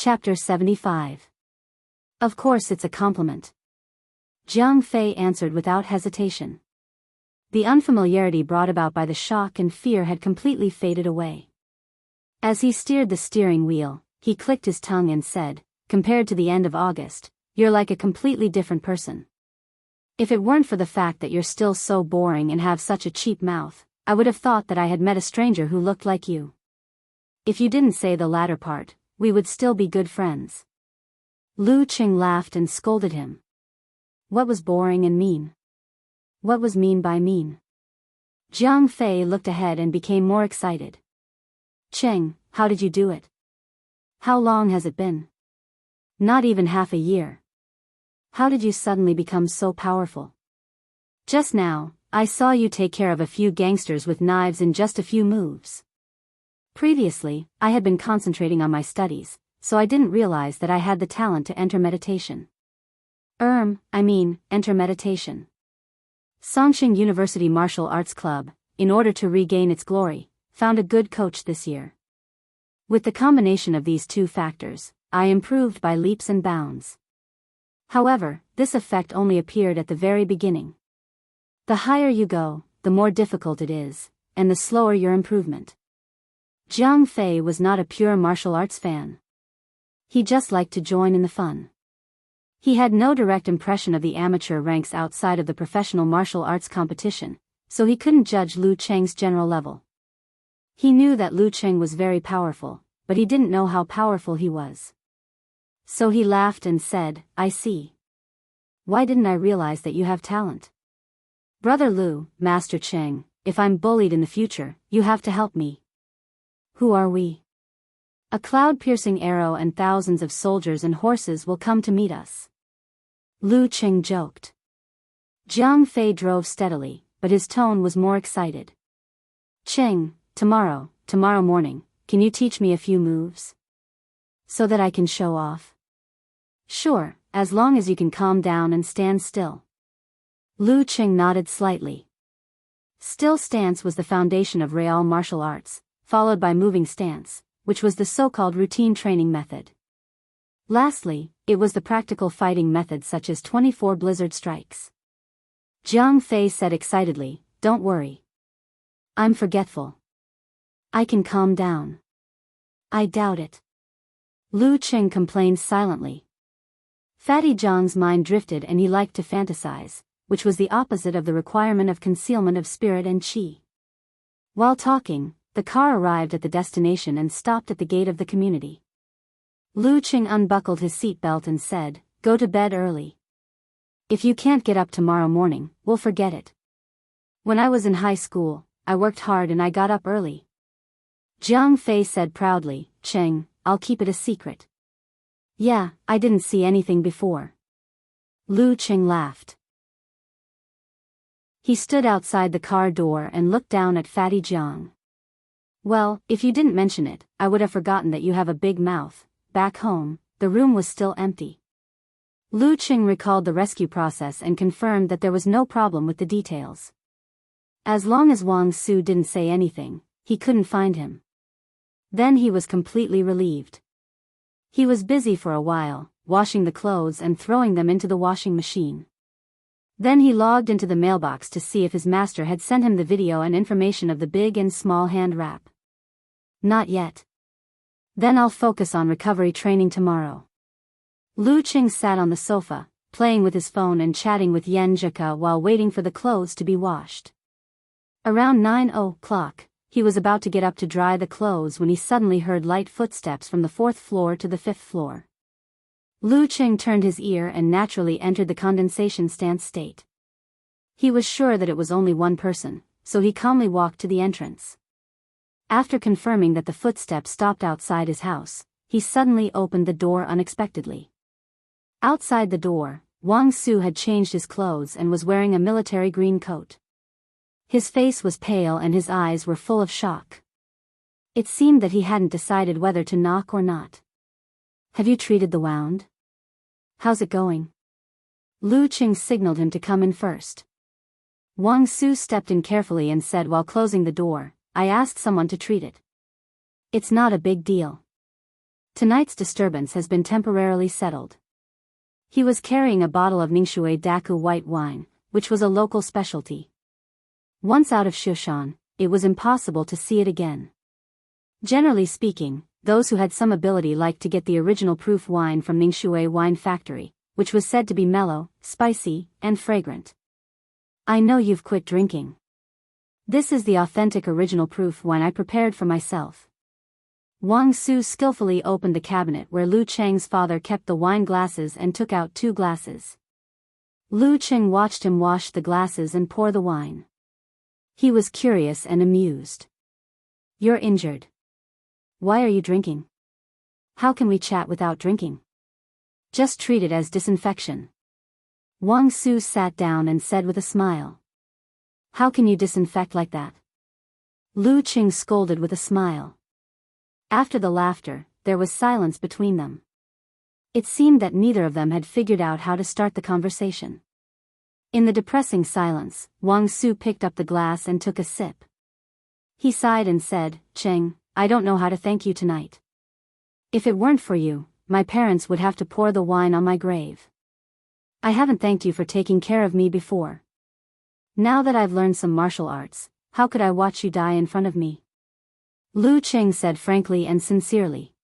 Chapter 75. Of course it's a compliment. Jiang Fei answered without hesitation. The unfamiliarity brought about by the shock and fear had completely faded away. As he steered the steering wheel, he clicked his tongue and said, "Compared to the end of August, you're like a completely different person. If it weren't for the fact that you're still so boring and have such a cheap mouth, I would have thought that I had met a stranger who looked like you. If you didn't say the latter part, we would still be good friends." Lu Qing laughed and scolded him. What was boring and mean? What was mean by mean? Jiang Fei looked ahead and became more excited. "Cheng, how did you do it? How long has it been?" "Not even half a year. How did you suddenly become so powerful?" "Just now, I saw you take care of a few gangsters with knives in just a few moves. Previously, I had been concentrating on my studies, so I didn't realize that I had the talent to enter meditation." Enter meditation. Songqing University Martial Arts Club, in order to regain its glory, found a good coach this year. With the combination of these two factors, I improved by leaps and bounds. However, this effect only appeared at the very beginning. The higher you go, the more difficult it is, and the slower your improvement. Jiang Fei was not a pure martial arts fan. He just liked to join in the fun. He had no direct impression of the amateur ranks outside of the professional martial arts competition, so he couldn't judge Lu Cheng's general level. He knew that Lu Cheng was very powerful, but he didn't know how powerful he was. So he laughed and said, "I see. Why didn't I realize that you have talent? Brother Lu, Master Cheng, if I'm bullied in the future, you have to help me." "Who are we?" "A cloud-piercing arrow and thousands of soldiers and horses will come to meet us," Lu Cheng joked. Jiang Fei drove steadily, but his tone was more excited. "Cheng, tomorrow morning, can you teach me a few moves? So that I can show off?" "Sure, as long as you can calm down and stand still." Lu Cheng nodded slightly. Still stance was the foundation of real martial arts, followed by moving stance, which was the so-called routine training method. Lastly, it was the practical fighting method such as 24 blizzard strikes. Jiang Fei said excitedly, "Don't worry. I'm forgetful. I can calm down." "I doubt it." Lu Cheng complained silently. Fatty Jiang's mind drifted and he liked to fantasize, which was the opposite of the requirement of concealment of spirit and qi. While talking, the car arrived at the destination and stopped at the gate of the community. Lu Cheng unbuckled his seatbelt and said, "Go to bed early. If you can't get up tomorrow morning, we'll forget it. When I was in high school, I worked hard and I got up early." Jiang Fei said proudly, "Cheng, I'll keep it a secret." "Yeah, I didn't see anything before." Lu Cheng laughed. He stood outside the car door and looked down at Fatty Jiang. "Well, if you didn't mention it, I would have forgotten that you have a big mouth." Back home, the room was still empty. Lu Cheng recalled the rescue process and confirmed that there was no problem with the details. As long as Wang Su didn't say anything, he couldn't find him. Then he was completely relieved. He was busy for a while, washing the clothes and throwing them into the washing machine. Then he logged into the mailbox to see if his master had sent him the video and information of the big and small hand wrap. Not yet. Then I'll focus on recovery training tomorrow. Lu Cheng sat on the sofa, playing with his phone and chatting with Yan Zhika while waiting for the clothes to be washed. Around 9 o'clock, he was about to get up to dry the clothes when he suddenly heard light footsteps from the 4th floor to the 5th floor. Lu Cheng turned his ear and naturally entered the condensation stance state. He was sure that it was only one person, so he calmly walked to the entrance. After confirming that the footsteps stopped outside his house, he suddenly opened the door unexpectedly. Outside the door, Wang Su had changed his clothes and was wearing a military green coat. His face was pale and his eyes were full of shock. It seemed that he hadn't decided whether to knock or not. "Have you treated the wound? How's it going?" Lu Cheng signaled him to come in first. Wang Su stepped in carefully and said while closing the door, "I asked someone to treat it. It's not a big deal." Tonight's disturbance has been temporarily settled. He was carrying a bottle of Ningxue Daku white wine, which was a local specialty. Once out of Shushan, it was impossible to see it again. Generally speaking, those who had some ability liked to get the original proof wine from Ningxue Wine Factory, which was said to be mellow, spicy, and fragrant. I know you've quit drinking. This is the authentic original proof wine I prepared for myself. Wang Su skillfully opened the cabinet where Lu Cheng's father kept the wine glasses and took out 2 glasses. Lu Cheng watched him wash the glasses and pour the wine. He was curious and amused. You're injured. Why are you drinking? How can we chat without drinking? Just treat it as disinfection. Wang Su sat down and said with a smile. How can you disinfect like that? Lu Cheng scolded with a smile. After the laughter, there was silence between them. It seemed that neither of them had figured out how to start the conversation. In the depressing silence, Wang Su picked up the glass and took a sip. He sighed and said, Cheng, I don't know how to thank you tonight. If it weren't for you, my parents would have to pour the wine on my grave. I haven't thanked you for taking care of me before. Now that I've learned some martial arts, how could I watch you die in front of me? Lu Cheng said frankly and sincerely.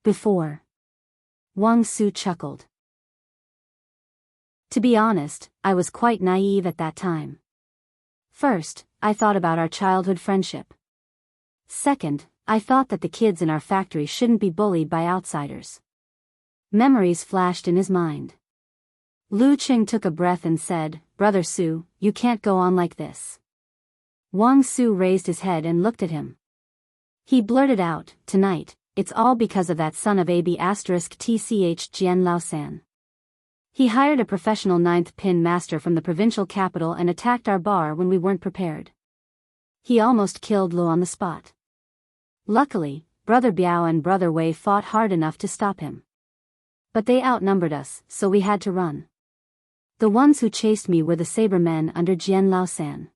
Before. Wang Su chuckled. To be honest, I was quite naive at that time. First, I thought about our childhood friendship. Second, I thought that the kids in our factory shouldn't be bullied by outsiders. Memories flashed in his mind. Lu Cheng took a breath and said, Brother Su, you can't go on like this. Wang Su raised his head and looked at him. He blurted out, Tonight, it's all because of that son of AB**tch Jian Laosan. He hired a professional 9th pin master from the provincial capital and attacked our bar when we weren't prepared. He almost killed Lu on the spot. Luckily, Brother Biao and Brother Wei fought hard enough to stop him. But they outnumbered us, so we had to run. The ones who chased me were the saber men under Jian Laosan.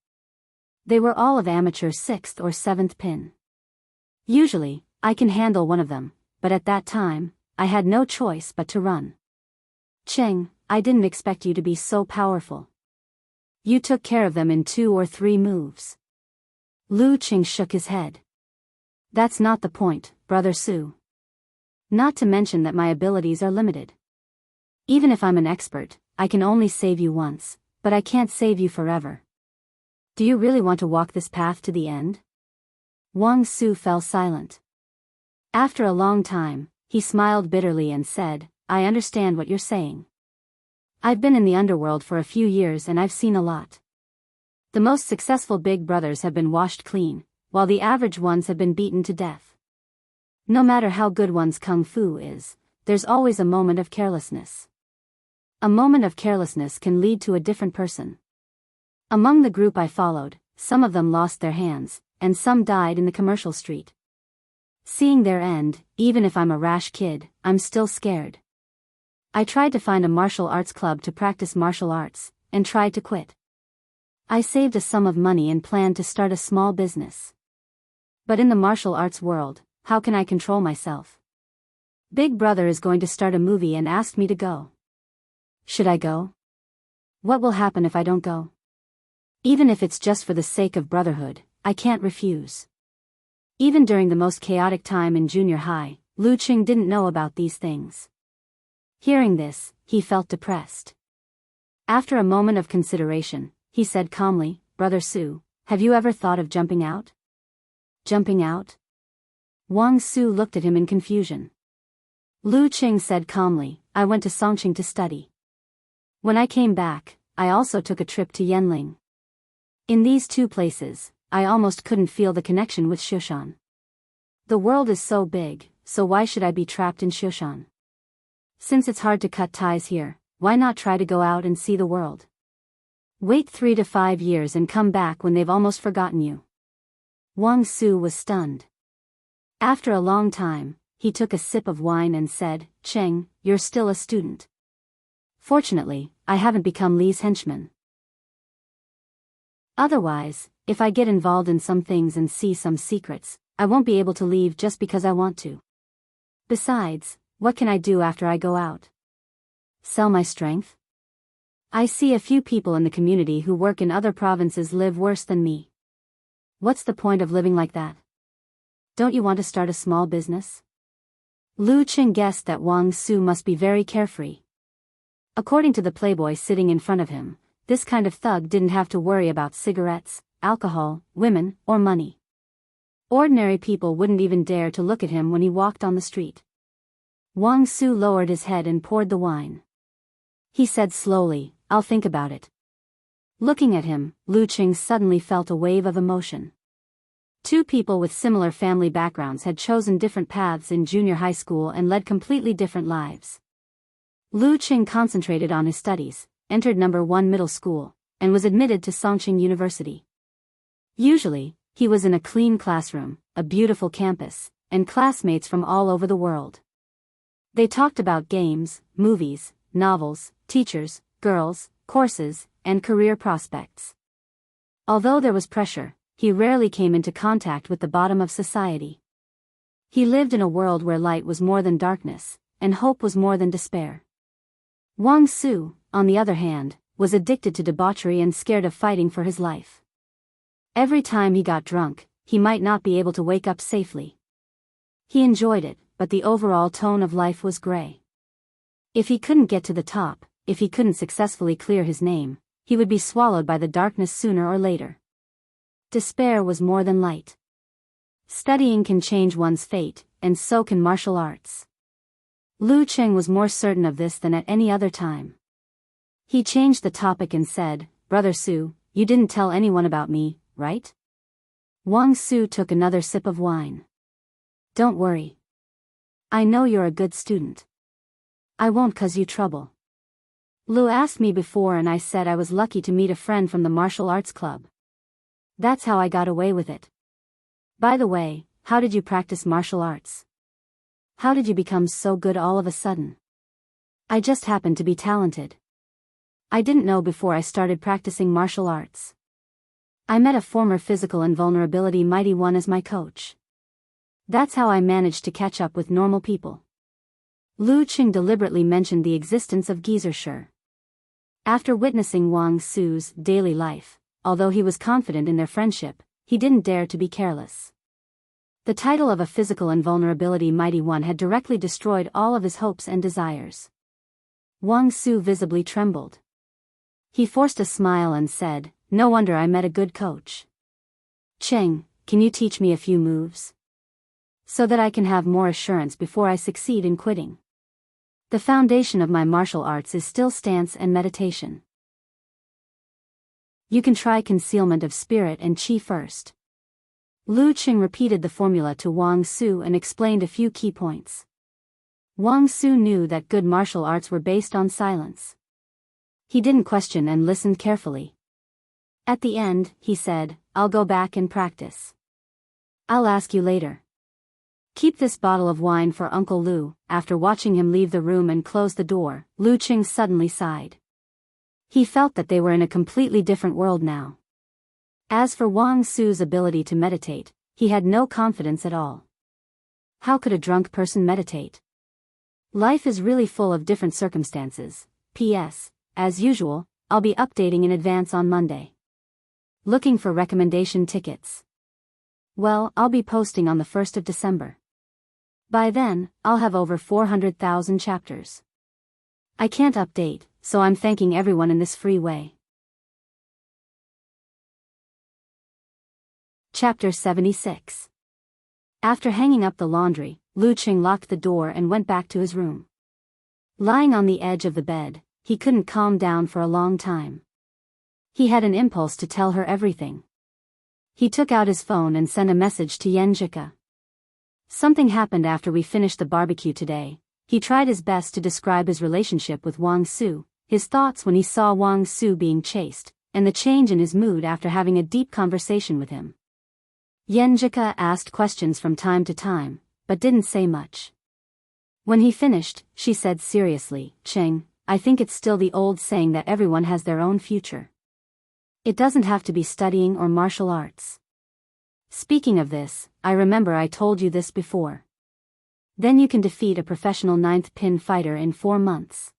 They were all of amateur 6th or 7th pin. Usually, I can handle one of them, but at that time, I had no choice but to run. Cheng, I didn't expect you to be so powerful. You took care of them in 2 or 3 moves. Lu Cheng shook his head. That's not the point, Brother Su. Not to mention that my abilities are limited. Even if I'm an expert, I can only save you once, but I can't save you forever. Do you really want to walk this path to the end? Wang Su fell silent. After a long time, he smiled bitterly and said, I understand what you're saying. I've been in the underworld for a few years and I've seen a lot. The most successful big brothers have been washed clean, while the average ones have been beaten to death. No matter how good one's kung fu is, there's always a moment of carelessness. A moment of carelessness can lead to a different person. Among the group I followed, some of them lost their hands, and some died in the commercial street. Seeing their end, even if I'm a rash kid, I'm still scared. I tried to find a martial arts club to practice martial arts, and tried to quit. I saved a sum of money and planned to start a small business. But in the martial arts world, how can I control myself? Big Brother is going to start a movie and asked me to go. Should I go? What will happen if I don't go? Even if it's just for the sake of brotherhood, I can't refuse. Even during the most chaotic time in junior high, Lu Cheng didn't know about these things. Hearing this, he felt depressed. After a moment of consideration, he said calmly, Brother Su, have you ever thought of jumping out? Jumping out? Wang Su looked at him in confusion. Lu Cheng said calmly, I went to Songqing to study. When I came back, I also took a trip to Yanling. In these 2 places, I almost couldn't feel the connection with Shushan. The world is so big, so why should I be trapped in Shushan? Since it's hard to cut ties here, why not try to go out and see the world? Wait 3 to 5 years and come back when they've almost forgotten you. Wang Su was stunned. After a long time, he took a sip of wine and said, Cheng, you're still a student. Fortunately, I haven't become Li's henchman. Otherwise, if I get involved in some things and see some secrets, I won't be able to leave just because I want to. Besides, what can I do after I go out? Sell my strength? I see a few people in the community who work in other provinces live worse than me. What's the point of living like that? Don't you want to start a small business? Lu Qing guessed that Wang Su must be very carefree. According to the playboy sitting in front of him, this kind of thug didn't have to worry about cigarettes, alcohol, women, or money. Ordinary people wouldn't even dare to look at him when he walked on the street. Wang Su lowered his head and poured the wine. He said slowly, "I'll think about it." Looking at him, Lu Qing suddenly felt a wave of emotion. Two people with similar family backgrounds had chosen different paths in junior high school and led completely different lives. Lu Qing concentrated on his studies, entered number 1 middle school, and was admitted to Songqing University. Usually, he was in a clean classroom, a beautiful campus, and classmates from all over the world. They talked about games, movies, novels, teachers, girls, courses, and career prospects. Although there was pressure, he rarely came into contact with the bottom of society. He lived in a world where light was more than darkness, and hope was more than despair. Wang Su, on the other hand, was addicted to debauchery and scared of fighting for his life. Every time he got drunk, he might not be able to wake up safely. He enjoyed it, but the overall tone of life was gray. If he couldn't get to the top, if he couldn't successfully clear his name, he would be swallowed by the darkness sooner or later. Despair was more than light. Studying can change one's fate, and so can martial arts. Lu Qing was more certain of this than at any other time. He changed the topic and said, "Brother Su, you didn't tell anyone about me, right?" Wang Su took another sip of wine. "Don't worry. I know you're a good student. I won't cause you trouble. Lu asked me before and I said I was lucky to meet a friend from the martial arts club. That's how I got away with it. By the way, how did you practice martial arts? How did you become so good all of a sudden?" "I just happened to be talented. I didn't know before I started practicing martial arts. I met a former physical invulnerability mighty one as my coach. That's how I managed to catch up with normal people." Lu Qing deliberately mentioned the existence of Geezershire. After witnessing Wang Su's daily life, although he was confident in their friendship, he didn't dare to be careless. The title of a physical invulnerability mighty one had directly destroyed all of his hopes and desires. Wang Su visibly trembled. He forced a smile and said, "No wonder I met a good coach. Cheng, can you teach me a few moves? So that I can have more assurance before I succeed in quitting. The foundation of my martial arts is still stance and meditation. You can try concealment of spirit and qi first." Lu Qing repeated the formula to Wang Su and explained a few key points. Wang Su knew that good martial arts were based on silence. He didn't question and listened carefully. At the end, he said, "I'll go back and practice. I'll ask you later. Keep this bottle of wine for Uncle Lu." After watching him leave the room and close the door, Lu Qing suddenly sighed. He felt that they were in a completely different world now. As for Wang Su's ability to meditate, he had no confidence at all. How could a drunk person meditate? Life is really full of different circumstances. P.S. As usual, I'll be updating in advance on Monday. Looking for recommendation tickets. Well, I'll be posting on the 1st of December. By then, I'll have over 400,000 chapters. I can't update, so I'm thanking everyone in this free way. Chapter 76. After hanging up the laundry, Lu Qing locked the door and went back to his room. Lying on the edge of the bed, he couldn't calm down for a long time. He had an impulse to tell her everything. He took out his phone and sent a message to Yenjika. "Something happened after we finished the barbecue today." He tried his best to describe his relationship with Wang Su, his thoughts when he saw Wang Su being chased, and the change in his mood after having a deep conversation with him. Yenjika asked questions from time to time, but didn't say much. When he finished, she said seriously, "Cheng, I think it's still the old saying that everyone has their own future. It doesn't have to be studying or martial arts. Speaking of this, I remember I told you this before. Then you can defeat a professional 9th pin fighter in 4 months.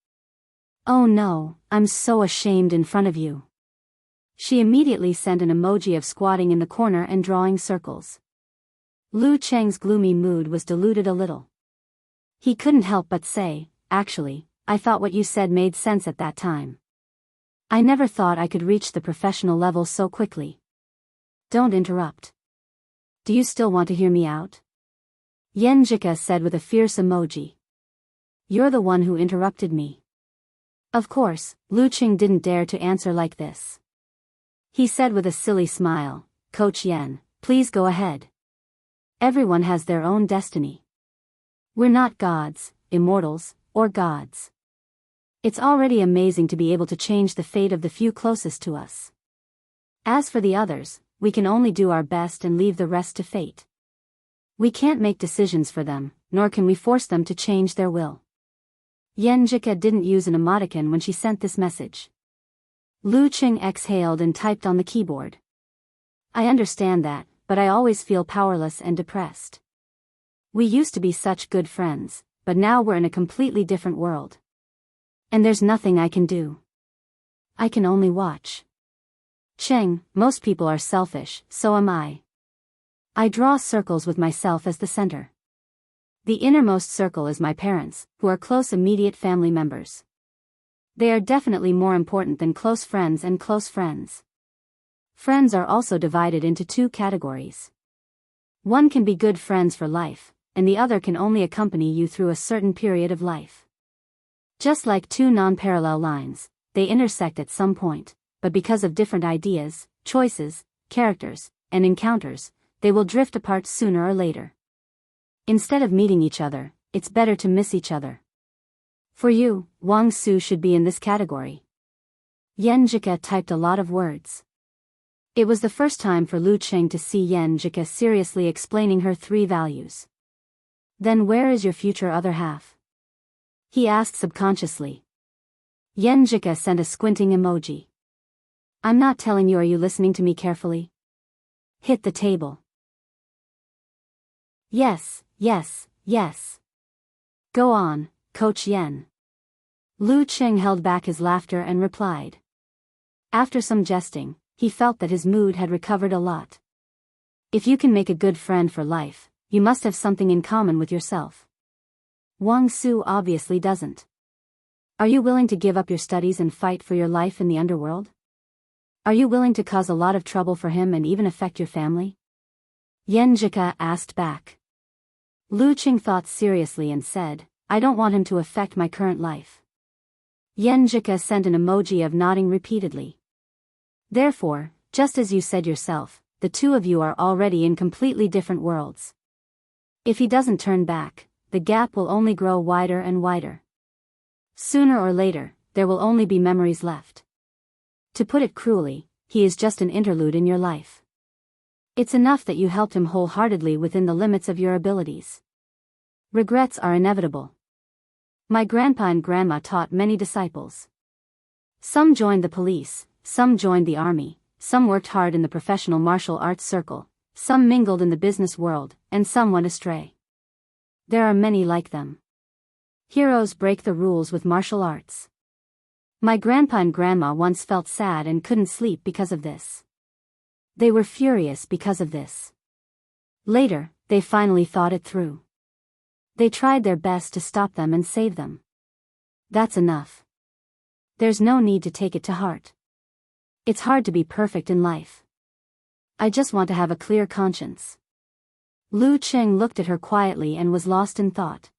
Oh no, I'm so ashamed in front of you. She immediately sent an emoji of squatting in the corner and drawing circles. Lu Cheng's gloomy mood was diluted a little. He couldn't help but say, actually, I thought what you said made sense at that time. I never thought I could reach the professional level so quickly. Don't interrupt. Do you still want to hear me out? Yen Jika said with a fierce emoji. You're the one who interrupted me. Of course, Lu Cheng didn't dare to answer like this. He said with a silly smile, Coach Yen, please go ahead. Everyone has their own destiny. We're not gods, immortals, or gods. It's already amazing to be able to change the fate of the few closest to us. As for the others, we can only do our best and leave the rest to fate. We can't make decisions for them, nor can we force them to change their will. Yen Jika didn't use an emoticon when she sent this message. Lu Cheng exhaled and typed on the keyboard. I understand that, but I always feel powerless and depressed. We used to be such good friends, but now we're in a completely different world. And there's nothing I can do. I can only watch. Cheng, most people are selfish, so am I. I draw circles with myself as the center. The innermost circle is my parents, who are close immediate family members. They are definitely more important than close friends and close friends. Friends are also divided into 2 categories. One can be good friends for life, and the other can only accompany you through a certain period of life. Just like 2 non-parallel lines, they intersect at some point, but because of different ideas, choices, characters, and encounters, they will drift apart sooner or later. Instead of meeting each other, it's better to miss each other. For you, Wang Su should be in this category. Yen Jika typed a lot of words. It was the first time for Lu Cheng to see Yen Jika seriously explaining her 3 values. Then where is your future other half? He asked subconsciously. Yen Jika sent a squinting emoji. I'm not telling you, are you listening to me carefully? Hit the table. Yes, yes, yes. Go on, Coach Yen. Lu Cheng held back his laughter and replied. After some jesting, he felt that his mood had recovered a lot. If you can make a good friend for life, you must have something in common with yourself. Wang Su obviously doesn't. Are you willing to give up your studies and fight for your life in the underworld? Are you willing to cause a lot of trouble for him and even affect your family? Yen Jika asked back. Lu Cheng thought seriously and said, I don't want him to affect my current life. Yen Jika sent an emoji of nodding repeatedly. Therefore, just as you said yourself, the 2 of you are already in completely different worlds. If he doesn't turn back, the gap will only grow wider and wider. Sooner or later, there will only be memories left. To put it cruelly, he is just an interlude in your life. It's enough that you helped him wholeheartedly within the limits of your abilities. Regrets are inevitable. My grandpa and grandma taught many disciples. Some joined the police, some joined the army, some worked hard in the professional martial arts circle, some mingled in the business world, and some went astray. There are many like them. Heroes break the rules with martial arts. My grandpa and grandma once felt sad and couldn't sleep because of this. They were furious because of this. Later, they finally thought it through. They tried their best to stop them and save them. That's enough. There's no need to take it to heart. It's hard to be perfect in life. I just want to have a clear conscience. Lu Cheng looked at her quietly and was lost in thought.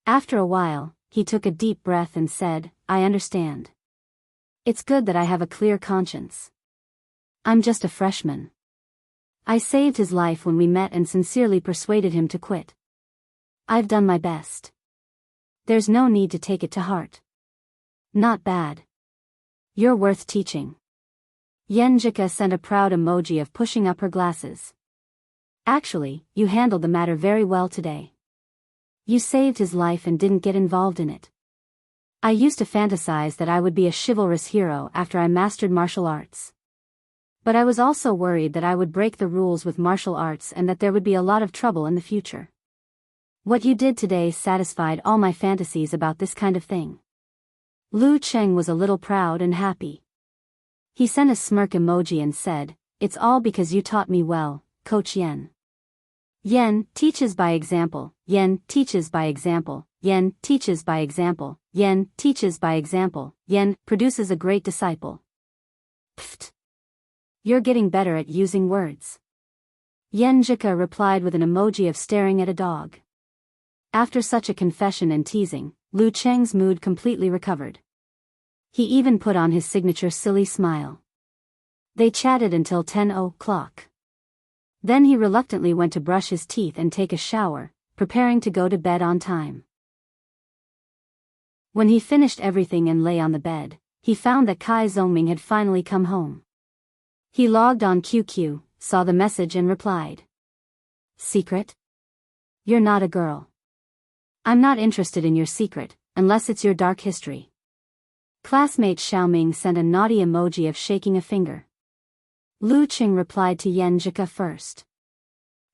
After a while, he took a deep breath and said, I understand. It's good that I have a clear conscience. I'm just a freshman. I saved his life when we met and sincerely persuaded him to quit. I've done my best. There's no need to take it to heart. Not bad. You're worth teaching. Yen Jika sent a proud emoji of pushing up her glasses. Actually, you handled the matter very well today. You saved his life and didn't get involved in it. I used to fantasize that I would be a chivalrous hero after I mastered martial arts. But I was also worried that I would break the rules with martial arts and that there would be a lot of trouble in the future. What you did today satisfied all my fantasies about this kind of thing. Lu Cheng was a little proud and happy. He sent a smirk emoji and said, "It's all because you taught me well, Coach Yen." Yen teaches by example, Yen teaches by example, Yen teaches by example, Yen teaches by example, Yen produces a great disciple. Pfft. You're getting better at using words. Yen Jika replied with an emoji of staring at a dog. After such a confession and teasing, Lu Cheng's mood completely recovered. He even put on his signature silly smile. They chatted until 10 o'clock. Then he reluctantly went to brush his teeth and take a shower, preparing to go to bed on time. When he finished everything and lay on the bed, he found that Kai Zongming had finally come home. He logged on QQ, saw the message and replied. "Secret? You're not a girl. I'm not interested in your secret, unless it's your dark history." Classmate Xiaoming sent a naughty emoji of shaking a finger. Lu Qing replied to Yen Jika first.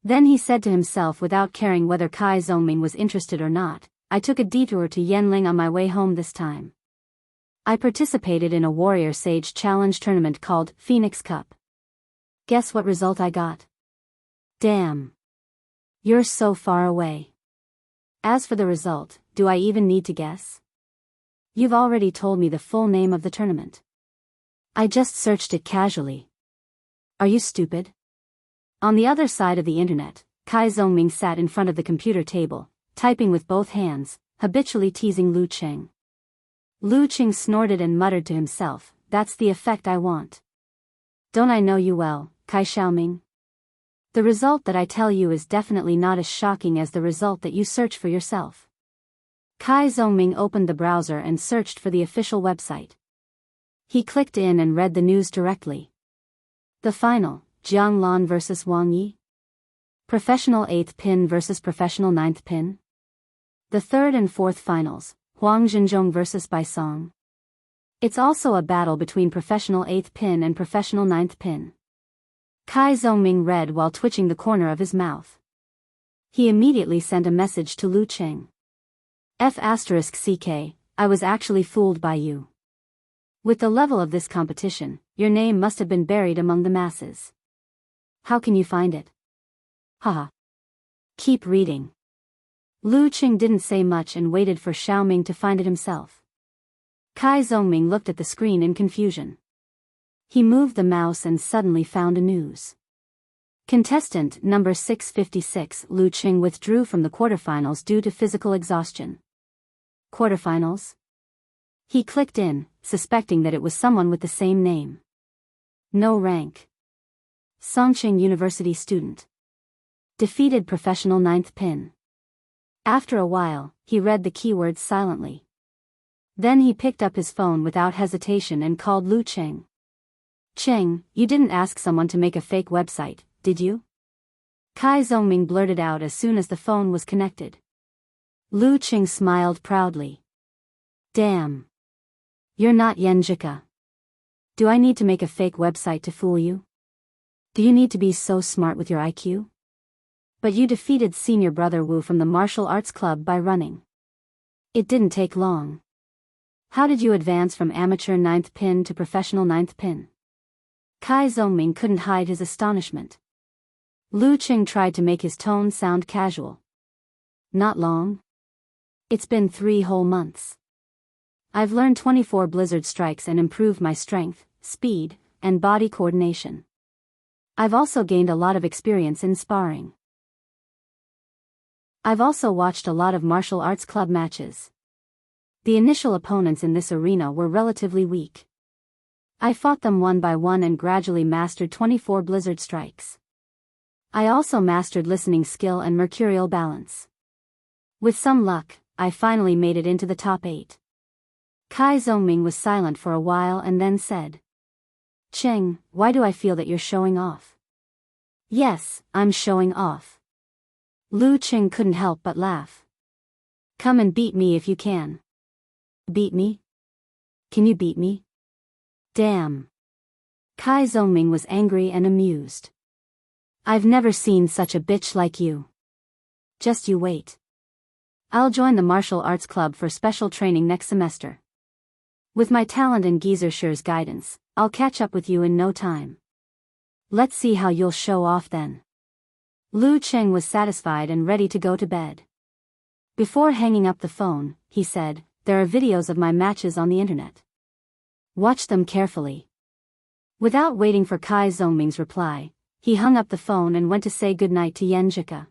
Then he said to himself without caring whether Kai Zongming was interested or not, "I took a detour to Yanling on my way home this time. I participated in a Warrior Sage Challenge tournament called Phoenix Cup. Guess what result I got? Damn. You're so far away. As for the result, do I even need to guess? You've already told me the full name of the tournament. I just searched it casually. Are you stupid?" On the other side of the internet, Kai Zongming sat in front of the computer table, typing with both hands, habitually teasing Lu Cheng. Lu Cheng snorted and muttered to himself, "That's the effect I want. Don't I know you well, Kai Xiaoming? The result that I tell you is definitely not as shocking as the result that you search for yourself." Kai Zongming opened the browser and searched for the official website. He clicked in and read the news directly. The final, Jiang Lan vs. Wang Yi. Professional 8th pin vs. professional 9th pin. The 3rd and 4th finals, Huang Zhenzhong vs. Bai Song. It's also a battle between professional 8th pin and professional 9th pin. Kai Zongming read while twitching the corner of his mouth. He immediately sent a message to Lu Cheng. F***CK, I was actually fooled by you. With the level of this competition, your name must have been buried among the masses. How can you find it? Haha. Keep reading. Lu Cheng didn't say much and waited for Xiaoming to find it himself. Kai Zongming looked at the screen in confusion. He moved the mouse and suddenly found a news. Contestant number 656 Lu Cheng withdrew from the quarterfinals due to physical exhaustion. Quarterfinals? He clicked in, suspecting that it was someone with the same name. No rank. Songqing University student. Defeated professional 9th pin. After a while, he read the keywords silently. Then he picked up his phone without hesitation and called Lu Cheng. "Cheng, you didn't ask someone to make a fake website, did you?" Kai Zongming blurted out as soon as the phone was connected. Lu Cheng smiled proudly. "Damn. You're not Yen Jika. Do I need to make a fake website to fool you? Do you need to be so smart with your IQ? But you defeated senior brother Wu from the martial arts club by running. It didn't take long. How did you advance from amateur 9th pin to professional 9th pin?" Kai Zongming couldn't hide his astonishment. Lu Cheng tried to make his tone sound casual. "Not long. It's been 3 whole months. I've learned 24 blizzard strikes and improved my strength, speed, and body coordination. I've also gained a lot of experience in sparring. I've also watched a lot of martial arts club matches. The initial opponents in this arena were relatively weak. I fought them one by one and gradually mastered 24 blizzard strikes. I also mastered listening skill and mercurial balance. With some luck, I finally made it into the top 8. Kai Zongming was silent for a while and then said, "Cheng, why do I feel that you're showing off?" "Yes, I'm showing off." Lu Cheng couldn't help but laugh. "Come and beat me if you can." "Beat me? Can you beat me?" "Damn." Kai Zongming was angry and amused. "I've never seen such a bitch like you. Just you wait. I'll join the martial arts club for special training next semester. With my talent and Geezershir's guidance, I'll catch up with you in no time. Let's see how you'll show off then. Lu Cheng was satisfied and ready to go to bed. Before hanging up the phone, he said, "There are videos of my matches on the internet. Watch them carefully." Without waiting for Kai Zhongming's reply, he hung up the phone and went to say goodnight to Yan Zhika.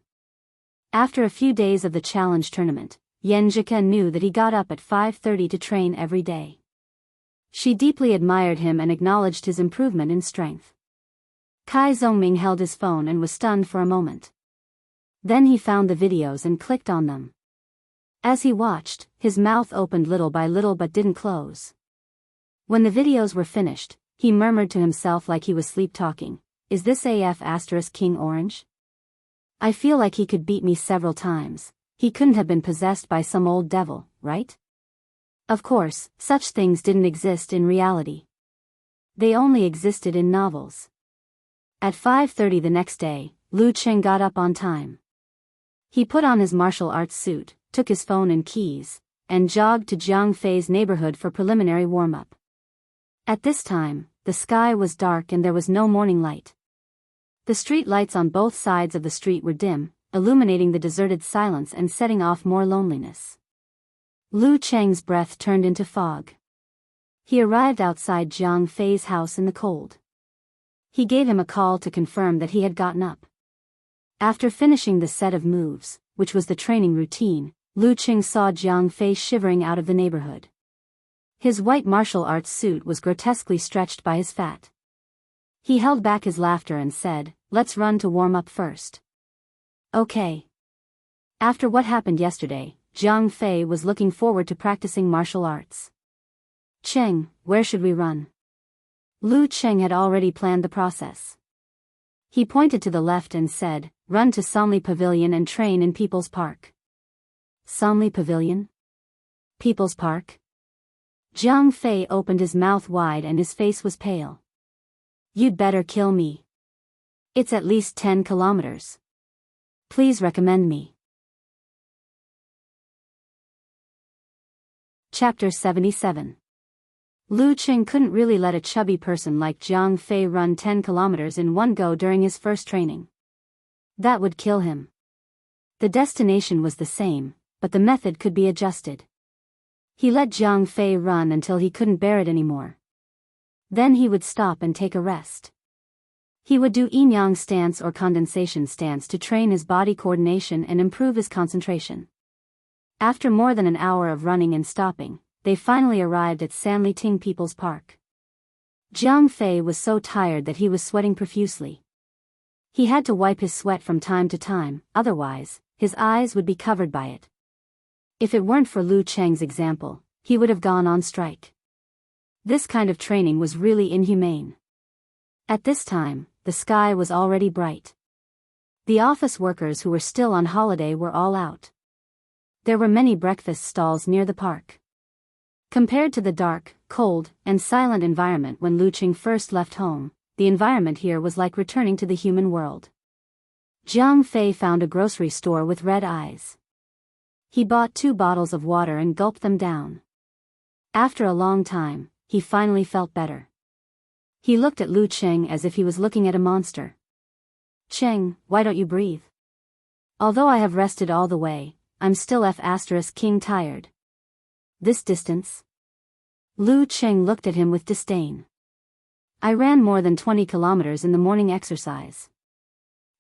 After a few days of the challenge tournament, Yan Zhika knew that he got up at 5:30 to train every day. She deeply admired him and acknowledged his improvement in strength. Kai Zhongming held his phone and was stunned for a moment. Then he found the videos and clicked on them. As he watched, his mouth opened little by little but didn't close. When the videos were finished, he murmured to himself like he was sleep-talking, "Is this AF** King Orange? I feel like he could beat me several times. He couldn't have been possessed by some old devil, right?" Of course, such things didn't exist in reality. They only existed in novels. At 5:30 the next day, Lu Cheng got up on time. He put on his martial arts suit, took his phone and keys, and jogged to Jiang Fei's neighborhood for preliminary warm-up. At this time, the sky was dark and there was no morning light. The street lights on both sides of the street were dim, illuminating the deserted silence and setting off more loneliness. Lu Cheng's breath turned into fog. He arrived outside Jiang Fei's house in the cold. He gave him a call to confirm that he had gotten up. After finishing the set of moves, which was the training routine, Lu Cheng saw Jiang Fei shivering out of the neighborhood. His white martial arts suit was grotesquely stretched by his fat. He held back his laughter and said, "Let's run to warm up first." Okay. After what happened yesterday, Jiang Fei was looking forward to practicing martial arts. "Cheng, where should we run?" Lu Cheng had already planned the process. He pointed to the left and said, "Run to Somli Pavilion and train in People's Park." Somli Pavilion? People's Park? Jiang Fei opened his mouth wide and his face was pale. "You'd better kill me. It's at least 10 kilometers. Please recommend me." Chapter 77. Lu Cheng couldn't really let a chubby person like Jiang Fei run 10 kilometers in one go during his first training. That would kill him. The destination was the same, but the method could be adjusted. He let Jiang Fei run until he couldn't bear it anymore. Then he would stop and take a rest. He would do yin-yang stance or condensation stance to train his body coordination and improve his concentration. After more than an hour of running and stopping, they finally arrived at Sanliting People's Park. Jiang Fei was so tired that he was sweating profusely. He had to wipe his sweat from time to time, otherwise, his eyes would be covered by it. If it weren't for Lu Cheng's example, he would have gone on strike. This kind of training was really inhumane. At this time, the sky was already bright. The office workers who were still on holiday were all out. There were many breakfast stalls near the park. Compared to the dark, cold, and silent environment when Lu Cheng first left home, the environment here was like returning to the human world. Jiang Fei found a grocery store with red eyes. He bought 2 bottles of water and gulped them down. After a long time, he finally felt better. He looked at Lu Cheng as if he was looking at a monster. "Cheng, why don't you breathe? Although I have rested all the way, I'm still King tired. This distance?" Lu Cheng looked at him with disdain. "I ran more than 20 kilometers in the morning exercise.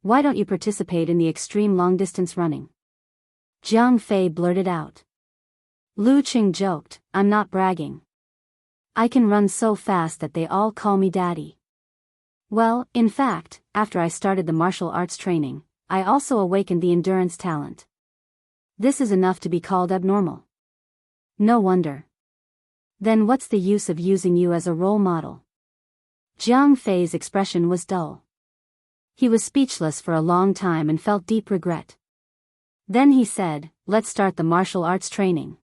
Why don't you participate in the extreme long-distance running?" Jiang Fei blurted out. Lu Cheng joked, "I'm not bragging. I can run so fast that they all call me Daddy. Well, in fact, after I started the martial arts training, I also awakened the endurance talent. This is enough to be called abnormal. No wonder. Then what's the use of using you as a role model?" Jiang Fei's expression was dull. He was speechless for a long time and felt deep regret. Then he said, "Let's start the martial arts training."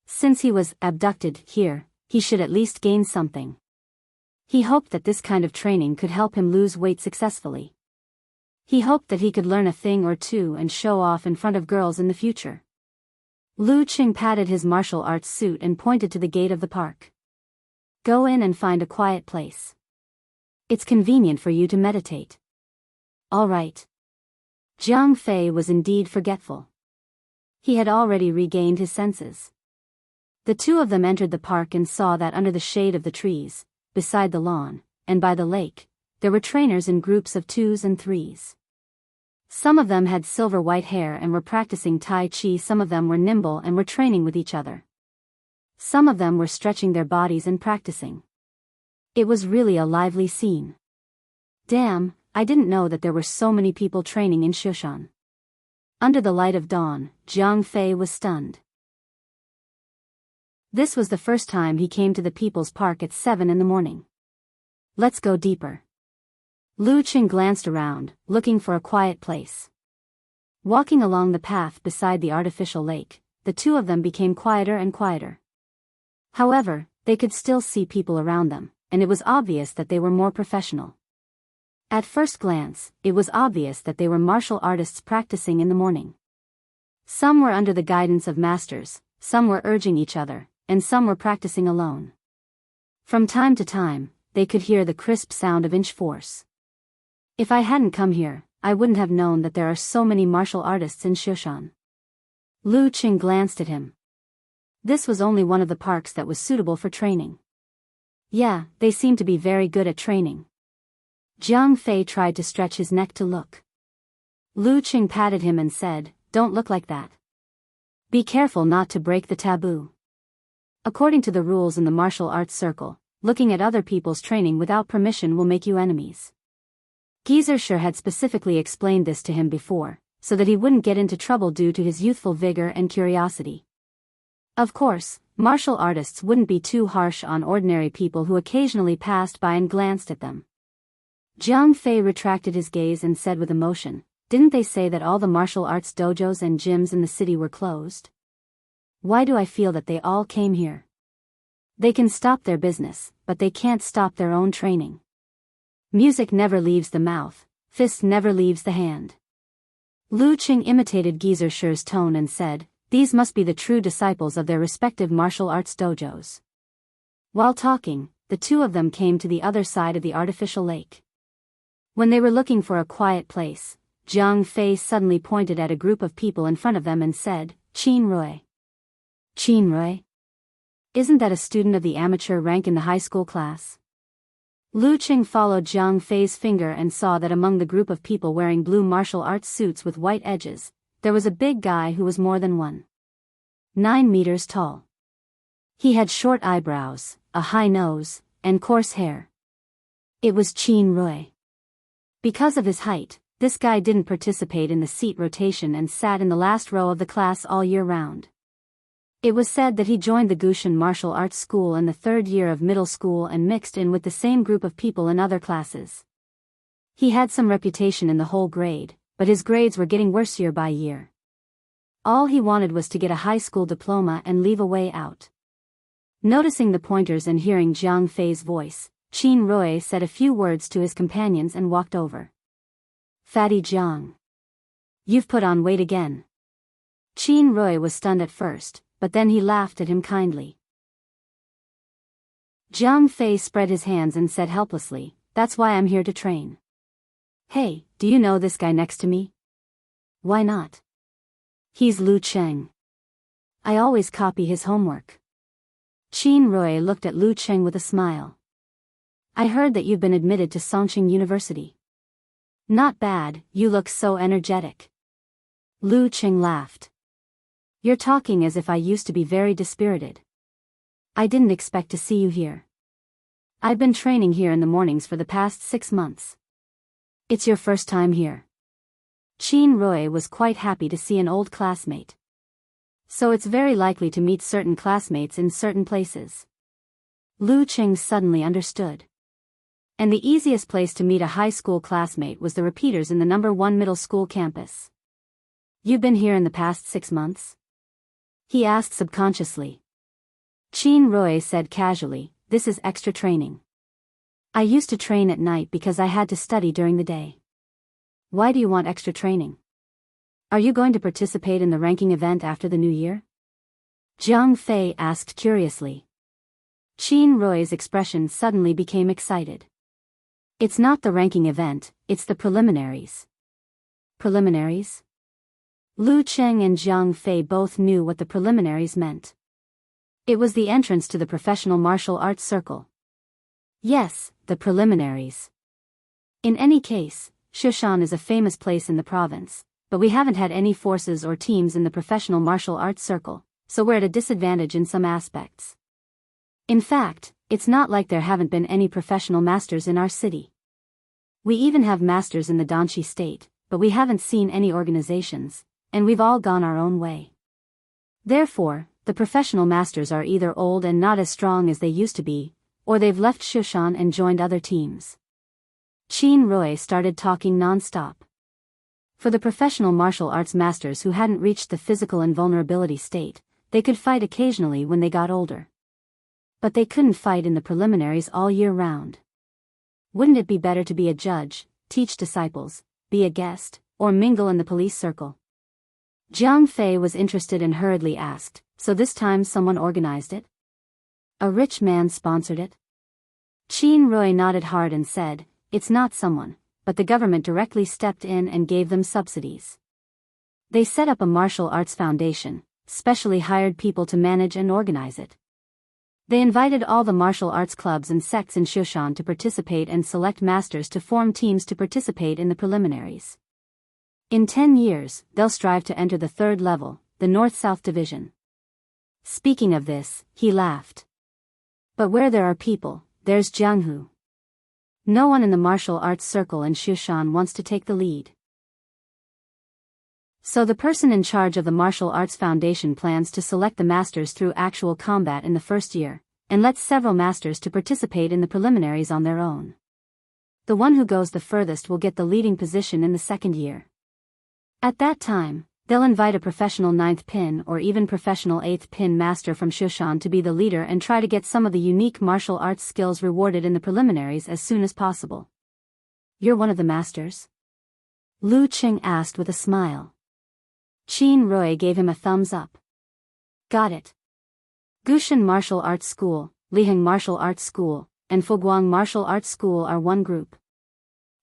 Since he was abducted here, he should at least gain something. He hoped that this kind of training could help him lose weight successfully. He hoped that he could learn a thing or two and show off in front of girls in the future. Lu Qing patted his martial arts suit and pointed to the gate of the park. Go in and find a quiet place. It's convenient for you to meditate. All right. Jiang Fei was indeed forgetful. He had already regained his senses. The two of them entered the park and saw that under the shade of the trees, beside the lawn, and by the lake, there were trainers in groups of 2s and 3s. Some of them had silver white hair and were practicing Tai Chi. Some of them were nimble and were training with each other. Some of them were stretching their bodies and practicing. It was really a lively scene. Damn, I didn't know that there were so many people training in Shushan. Under the light of dawn, Jiang Fei was stunned. This was the first time he came to the People's Park at 7 in the morning. Let's go deeper. Lu Qing glanced around, looking for a quiet place. Walking along the path beside the artificial lake, the two of them became quieter and quieter. However, they could still see people around them, and it was obvious that they were more professional. At first glance, it was obvious that they were martial artists practicing in the morning. Some were under the guidance of masters, some were urging each other, and some were practicing alone. From time to time, they could hear the crisp sound of inch force. If I hadn't come here, I wouldn't have known that there are so many martial artists in Shushan. Lu Qing glanced at him. This was only one of the parks that was suitable for training. Yeah, they seem to be very good at training. Jiang Fei tried to stretch his neck to look. Lu Qing patted him and said, "Don't look like that. Be careful not to break the taboo. According to the rules in the martial arts circle, looking at other people's training without permission will make you enemies." Gieserscher had specifically explained this to him before, so that he wouldn't get into trouble due to his youthful vigor and curiosity. Of course, martial artists wouldn't be too harsh on ordinary people who occasionally passed by and glanced at them. Jiang Fei retracted his gaze and said with emotion, "Didn't they say that all the martial arts dojos and gyms in the city were closed? Why do I feel that they all came here? They can stop their business, but they can't stop their own training. Music never leaves the mouth, fist never leaves the hand." Lu Qing imitated Gieserscher's tone and said, "These must be the true disciples of their respective martial arts dojos." While talking, the two of them came to the other side of the artificial lake. When they were looking for a quiet place, Jiang Fei suddenly pointed at a group of people in front of them and said, "Qin Rui." "Qin Rui? Isn't that a student of the amateur rank in the high school class?" Lu Qing followed Jiang Fei's finger and saw that among the group of people wearing blue martial arts suits with white edges, there was a big guy who was more than 1.9 meters tall. He had short eyebrows, a high nose, and coarse hair. It was Qin Rui. Because of his height, this guy didn't participate in the seat rotation and sat in the last row of the class all year round. It was said that he joined the Gushan Martial Arts School in the 3rd year of middle school and mixed in with the same group of people in other classes. He had some reputation in the whole grade, but his grades were getting worse year by year. All he wanted was to get a high school diploma and leave a way out. Noticing the pointers and hearing Jiang Fei's voice, Qin Rui said a few words to his companions and walked over. "Fatty Jiang. You've put on weight again." Qin Rui was stunned at first, but then he laughed at him kindly. Jiang Fei spread his hands and said helplessly, "That's why I'm here to train." "Hey, do you know this guy next to me?" "Why not?" "He's Lu Qing. I always copy his homework." Qin Rui looked at Lu Qing with a smile. "I heard that you've been admitted to Songqing University." "Not bad, you look so energetic." Lu Qing laughed. "You're talking as if I used to be very dispirited. I didn't expect to see you here. I've been training here in the mornings for the past 6 months. It's your first time here." Qin Rui was quite happy to see an old classmate. So it's very likely to meet certain classmates in certain places. Lu Qing suddenly understood. And the easiest place to meet a high school classmate was the repeaters in the number 1 middle school campus. "You've been here in the past 6 months?" he asked subconsciously. Qin Rui said casually, "This is extra training. I used to train at night because I had to study during the day." "Why do you want extra training? Are you going to participate in the ranking event after the new year?" Jiang Fei asked curiously. Qin Rui's expression suddenly became excited. It's not the ranking event, it's the preliminaries. Preliminaries? Lu Cheng and Jiang Fei both knew what the preliminaries meant. It was the entrance to the professional martial arts circle. Yes, the preliminaries. In any case, Shushan is a famous place in the province, but we haven't had any forces or teams in the professional martial arts circle, so we're at a disadvantage in some aspects. In fact, it's not like there haven't been any professional masters in our city. We even have masters in the Danshi state, but we haven't seen any organizations, and we've all gone our own way. Therefore, the professional masters are either old and not as strong as they used to be, or they've left Shushan and joined other teams. Qin Rui started talking non-stop. For the professional martial arts masters who hadn't reached the physical invulnerability state, they could fight occasionally when they got older. But they couldn't fight in the preliminaries all year round. Wouldn't it be better to be a judge, teach disciples, be a guest, or mingle in the police circle? Jiang Fei was interested and hurriedly asked, so this time someone organized it? A rich man sponsored it? Qin Rui nodded hard and said, it's not someone, but the government directly stepped in and gave them subsidies. They set up a martial arts foundation, specially hired people to manage and organize it. They invited all the martial arts clubs and sects in Shushan to participate and select masters to form teams to participate in the preliminaries. In 10 years, they'll strive to enter the third level, the North-South Division. Speaking of this, he laughed. But where there are people, there's Jianghu. No one in the martial arts circle in Shushan wants to take the lead. So the person in charge of the Martial Arts Foundation plans to select the masters through actual combat in the first year, and lets several masters to participate in the preliminaries on their own. The one who goes the furthest will get the leading position in the second year. At that time, they'll invite a professional 9th pin or even professional 8th pin master from Shushan to be the leader and try to get some of the unique martial arts skills rewarded in the preliminaries as soon as possible. You're one of the masters? Lu Qing asked with a smile. Qin Rui gave him a thumbs up. Got it. Gushan Martial Arts School, Liheng Martial Arts School, and Fuguang Martial Arts School are one group.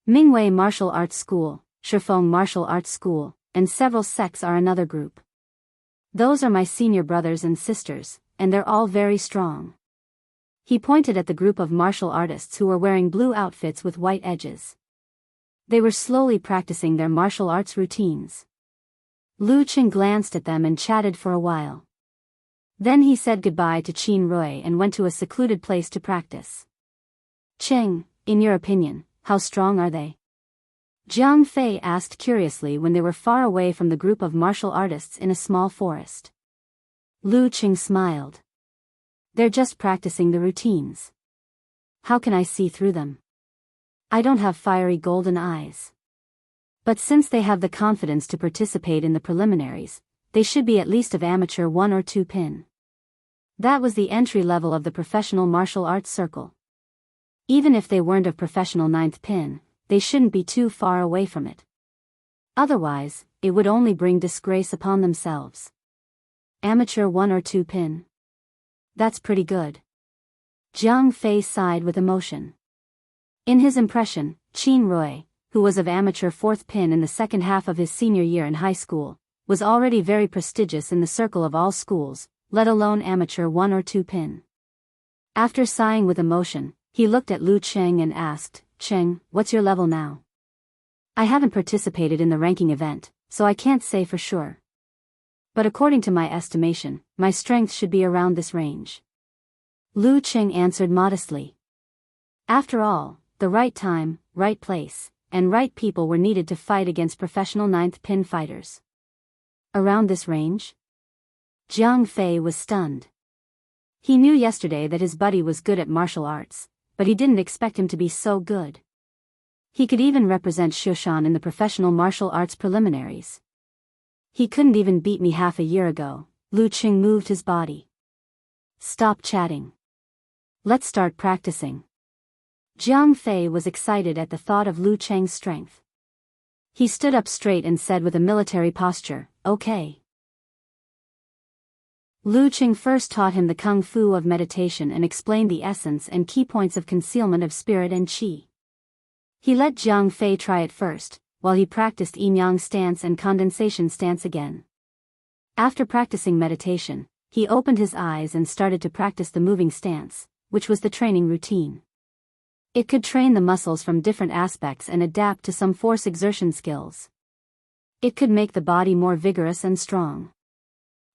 Mingwei Martial Arts School, Shifeng Martial Arts School, and several sects are another group. Those are my senior brothers and sisters, and they're all very strong. He pointed at the group of martial artists who were wearing blue outfits with white edges. They were slowly practicing their martial arts routines. Lu Qing glanced at them and chatted for a while. Then he said goodbye to Qin Rui and went to a secluded place to practice. Qing, in your opinion, how strong are they? Jiang Fei asked curiously when they were far away from the group of martial artists in a small forest. Lu Qing smiled. They're just practicing the routines. How can I see through them? I don't have fiery golden eyes. But since they have the confidence to participate in the preliminaries, they should be at least of amateur 1 or 2 pin. That was the entry level of the professional martial arts circle. Even if they weren't of professional 9th pin, they shouldn't be too far away from it. Otherwise, it would only bring disgrace upon themselves. Amateur 1 or 2 pin. That's pretty good. Jiang Fei sighed with emotion. In his impression, Qin Rui, who was of amateur 4th pin in the second half of his senior year in high school, was already very prestigious in the circle of all schools, let alone amateur 1 or 2 pin. After sighing with emotion, he looked at Lu Cheng and asked, Cheng, what's your level now? I haven't participated in the ranking event, so I can't say for sure. But according to my estimation, my strength should be around this range. Lu Cheng answered modestly. After all, the right time, right place, and right people were needed to fight against professional 9th pin fighters. Around this range? Jiang Fei was stunned. He knew yesterday that his buddy was good at martial arts, but he didn't expect him to be so good. He could even represent Shushan in the professional martial arts preliminaries. He couldn't even beat me half a year ago. Lu Qing moved his body. Stop chatting. Let's start practicing. Jiang Fei was excited at the thought of Lu Cheng's strength. He stood up straight and said with a military posture, okay. Lu Qing first taught him the kung fu of meditation and explained the essence and key points of concealment of spirit and qi. He let Jiang Fei try it first, while he practiced yin-yang stance and condensation stance again. After practicing meditation, he opened his eyes and started to practice the moving stance, which was the training routine. It could train the muscles from different aspects and adapt to some force exertion skills. It could make the body more vigorous and strong.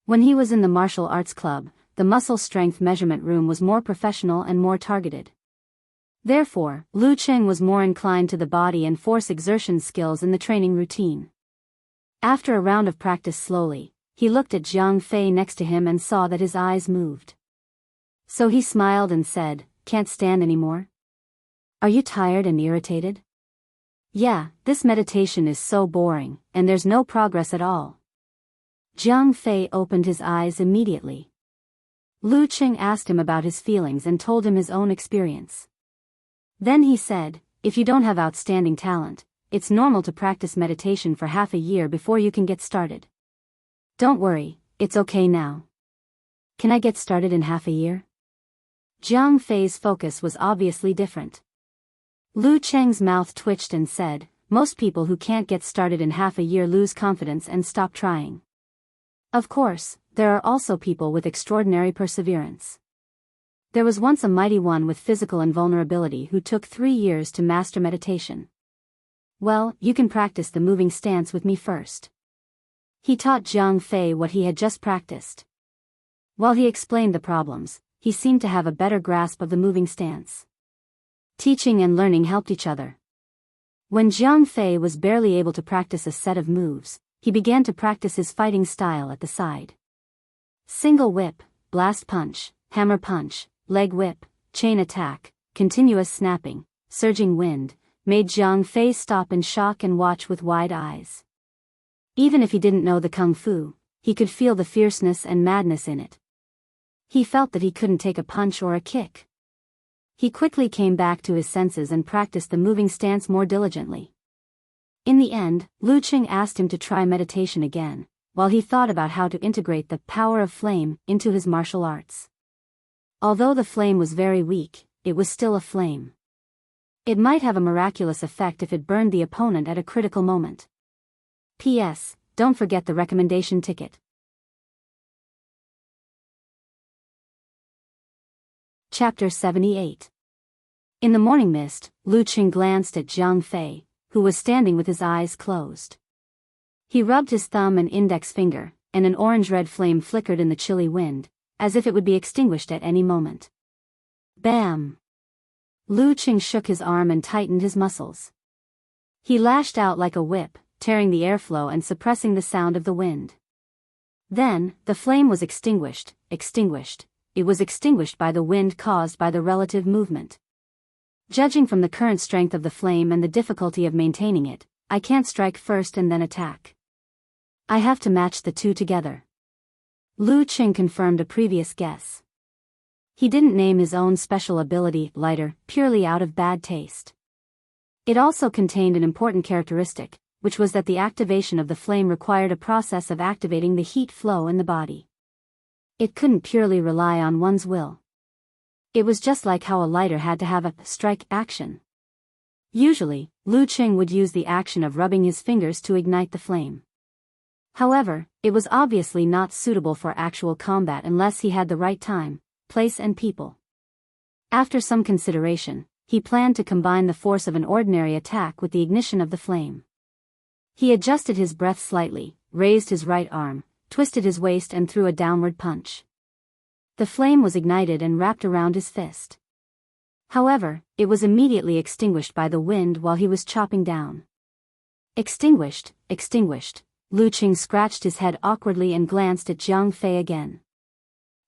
When he was in the martial arts club, the muscle strength measurement room was more professional and more targeted. Therefore, Lu Qing was more inclined to the body and force exertion skills in the training routine. After a round of practice slowly, he looked at Jiang Fei next to him and saw that his eyes moved. So he smiled and said, "Can't stand anymore? Are you tired and irritated?" "Yeah, this meditation is so boring, and there's no progress at all." Jiang Fei opened his eyes immediately. Lu Qing asked him about his feelings and told him his own experience. Then he said, "If you don't have outstanding talent, it's normal to practice meditation for half a year before you can get started. Don't worry, it's okay now. Can I get started in half a year?" Jiang Fei's focus was obviously different. Lu Qing's mouth twitched and said, "Most people who can't get started in half a year lose confidence and stop trying. Of course, there are also people with extraordinary perseverance. There was once a mighty one with physical invulnerability who took 3 years to master meditation. Well, you can practice the moving stance with me first." He taught Jiang Fei what he had just practiced. While he explained the problems, he seemed to have a better grasp of the moving stance. Teaching and learning helped each other. When Jiang Fei was barely able to practice a set of moves, he began to practice his fighting style at the side. Single whip, blast punch, hammer punch, leg whip, chain attack, continuous snapping, surging wind, made Jiang Fei stop in shock and watch with wide eyes. Even if he didn't know the kung fu, he could feel the fierceness and madness in it. He felt that he couldn't take a punch or a kick. He quickly came back to his senses and practiced the moving stance more diligently. In the end, Lu Qing asked him to try meditation again, while he thought about how to integrate the power of flame into his martial arts. Although the flame was very weak, it was still a flame. It might have a miraculous effect if it burned the opponent at a critical moment. P.S. Don't forget the recommendation ticket. Chapter 78. In the morning mist, Lu Qing glanced at Jiang Fei, who was standing with his eyes closed. He rubbed his thumb and index finger, and an orange-red flame flickered in the chilly wind, as if it would be extinguished at any moment. Bam! Lu Qing shook his arm and tightened his muscles. He lashed out like a whip, tearing the airflow and suppressing the sound of the wind. Then, the flame was extinguished. It was extinguished by the wind caused by the relative movement. Judging from the current strength of the flame and the difficulty of maintaining it, I can't strike first and then attack. I have to match the two together. Lu Qing confirmed a previous guess. He didn't name his own special ability, lighter, purely out of bad taste. It also contained an important characteristic, which was that the activation of the flame required a process of activating the heat flow in the body. It couldn't purely rely on one's will. It was just like how a lighter had to have a strike action. Usually, Lu Qing would use the action of rubbing his fingers to ignite the flame. However, it was obviously not suitable for actual combat unless he had the right time, place and people. After some consideration, he planned to combine the force of an ordinary attack with the ignition of the flame. He adjusted his breath slightly, raised his right arm, twisted his waist and threw a downward punch. The flame was ignited and wrapped around his fist. However, it was immediately extinguished by the wind while he was chopping down. Extinguished. Lu Qing scratched his head awkwardly and glanced at Jiang Fei again.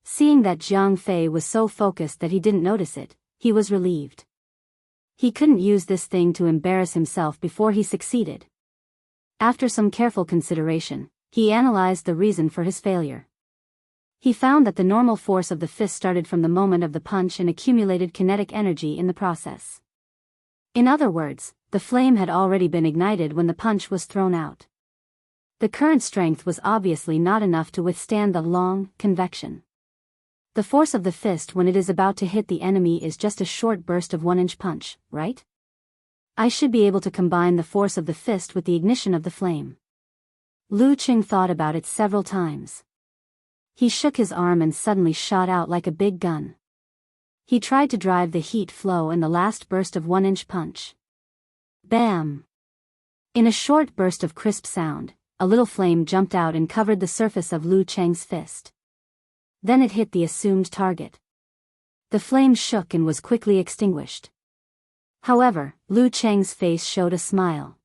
Seeing that Jiang Fei was so focused that he didn't notice it, he was relieved. He couldn't use this thing to embarrass himself before he succeeded. After some careful consideration, he analyzed the reason for his failure. He found that the normal force of the fist started from the moment of the punch and accumulated kinetic energy in the process. In other words, the flame had already been ignited when the punch was thrown out. The current strength was obviously not enough to withstand the long convection. The force of the fist when it is about to hit the enemy is just a short burst of 1-inch punch, right? I should be able to combine the force of the fist with the ignition of the flame. Lu Qing thought about it several times. He shook his arm and suddenly shot out like a big gun. He tried to drive the heat flow in the last burst of 1-inch punch. Bam! In a short burst of crisp sound, a little flame jumped out and covered the surface of Lu Cheng's fist. Then it hit the assumed target. The flame shook and was quickly extinguished. However, Lu Cheng's face showed a smile.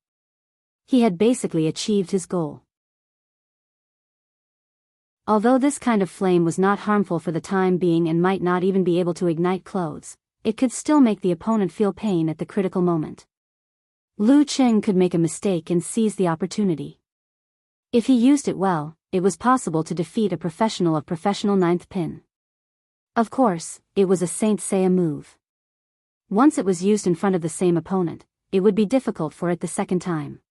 He had basically achieved his goal. Although this kind of flame was not harmful for the time being and might not even be able to ignite clothes, it could still make the opponent feel pain at the critical moment. Lu Cheng could make a mistake and seize the opportunity. If he used it well, it was possible to defeat a professional of professional ninth pin. Of course, it was a Saint Seiya move. Once it was used in front of the same opponent, it would be difficult for it the second time.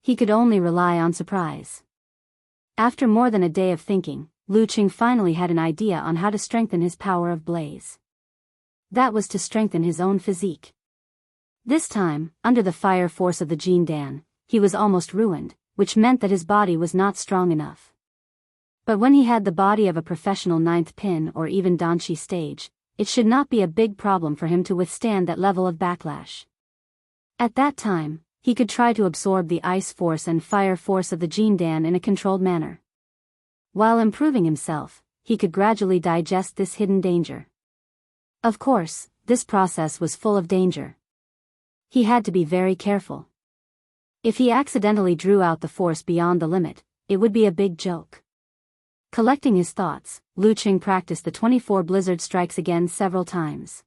He could only rely on surprise. After more than a day of thinking, Lu Qing finally had an idea on how to strengthen his power of blaze. That was to strengthen his own physique. This time, under the fire force of the Jin Dan, he was almost ruined, which meant that his body was not strong enough. But when he had the body of a professional ninth pin or even Danshi stage, it should not be a big problem for him to withstand that level of backlash. At that time, he could try to absorb the ice force and fire force of the Jin Dan in a controlled manner. While improving himself, he could gradually digest this hidden danger. Of course, this process was full of danger. He had to be very careful. If he accidentally drew out the force beyond the limit, it would be a big joke. Collecting his thoughts, Lu Qing practiced the 24 blizzard strikes again several times.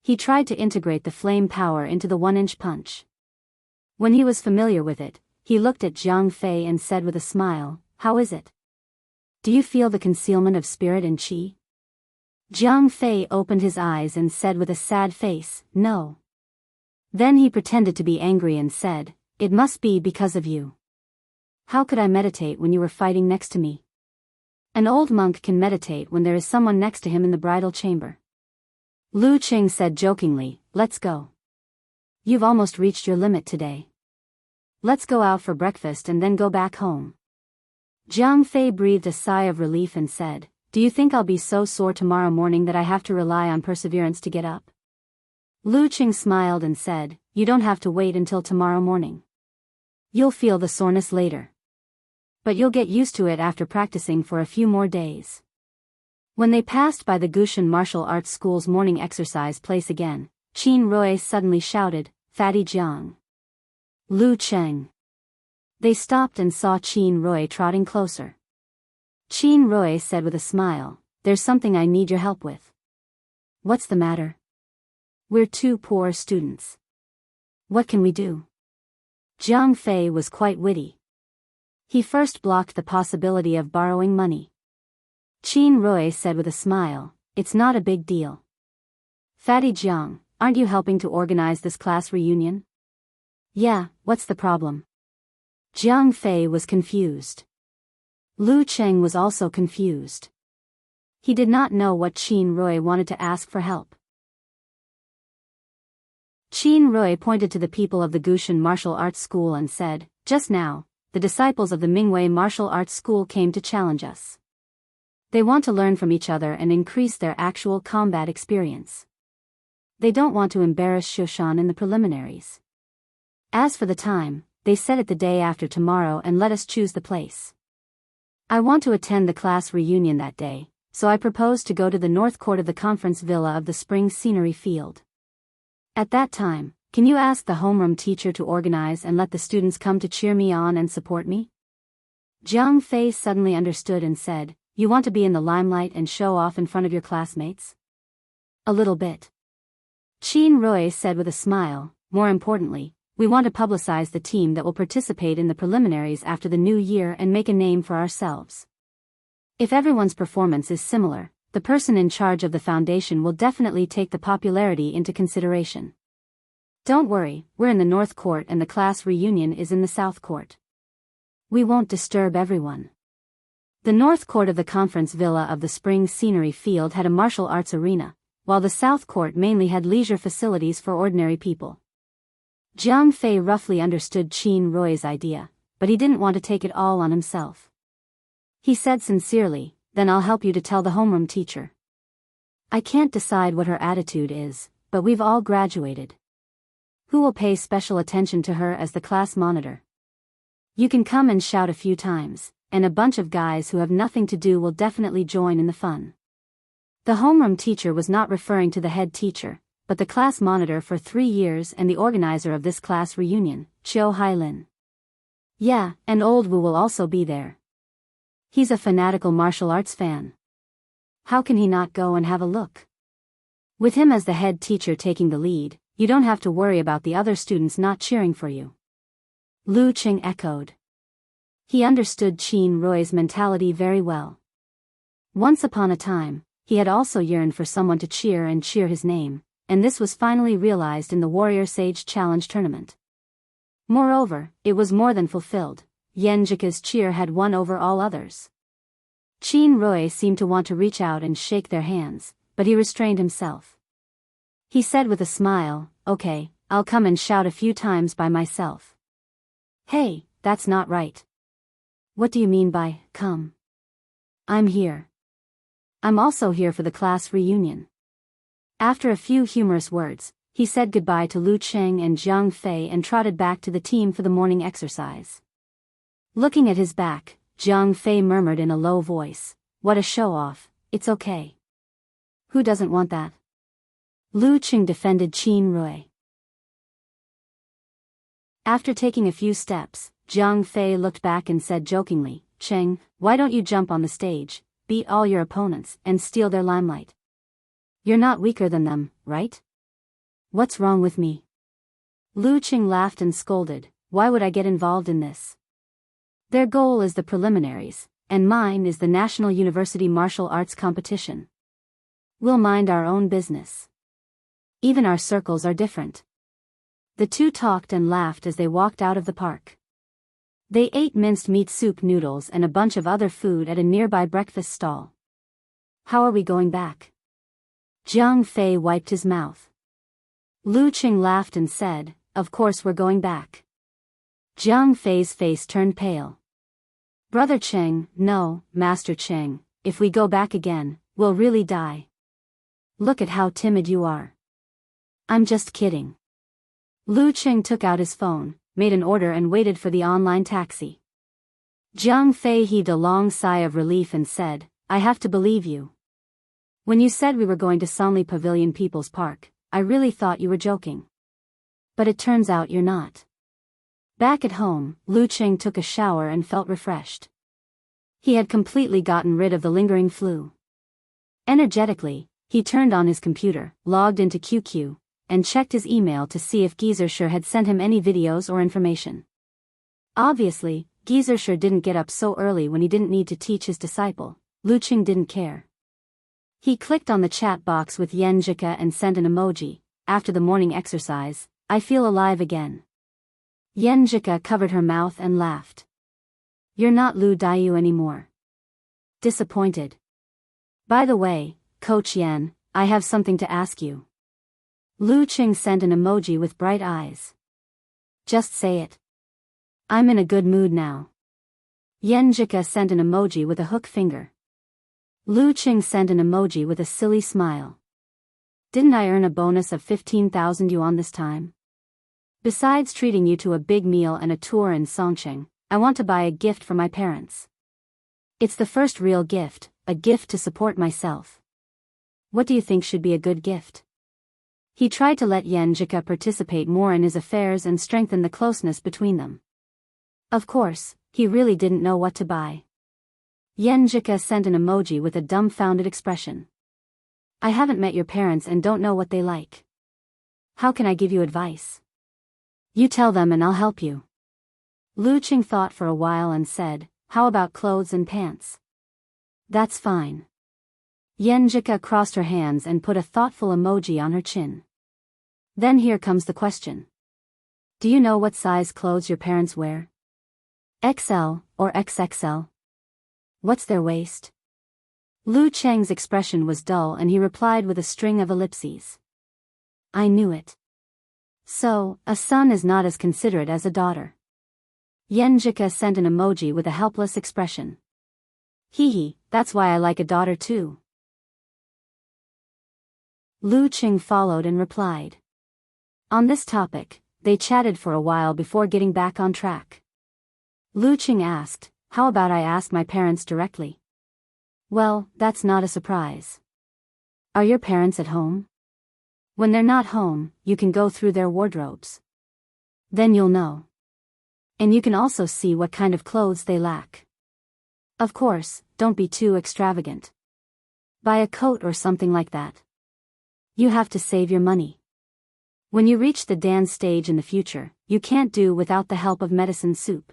He tried to integrate the flame power into the 1-inch punch. When he was familiar with it, he looked at Zhang Fei and said with a smile, "How is it? Do you feel the concealment of spirit and qi?" Zhang Fei opened his eyes and said with a sad face, "No." Then he pretended to be angry and said, "It must be because of you. How could I meditate when you were fighting next to me? An old monk can meditate when there is someone next to him in the bridal chamber." Lu Qing said jokingly, "Let's go. You've almost reached your limit today. Let's go out for breakfast and then go back home." Zhang Fei breathed a sigh of relief and said, "Do you think I'll be so sore tomorrow morning that I have to rely on perseverance to get up?" Lu Qing smiled and said, "You don't have to wait until tomorrow morning. You'll feel the soreness later. But you'll get used to it after practicing for a few more days." When they passed by the Gushan Martial Arts School's morning exercise place again, Qin Rui suddenly shouted, "Fatty Jiang! Lu Cheng!" They stopped and saw Qin Rui trotting closer. Qin Rui said with a smile, "There's something I need your help with." "What's the matter?" "We're two poor students. What can we do?" Zhang Fei was quite witty. He first blocked the possibility of borrowing money. Qin Rui said with a smile, "It's not a big deal. Fatty Jiang, aren't you helping to organize this class reunion?" "Yeah, what's the problem?" Zhang Fei was confused. Lu Cheng was also confused. He did not know what Qin Rui wanted to ask for help. Qin Rui pointed to the people of the Gushan Martial Arts School and said, "Just now, the disciples of the Mingwei Martial Arts School came to challenge us. They want to learn from each other and increase their actual combat experience. They don't want to embarrass Shoshan in the preliminaries. As for the time, they set it the day after tomorrow and let us choose the place. I want to attend the class reunion that day, so I propose to go to the north court of the conference villa of the spring scenery field. At that time, can you ask the homeroom teacher to organize and let the students come to cheer me on and support me?" Zhang Fei suddenly understood and said, "You want to be in the limelight and show off in front of your classmates?" "A little bit." Qin Rui said with a smile, "More importantly, we want to publicize the team that will participate in the preliminaries after the new year and make a name for ourselves. If everyone's performance is similar, the person in charge of the foundation will definitely take the popularity into consideration. Don't worry, we're in the North Court and the class reunion is in the South Court. We won't disturb everyone. The north court of the conference villa of the spring scenery field had a martial arts arena, while the south court mainly had leisure facilities for ordinary people. Jiang Fei roughly understood Qin Rui's idea, but he didn't want to take it all on himself. He said sincerely, "Then I'll help you to tell the homeroom teacher. I can't decide what her attitude is, but we've all graduated. Who will pay special attention to her as the class monitor? You can come and shout a few times, and a bunch of guys who have nothing to do will definitely join in the fun." The homeroom teacher was not referring to the head teacher, but the class monitor for 3 years and the organizer of this class reunion, Chiu Hailin. Yeah, and old Wu will also be there. He's a fanatical martial arts fan. How can he not go and have a look? With him as the head teacher taking the lead, you don't have to worry about the other students not cheering for you. Lu Qing echoed. He understood Qin Rui's mentality very well. Once upon a time, he had also yearned for someone to cheer his name, and this was finally realized in the Warrior Sage Challenge tournament. Moreover, it was more than fulfilled. Yenjika's cheer had won over all others. Qin Rui seemed to want to reach out and shake their hands, but he restrained himself. He said with a smile, "Okay, I'll come and shout a few times by myself." "Hey, that's not right." "What do you mean by, come?" "I'm here. I'm also here for the class reunion." After a few humorous words, he said goodbye to Lu Qing and Jiang Fei and trotted back to the team for the morning exercise. Looking at his back, Jiang Fei murmured in a low voice, "What a show-off, it's okay. Who doesn't want that?" Lu Qing defended Qin Rui. After taking a few steps, Jiang Fei looked back and said jokingly, "Qing, why don't you jump on the stage, beat all your opponents, and steal their limelight? You're not weaker than them, right? What's wrong with me?" Lu Qing laughed and scolded, "Why would I get involved in this? Their goal is the preliminaries, and mine is the National University Martial Arts Competition. We'll mind our own business. Even our circles are different." The two talked and laughed as they walked out of the park. They ate minced meat soup noodles and a bunch of other food at a nearby breakfast stall. "How are we going back?" Jiang Fei wiped his mouth. Lu Qing laughed and said, "Of course we're going back." Jiang Fei's face turned pale. "Brother Qing, no, Master Qing, if we go back again, we'll really die. Look at how timid you are." "I'm just kidding." Lu Qing took out his phone, made an order and waited for the online taxi. Jiang Fei heaved a long sigh of relief and said, "I have to believe you. When you said we were going to Sanli Pavilion People's Park, I really thought you were joking. But it turns out you're not." Back at home, Lu Qing took a shower and felt refreshed. He had completely gotten rid of the lingering flu. Energetically, he turned on his computer, logged into QQ, and checked his email to see if Gizershur had sent him any videos or information. Obviously, Gizershur didn't get up so early when he didn't need to teach his disciple. Lu Qing didn't care. He clicked on the chat box with Yenjika and sent an emoji. "After the morning exercise, I feel alive again." Yenjika covered her mouth and laughed. "You're not Lu Daiyu anymore." Disappointed. "By the way, Coach Yen, I have something to ask you." Lu Qing sent an emoji with bright eyes. "Just say it. I'm in a good mood now." Yenjika sent an emoji with a hook finger. Lu Qing sent an emoji with a silly smile. "Didn't I earn a bonus of 15,000 yuan this time? Besides treating you to a big meal and a tour in Songqing, I want to buy a gift for my parents. It's the first real gift, a gift to support myself. What do you think should be a good gift?" He tried to let Yenjika participate more in his affairs and strengthen the closeness between them. Of course, he really didn't know what to buy. Yenjika sent an emoji with a dumbfounded expression. "I haven't met your parents and don't know what they like. How can I give you advice? You tell them and I'll help you." Lu Qing thought for a while and said, "How about clothes and pants?" "That's fine." Yenjika crossed her hands and put a thoughtful emoji on her chin. "Then here comes the question. Do you know what size clothes your parents wear?" XL or XXL? What's their waist? Lu Cheng's expression was dull and he replied with a string of ellipses. I knew it. So, a son is not as considerate as a daughter. Yenjika sent an emoji with a helpless expression. Hee, that's why I like a daughter too. Lu Cheng followed and replied. On this topic, they chatted for a while before getting back on track. Lu Cheng asked, how about I ask my parents directly? Well, that's not a surprise. Are your parents at home? When they're not home, you can go through their wardrobes. Then you'll know. And you can also see what kind of clothes they lack. Of course, don't be too extravagant. Buy a coat or something like that. You have to save your money. When you reach the dance stage in the future, you can't do without the help of medicine soup.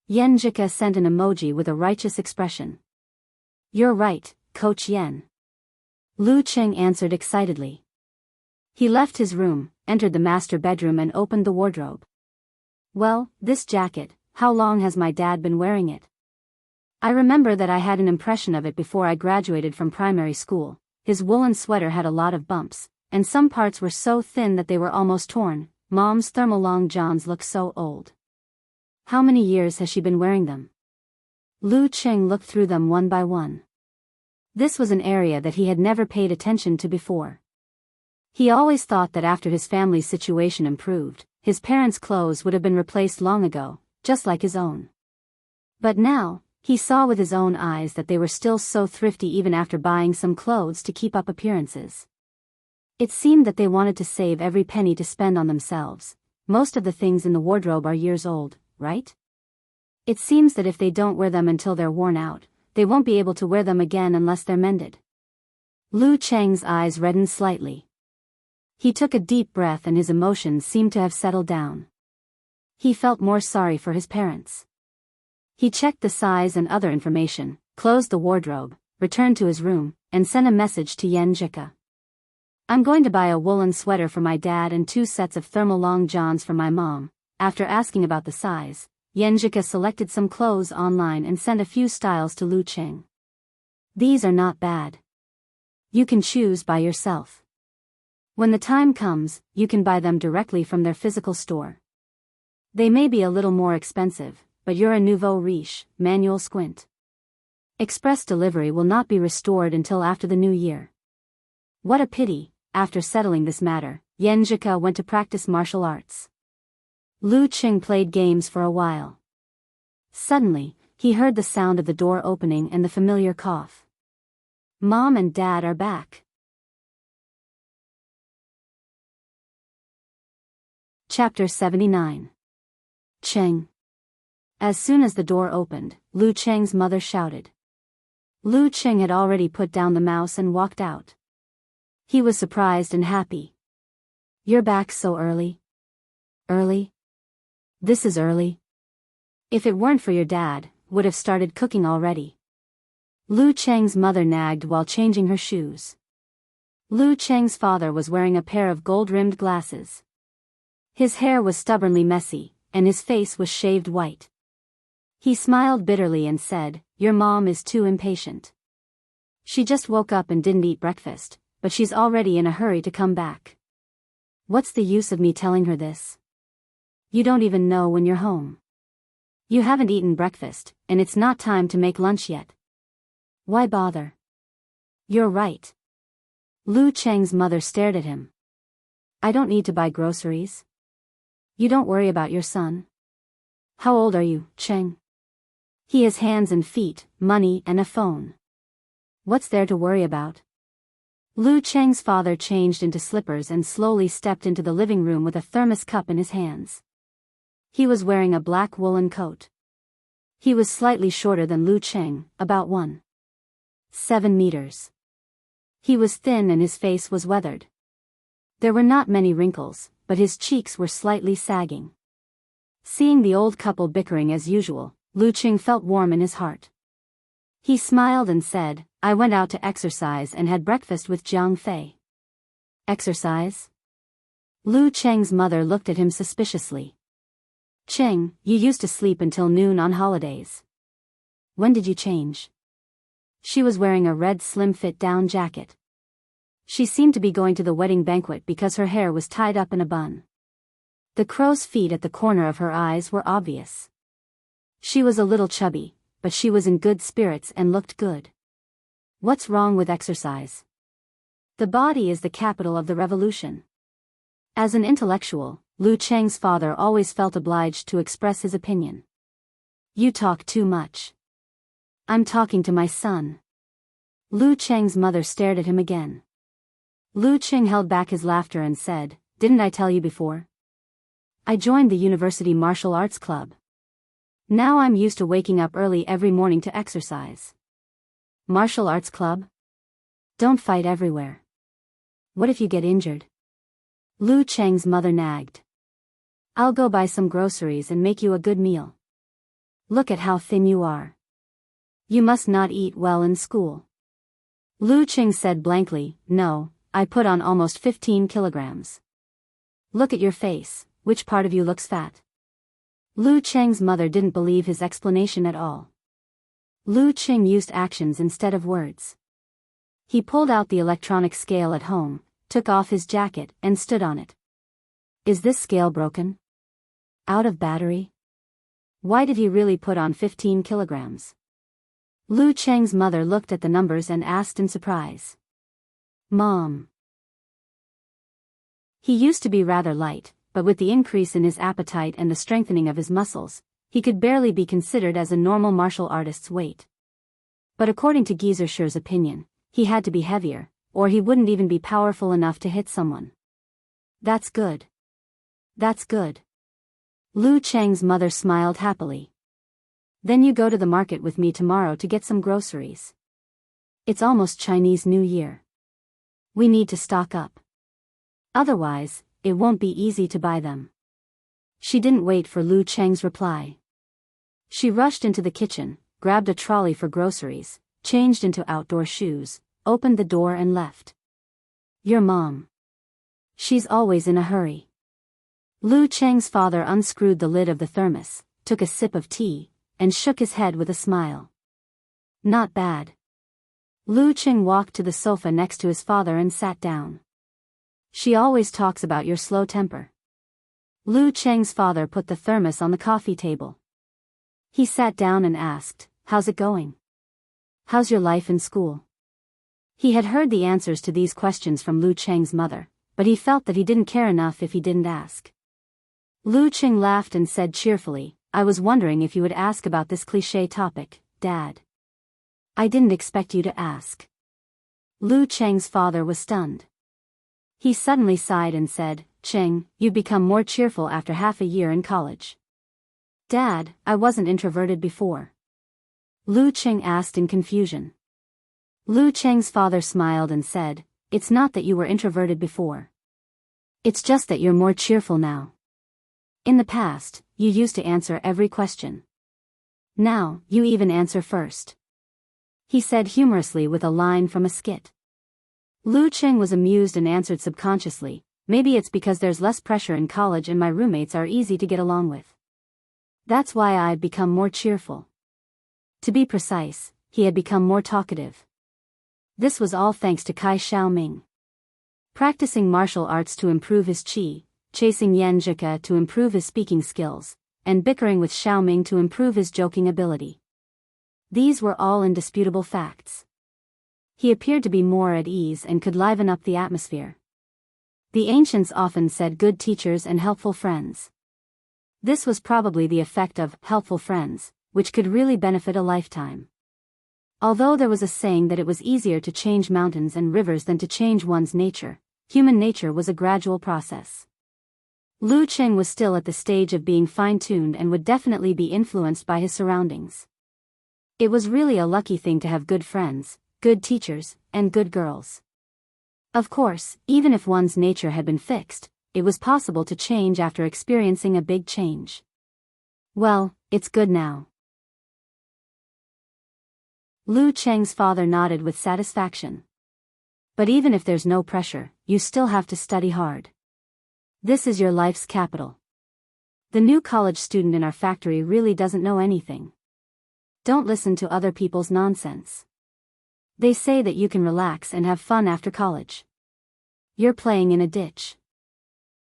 Yenjika sent an emoji with a righteous expression. You're right, Coach Yen. Lu Cheng answered excitedly. He left his room, entered the master bedroom and opened the wardrobe. Well, this jacket, how long has my dad been wearing it? I remember that I had an impression of it before I graduated from primary school. His woolen sweater had a lot of bumps, and some parts were so thin that they were almost torn. Mom's thermal long johns look so old. How many years has she been wearing them? Lu Cheng looked through them one by one. This was an area that he had never paid attention to before. He always thought that after his family's situation improved, his parents' clothes would have been replaced long ago, just like his own. But now, he saw with his own eyes that they were still so thrifty even after buying some clothes to keep up appearances. It seemed that they wanted to save every penny to spend on themselves. Most of the things in the wardrobe are years old, right? It seems that if they don't wear them until they're worn out, they won't be able to wear them again unless they're mended. Lu Cheng's eyes reddened slightly. He took a deep breath and his emotions seemed to have settled down. He felt more sorry for his parents. He checked the size and other information, closed the wardrobe, returned to his room, and sent a message to Yenjika. I'm going to buy a woolen sweater for my dad and 2 sets of thermal long johns for my mom. After asking about the size, Yenjika selected some clothes online and sent a few styles to Lu Cheng. These are not bad. You can choose by yourself. When the time comes, you can buy them directly from their physical store. They may be a little more expensive, but you're a nouveau riche, manual squint. Express delivery will not be restored until after the new year. What a pity. After settling this matter, Yenjika went to practice martial arts. Lu Cheng played games for a while. Suddenly, he heard the sound of the door opening and the familiar cough. Mom and Dad are back. Chapter 79. Cheng. As soon as the door opened, Lu Cheng's mother shouted. Lu Cheng had already put down the mouse and walked out. He was surprised and happy. You're back so early? Early? This is early. If it weren't for your dad, would have started cooking already. Lu Cheng's mother nagged while changing her shoes. Lu Cheng's father was wearing a pair of gold-rimmed glasses. His hair was stubbornly messy, and his face was shaved white. He smiled bitterly and said, Your mom is too impatient. She just woke up and didn't eat breakfast, but she's already in a hurry to come back. What's the use of me telling her this? You don't even know when you're home. You haven't eaten breakfast, and it's not time to make lunch yet. Why bother? You're right. Lu Cheng's mother stared at him. I don't need to buy groceries. You don't worry about your son. How old are you, Cheng? He has hands and feet, money and a phone. What's there to worry about? Lu Cheng's father changed into slippers and slowly stepped into the living room with a thermos cup in his hands. He was wearing a black woolen coat. He was slightly shorter than Lu Cheng, about 1.7 meters. He was thin and his face was weathered. There were not many wrinkles, but his cheeks were slightly sagging. Seeing the old couple bickering as usual, Lu Cheng felt warm in his heart. He smiled and said, I went out to exercise and had breakfast with Jiang Fei. Exercise? Lu Cheng's mother looked at him suspiciously. Cheng, you used to sleep until noon on holidays. When did you change? She was wearing a red slim-fit down jacket. She seemed to be going to the wedding banquet because her hair was tied up in a bun. The crow's feet at the corner of her eyes were obvious. She was a little chubby, but she was in good spirits and looked good. What's wrong with exercise? The body is the capital of the revolution. As an intellectual, Lu Cheng's father always felt obliged to express his opinion. You talk too much. I'm talking to my son. Lu Cheng's mother stared at him again. Lu Cheng held back his laughter and said, "Didn't I tell you before? I joined the university martial arts club. Now I'm used to waking up early every morning to exercise." Martial arts club? Don't fight everywhere. What if you get injured? Lu Cheng's mother nagged. I'll go buy some groceries and make you a good meal. Look at how thin you are. You must not eat well in school. Lu Cheng said blankly, No, I put on almost 15 kilograms. Look at your face, which part of you looks fat? Lu Cheng's mother didn't believe his explanation at all. Lu Cheng used actions instead of words. He pulled out the electronic scale at home, took off his jacket and stood on it. Is this scale broken? Out of battery? Why did he really put on 15 kilograms? Lu Cheng's mother looked at the numbers and asked in surprise. Mom. He used to be rather light, but with the increase in his appetite and the strengthening of his muscles, he could barely be considered as a normal martial artist's weight. But according to Gieserscher's opinion, he had to be heavier, or he wouldn't even be powerful enough to hit someone. That's good. That's good. Lu Cheng's mother smiled happily. Then you go to the market with me tomorrow to get some groceries. It's almost Chinese New Year. We need to stock up. Otherwise, it won't be easy to buy them. She didn't wait for Lu Cheng's reply. She rushed into the kitchen, grabbed a trolley for groceries, changed into outdoor shoes, opened the door and left. Your mom. She's always in a hurry. Lu Cheng's father unscrewed the lid of the thermos, took a sip of tea, and shook his head with a smile. Not bad. Lu Cheng walked to the sofa next to his father and sat down. She always talks about your slow temper. Lu Cheng's father put the thermos on the coffee table. He sat down and asked, How's it going? How's your life in school? He had heard the answers to these questions from Lu Cheng's mother, but he felt that he didn't care enough if he didn't ask. Lu Cheng laughed and said cheerfully, I was wondering if you would ask about this cliché topic, Dad. I didn't expect you to ask. Lu Cheng's father was stunned. He suddenly sighed and said, Cheng, you've become more cheerful after half a year in college. Dad, I wasn't introverted before. Lu Cheng asked in confusion. Lu Cheng's father smiled and said, It's not that you were introverted before. It's just that you're more cheerful now. In the past, you used to answer every question. Now, you even answer first. He said humorously with a line from a skit. Lu Cheng was amused and answered subconsciously, maybe it's because there's less pressure in college and my roommates are easy to get along with. That's why I've become more cheerful. To be precise, he had become more talkative. This was all thanks to Kai Xiaoming. Practicing martial arts to improve his qi, chasing Yan Zhike to improve his speaking skills, and bickering with Xiaoming to improve his joking ability. These were all indisputable facts. He appeared to be more at ease and could liven up the atmosphere. The ancients often said good teachers and helpful friends. This was probably the effect of helpful friends, which could really benefit a lifetime. Although there was a saying that it was easier to change mountains and rivers than to change one's nature, human nature was a gradual process. Lu Cheng was still at the stage of being fine-tuned and would definitely be influenced by his surroundings. It was really a lucky thing to have good friends, good teachers, and good girls. Of course, even if one's nature had been fixed, it was possible to change after experiencing a big change. Well, it's good now. Lu Cheng's father nodded with satisfaction. But even if there's no pressure, you still have to study hard. This is your life's capital. The new college student in our factory really doesn't know anything. Don't listen to other people's nonsense. They say that you can relax and have fun after college. You're playing in a ditch.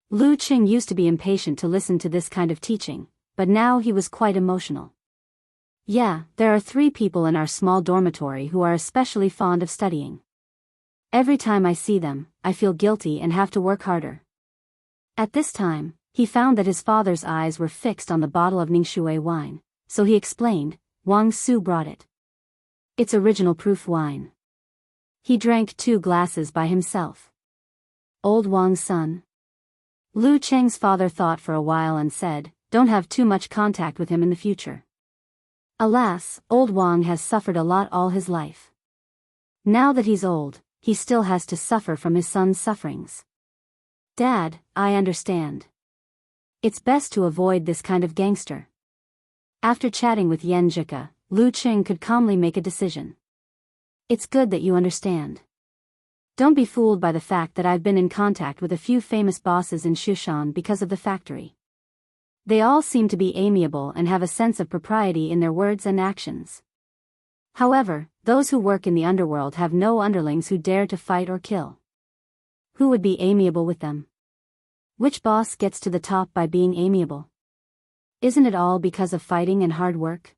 Lu Qing used to be impatient to listen to this kind of teaching, but now he was quite emotional. Yeah, there are 3 people in our small dormitory who are especially fond of studying. Every time I see them, I feel guilty and have to work harder. At this time, he found that his father's eyes were fixed on the bottle of Ningxue wine, so he explained, Wang Su brought it. It's original proof wine. He drank 2 glasses by himself. Old Wang's son. Lu Cheng's father thought for a while and said, don't have too much contact with him in the future. Alas, old Wang has suffered a lot all his life. Now that he's old, he still has to suffer from his son's sufferings. Dad, I understand. It's best to avoid this kind of gangster. After chatting with Yan Zhika, Lu Qing could calmly make a decision. It's good that you understand. Don't be fooled by the fact that I've been in contact with a few famous bosses in Shushan because of the factory. They all seem to be amiable and have a sense of propriety in their words and actions. However, those who work in the underworld have no underlings who dare to fight or kill. Who would be amiable with them? Which boss gets to the top by being amiable? Isn't it all because of fighting and hard work?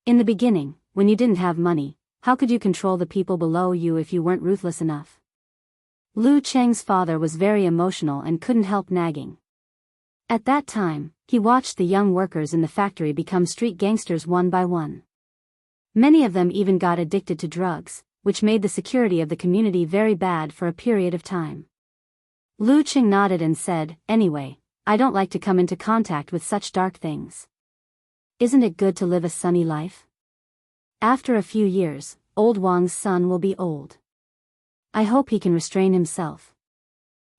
In the beginning, when you didn't have money, how could you control the people below you if you weren't ruthless enough? Lu Cheng's father was very emotional and couldn't help nagging. At that time, he watched the young workers in the factory become street gangsters one by one. Many of them even got addicted to drugs, which made the security of the community very bad for a period of time. Lu Qing nodded and said, anyway, I don't like to come into contact with such dark things. Isn't it good to live a sunny life? After a few years, old Wang's son will be old. I hope he can restrain himself.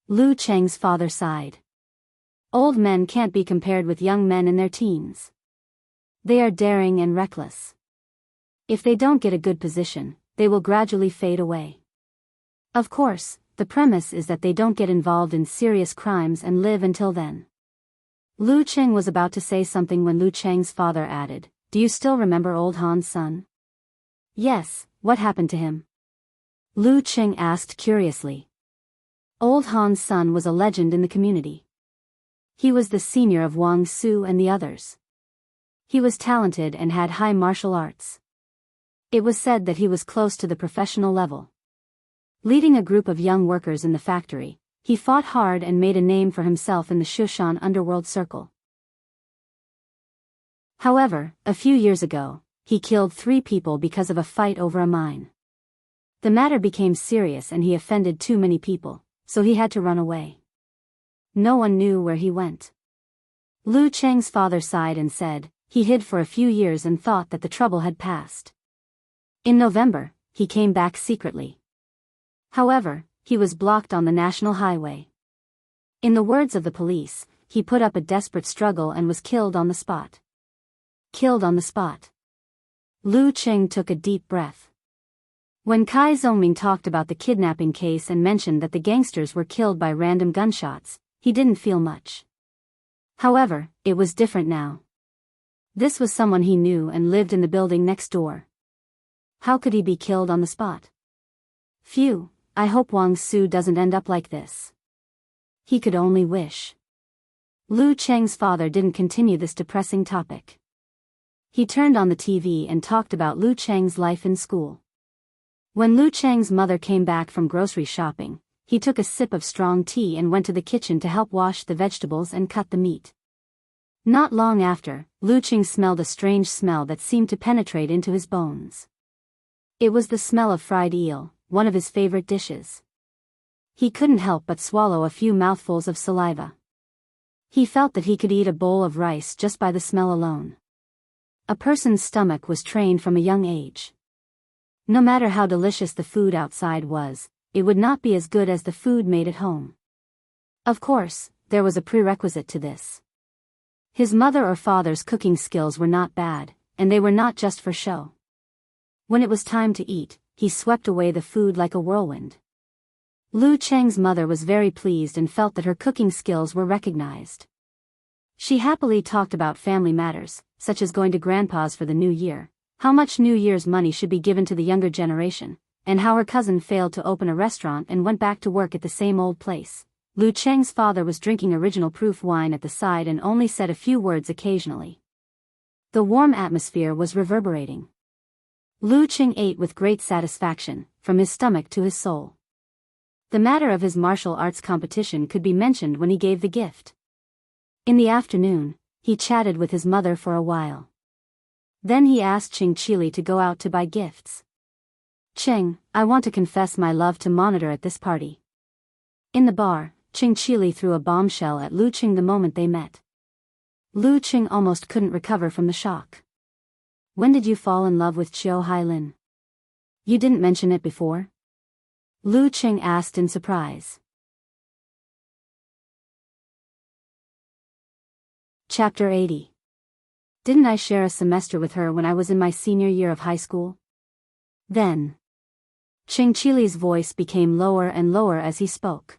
Lu Cheng's father sighed. Old men can't be compared with young men in their teens. They are daring and reckless. If they don't get a good position, they will gradually fade away. Of course, the premise is that they don't get involved in serious crimes and live until then. Lu Cheng was about to say something when Lu Cheng's father added, do you still remember old Han's son? Yes, what happened to him? Lu Cheng asked curiously. Old Han's son was a legend in the community. He was the senior of Wang Su and the others. He was talented and had high martial arts. It was said that he was close to the professional level. Leading a group of young workers in the factory, he fought hard and made a name for himself in the Shushan underworld circle. However, a few years ago, he killed 3 people because of a fight over a mine. The matter became serious and he offended too many people, so he had to run away. No one knew where he went. Lu Cheng's father sighed and said, he hid for a few years and thought that the trouble had passed. In November, he came back secretly. However, he was blocked on the national highway. In the words of the police, he put up a desperate struggle and was killed on the spot. Killed on the spot. Lu Cheng took a deep breath. When Kai Zongming talked about the kidnapping case and mentioned that the gangsters were killed by random gunshots, he didn't feel much. However, it was different now. This was someone he knew and lived in the building next door. How could he be killed on the spot? Phew, I hope Wang Su doesn't end up like this. He could only wish. Lu Cheng's father didn't continue this depressing topic. He turned on the TV and talked about Lu Cheng's life in school. When Lu Cheng's mother came back from grocery shopping, he took a sip of strong tea and went to the kitchen to help wash the vegetables and cut the meat. Not long after, Lu Cheng smelled a strange smell that seemed to penetrate into his bones. It was the smell of fried eel, one of his favorite dishes. He couldn't help but swallow a few mouthfuls of saliva. He felt that he could eat a bowl of rice just by the smell alone. A person's stomach was trained from a young age. No matter how delicious the food outside was, it would not be as good as the food made at home. Of course, there was a prerequisite to this. His mother or father's cooking skills were not bad, and they were not just for show. When it was time to eat, he swept away the food like a whirlwind. Lu Cheng's mother was very pleased and felt that her cooking skills were recognized. She happily talked about family matters, such as going to Grandpa's for the new year, how much New Year's money should be given to the younger generation, and how her cousin failed to open a restaurant and went back to work at the same old place. Lu Cheng's father was drinking original proof wine at the side and only said a few words occasionally. The warm atmosphere was reverberating. Lu Cheng ate with great satisfaction, from his stomach to his soul. The matter of his martial arts competition could be mentioned when he gave the gift. In the afternoon, he chatted with his mother for a while. Then he asked Cheng Chili to go out to buy gifts. Cheng, I want to confess my love to Monitor at this party. In the bar, Cheng Chili threw a bombshell at Lu Cheng the moment they met. Lu Cheng almost couldn't recover from the shock. When did you fall in love with Chiu Hailin? You didn't mention it before? Lu Cheng asked in surprise. Chapter 80. Didn't I share a semester with her when I was in my senior year of high school? Then. Cheng Chili's voice became lower and lower as he spoke.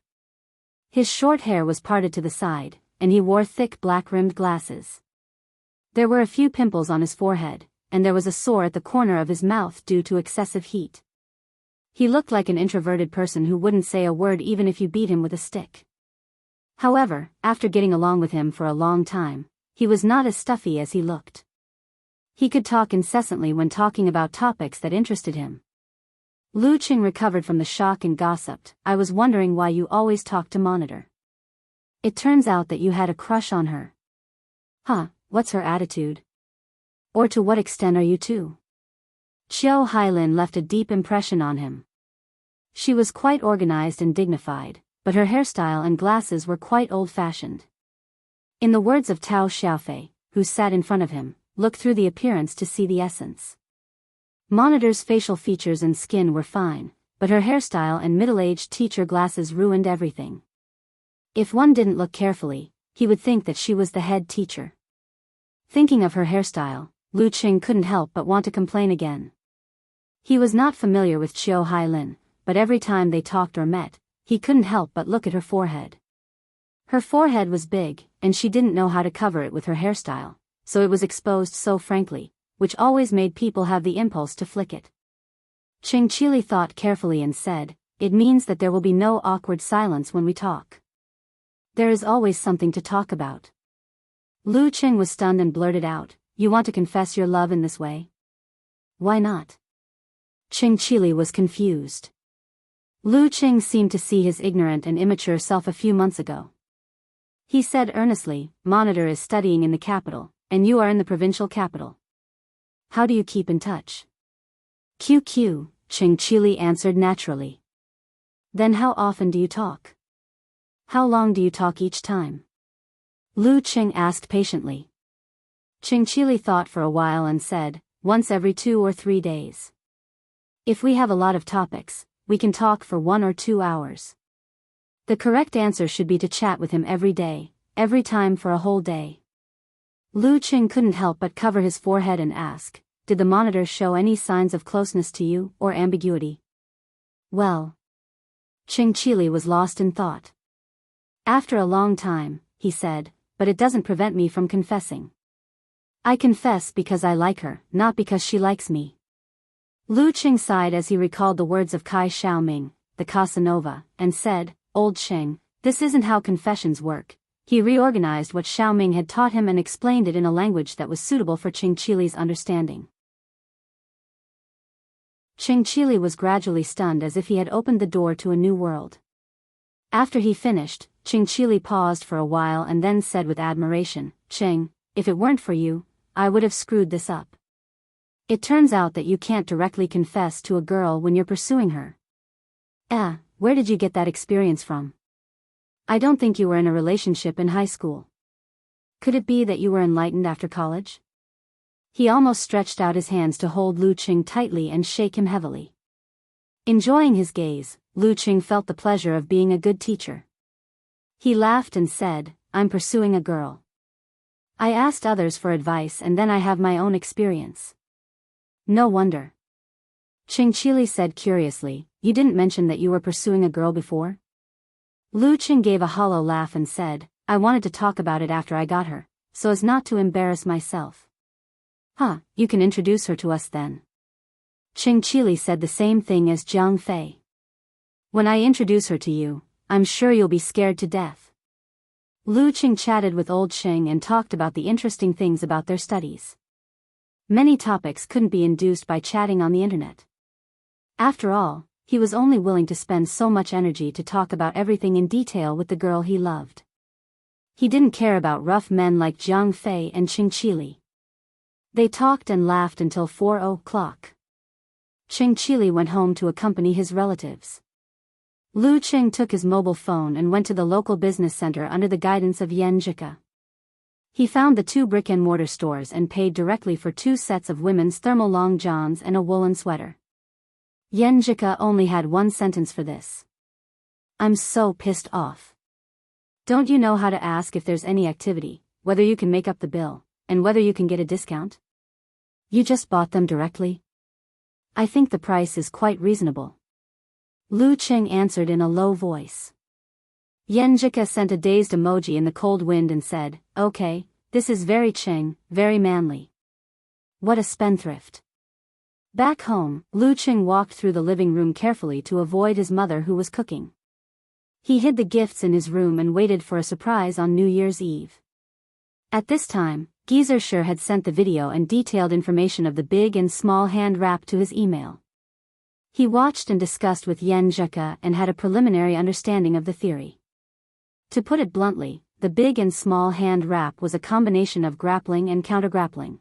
His short hair was parted to the side, and he wore thick black-rimmed glasses. There were a few pimples on his forehead, and there was a sore at the corner of his mouth due to excessive heat. He looked like an introverted person who wouldn't say a word even if you beat him with a stick. However, after getting along with him for a long time, he was not as stuffy as he looked. He could talk incessantly when talking about topics that interested him. Lu Cheng recovered from the shock and gossiped, I was wondering why you always talk to Monitor. It turns out that you had a crush on her. Huh, what's her attitude? Or to what extent are you two? Chiu Hailin left a deep impression on him. She was quite organized and dignified, but her hairstyle and glasses were quite old-fashioned. In the words of Tao Xiaofei, who sat in front of him, look through the appearance to see the essence. Monitor's facial features and skin were fine, but her hairstyle and middle-aged teacher glasses ruined everything. If one didn't look carefully, he would think that she was the head teacher. Thinking of her hairstyle, Lu Cheng couldn't help but want to complain again. He was not familiar with Chiu Hailin, but every time they talked or met, he couldn't help but look at her forehead. Her forehead was big, and she didn't know how to cover it with her hairstyle, so it was exposed so frankly, which always made people have the impulse to flick it. Cheng Chili thought carefully and said, it means that there will be no awkward silence when we talk. There is always something to talk about. Lu Cheng was stunned and blurted out, you want to confess your love in this way? Why not? Cheng Chili was confused. Lu Cheng seemed to see his ignorant and immature self a few months ago. He said earnestly, Monitor is studying in the capital, and you are in the provincial capital. How do you keep in touch? QQ, Cheng Chili answered naturally. Then how often do you talk? How long do you talk each time? Lu Cheng asked patiently. Cheng Chili thought for a while and said, once every 2 or 3 days. If we have a lot of topics, we can talk for 1 or 2 hours. The correct answer should be to chat with him every day, every time for a whole day. Lu Cheng couldn't help but cover his forehead and ask, did the Monitor show any signs of closeness to you, or ambiguity? Well. Cheng Chili was lost in thought. After a long time, he said, but it doesn't prevent me from confessing. I confess because I like her, not because she likes me. Lu Cheng sighed as he recalled the words of Kai Xiaoming, the Casanova, and said, Old Cheng, this isn't how confessions work. He reorganized what Xiaoming had taught him and explained it in a language that was suitable for Cheng Chili's understanding. Cheng Chili was gradually stunned as if he had opened the door to a new world. After he finished, Cheng Chili paused for a while and then said with admiration, Cheng, if it weren't for you, I would have screwed this up. It turns out that you can't directly confess to a girl when you're pursuing her. Where did you get that experience from? I don't think you were in a relationship in high school. Could it be that you were enlightened after college? He almost stretched out his hands to hold Lu Cheng tightly and shake him heavily. Enjoying his gaze, Lu Cheng felt the pleasure of being a good teacher. He laughed and said, I'm pursuing a girl. I asked others for advice and then I have my own experience. No wonder. Cheng Chili said curiously, you didn't mention that you were pursuing a girl before? Lu Cheng gave a hollow laugh and said, I wanted to talk about it after I got her, so as not to embarrass myself. Huh, you can introduce her to us then. Qing Qili said the same thing as Jiang Fei. When I introduce her to you, I'm sure you'll be scared to death. Lu Qing chatted with old Qing and talked about the interesting things about their studies. Many topics couldn't be induced by chatting on the internet. After all, he was only willing to spend so much energy to talk about everything in detail with the girl he loved. He didn't care about rough men like Jiang Fei and Qing Qili. They talked and laughed until 4 o'clock. Qing Qili went home to accompany his relatives. Lu Qing took his mobile phone and went to the local business center under the guidance of Yan Jika. He found the 2 brick-and-mortar stores and paid directly for 2 sets of women's thermal long johns and a woolen sweater. Yan Jika only had 1 sentence for this. I'm so pissed off. Don't you know how to ask if there's any activity, whether you can make up the bill, and whether you can get a discount? You just bought them directly? I think the price is quite reasonable. Lu Qing answered in a low voice. Yan Jika sent a dazed emoji in the cold wind and said, okay, this is very Qing, very manly. What a spendthrift. Back home, Lu Qing walked through the living room carefully to avoid his mother who was cooking. He hid the gifts in his room and waited for a surprise on New Year's Eve. At this time, Geezer Sher had sent the video and detailed information of the big and small hand wrap to his email. He watched and discussed with Yan Jika and had a preliminary understanding of the theory. To put it bluntly, the big and small hand wrap was a combination of grappling and counter-grappling.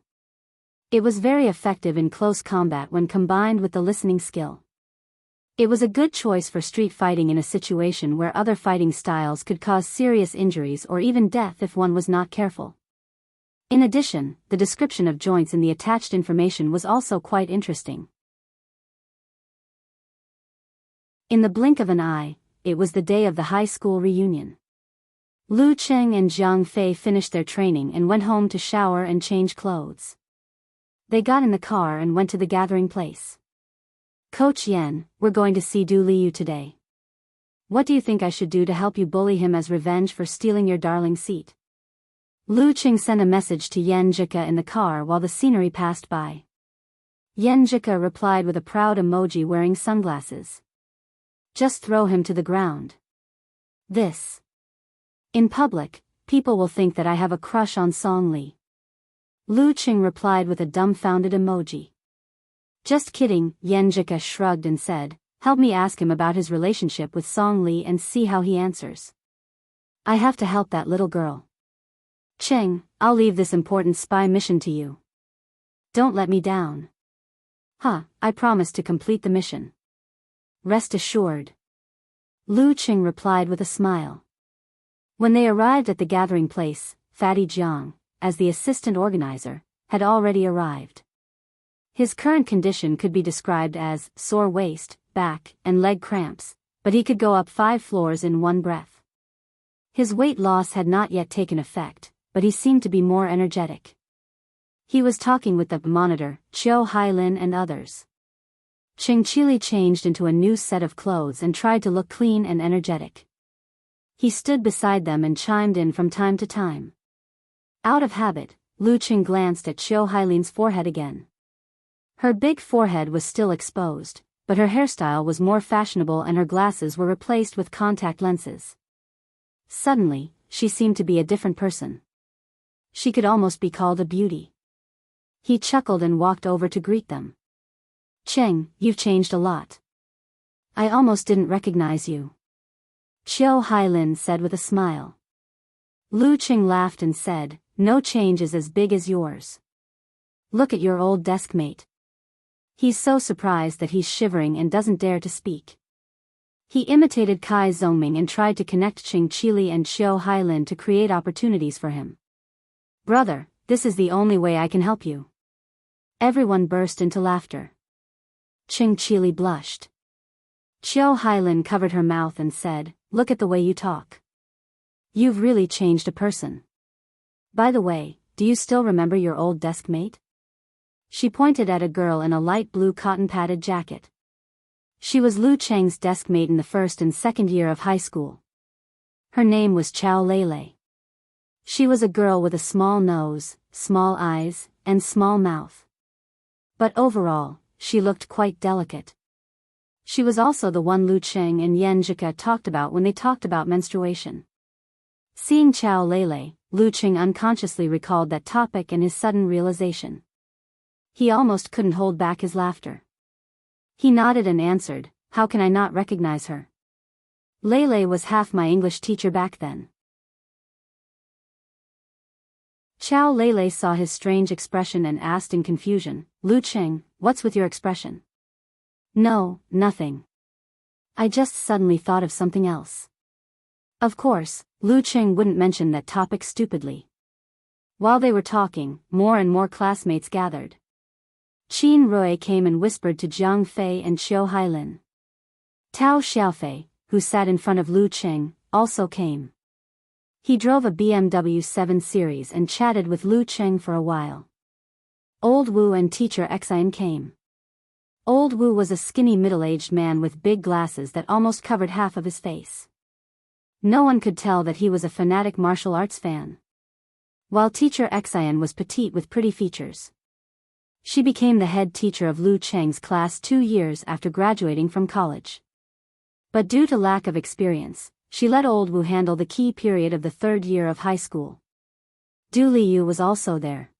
It was very effective in close combat when combined with the listening skill. It was a good choice for street fighting in a situation where other fighting styles could cause serious injuries or even death if one was not careful. In addition, the description of joints in the attached information was also quite interesting. In the blink of an eye, it was the day of the high school reunion. Lu Qing and Jiang Fei finished their training and went home to shower and change clothes. They got in the car and went to the gathering place. Coach Yan, we're going to see Du Liu today. What do you think I should do to help you bully him as revenge for stealing your darling seat? Lu Qing sent a message to Yan Jika in the car while the scenery passed by. Yan Jika replied with a proud emoji wearing sunglasses. Just throw him to the ground. This. In public, people will think that I have a crush on Song Li. Lu Qing replied with a dumbfounded emoji. Just kidding, Yan Jika shrugged and said, help me ask him about his relationship with Song Li and see how he answers. I have to help that little girl. Qing, I'll leave this important spy mission to you. Don't let me down. I promise to complete the mission. Rest assured. Lu Qing replied with a smile. When they arrived at the gathering place, Fatty Jiang, as the assistant organizer, had already arrived. His current condition could be described as sore waist, back, and leg cramps, but he could go up 5 floors in one breath. His weight loss had not yet taken effect, but he seemed to be more energetic. He was talking with the monitor, Qiu Hailin and others. Qing Qili changed into a new set of clothes and tried to look clean and energetic. He stood beside them and chimed in from time to time. Out of habit, Lu Qing glanced at Qiu Hailin's forehead again. Her big forehead was still exposed, but her hairstyle was more fashionable and her glasses were replaced with contact lenses. Suddenly, she seemed to be a different person. She could almost be called a beauty. He chuckled and walked over to greet them. Qing, you've changed a lot. I almost didn't recognize you. Qiu Hailin said with a smile. Lu Qing laughed and said, no change is as big as yours. Look at your old desk mate. He's so surprised that he's shivering and doesn't dare to speak. He imitated Kai Zongming and tried to connect Qing Qili and Qiu Hailin to create opportunities for him. Brother, this is the only way I can help you. Everyone burst into laughter. Qing Qili blushed. Qiu Hailin covered her mouth and said, look at the way you talk. You've really changed a person. By the way, do you still remember your old desk mate? She pointed at a girl in a light blue cotton-padded jacket. She was Lu Cheng's desk mate in the first and second year of high school. Her name was Chao Lele. She was a girl with a small nose, small eyes, and small mouth. But overall, she looked quite delicate. She was also the one Lu Cheng and Yen Jika talked about when they talked about menstruation. Seeing Chow Lele, Lu Cheng unconsciously recalled that topic and his sudden realization. He almost couldn't hold back his laughter. He nodded and answered, "How can I not recognize her? Lele was half my English teacher back then." Chow Lele saw his strange expression and asked in confusion, "Lu Cheng, what's with your expression?" "No, nothing. I just suddenly thought of something else." Of course, Lu Cheng wouldn't mention that topic stupidly. While they were talking, more and more classmates gathered. Qin Rui came and whispered to Zhang Fei and Qiu Hailin. Tao Xiaofei, who sat in front of Lu Cheng, also came. He drove a BMW 7 Series and chatted with Lu Cheng for a while. Old Wu and teacher Xian came. Old Wu was a skinny middle-aged man with big glasses that almost covered half of his face. No one could tell that he was a fanatic martial arts fan. While teacher Xian was petite with pretty features. She became the head teacher of Lu Cheng's class 2 years after graduating from college. But due to lack of experience, she let old Wu handle the key period of the 3rd year of high school. Du Liu was also there.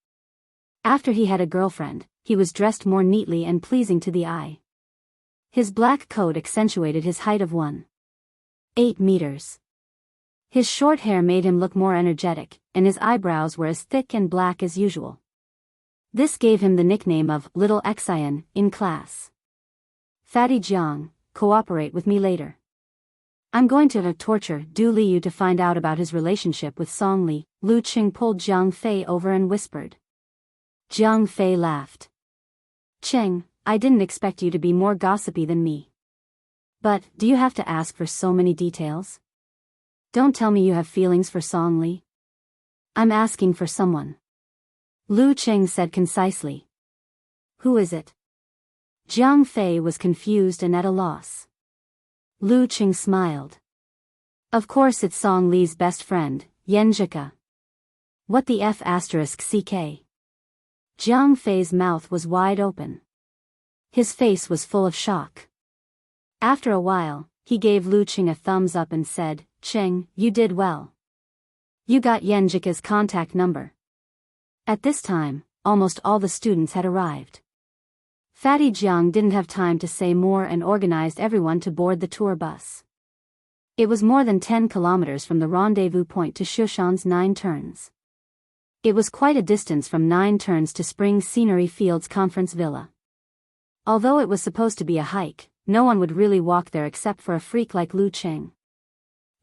After he had a girlfriend, he was dressed more neatly and pleasing to the eye. His black coat accentuated his height of 1.8 meters. His short hair made him look more energetic, and his eyebrows were as thick and black as usual. This gave him the nickname of Little Xian in class. "Fatty Jiang, cooperate with me later. I'm going to torture Du Liu to find out about his relationship with Song Li." Lu Cheng pulled Zhang Fei over and whispered. Zhang Fei laughed. "Cheng, I didn't expect you to be more gossipy than me. But, do you have to ask for so many details? Don't tell me you have feelings for Song Li. I'm asking for someone." Lu Cheng said concisely. "Who is it?" Zhang Fei was confused and at a loss. Lu Cheng smiled. "Of course it's Song Li's best friend, Yen Jika. What the F***ck? Zhang Fei's mouth was wide open. His face was full of shock. After a while, he gave Lu Cheng a thumbs up and said, "Cheng, you did well. You got Yen Jika's contact number." At this time, almost all the students had arrived. Fatty Jiang didn't have time to say more and organized everyone to board the tour bus. It was more than 10 kilometers from the rendezvous point to Shushan's 9 Turns. It was quite a distance from 9 Turns to Spring Scenery Fields Conference Villa. Although it was supposed to be a hike, no one would really walk there except for a freak like Lu Cheng.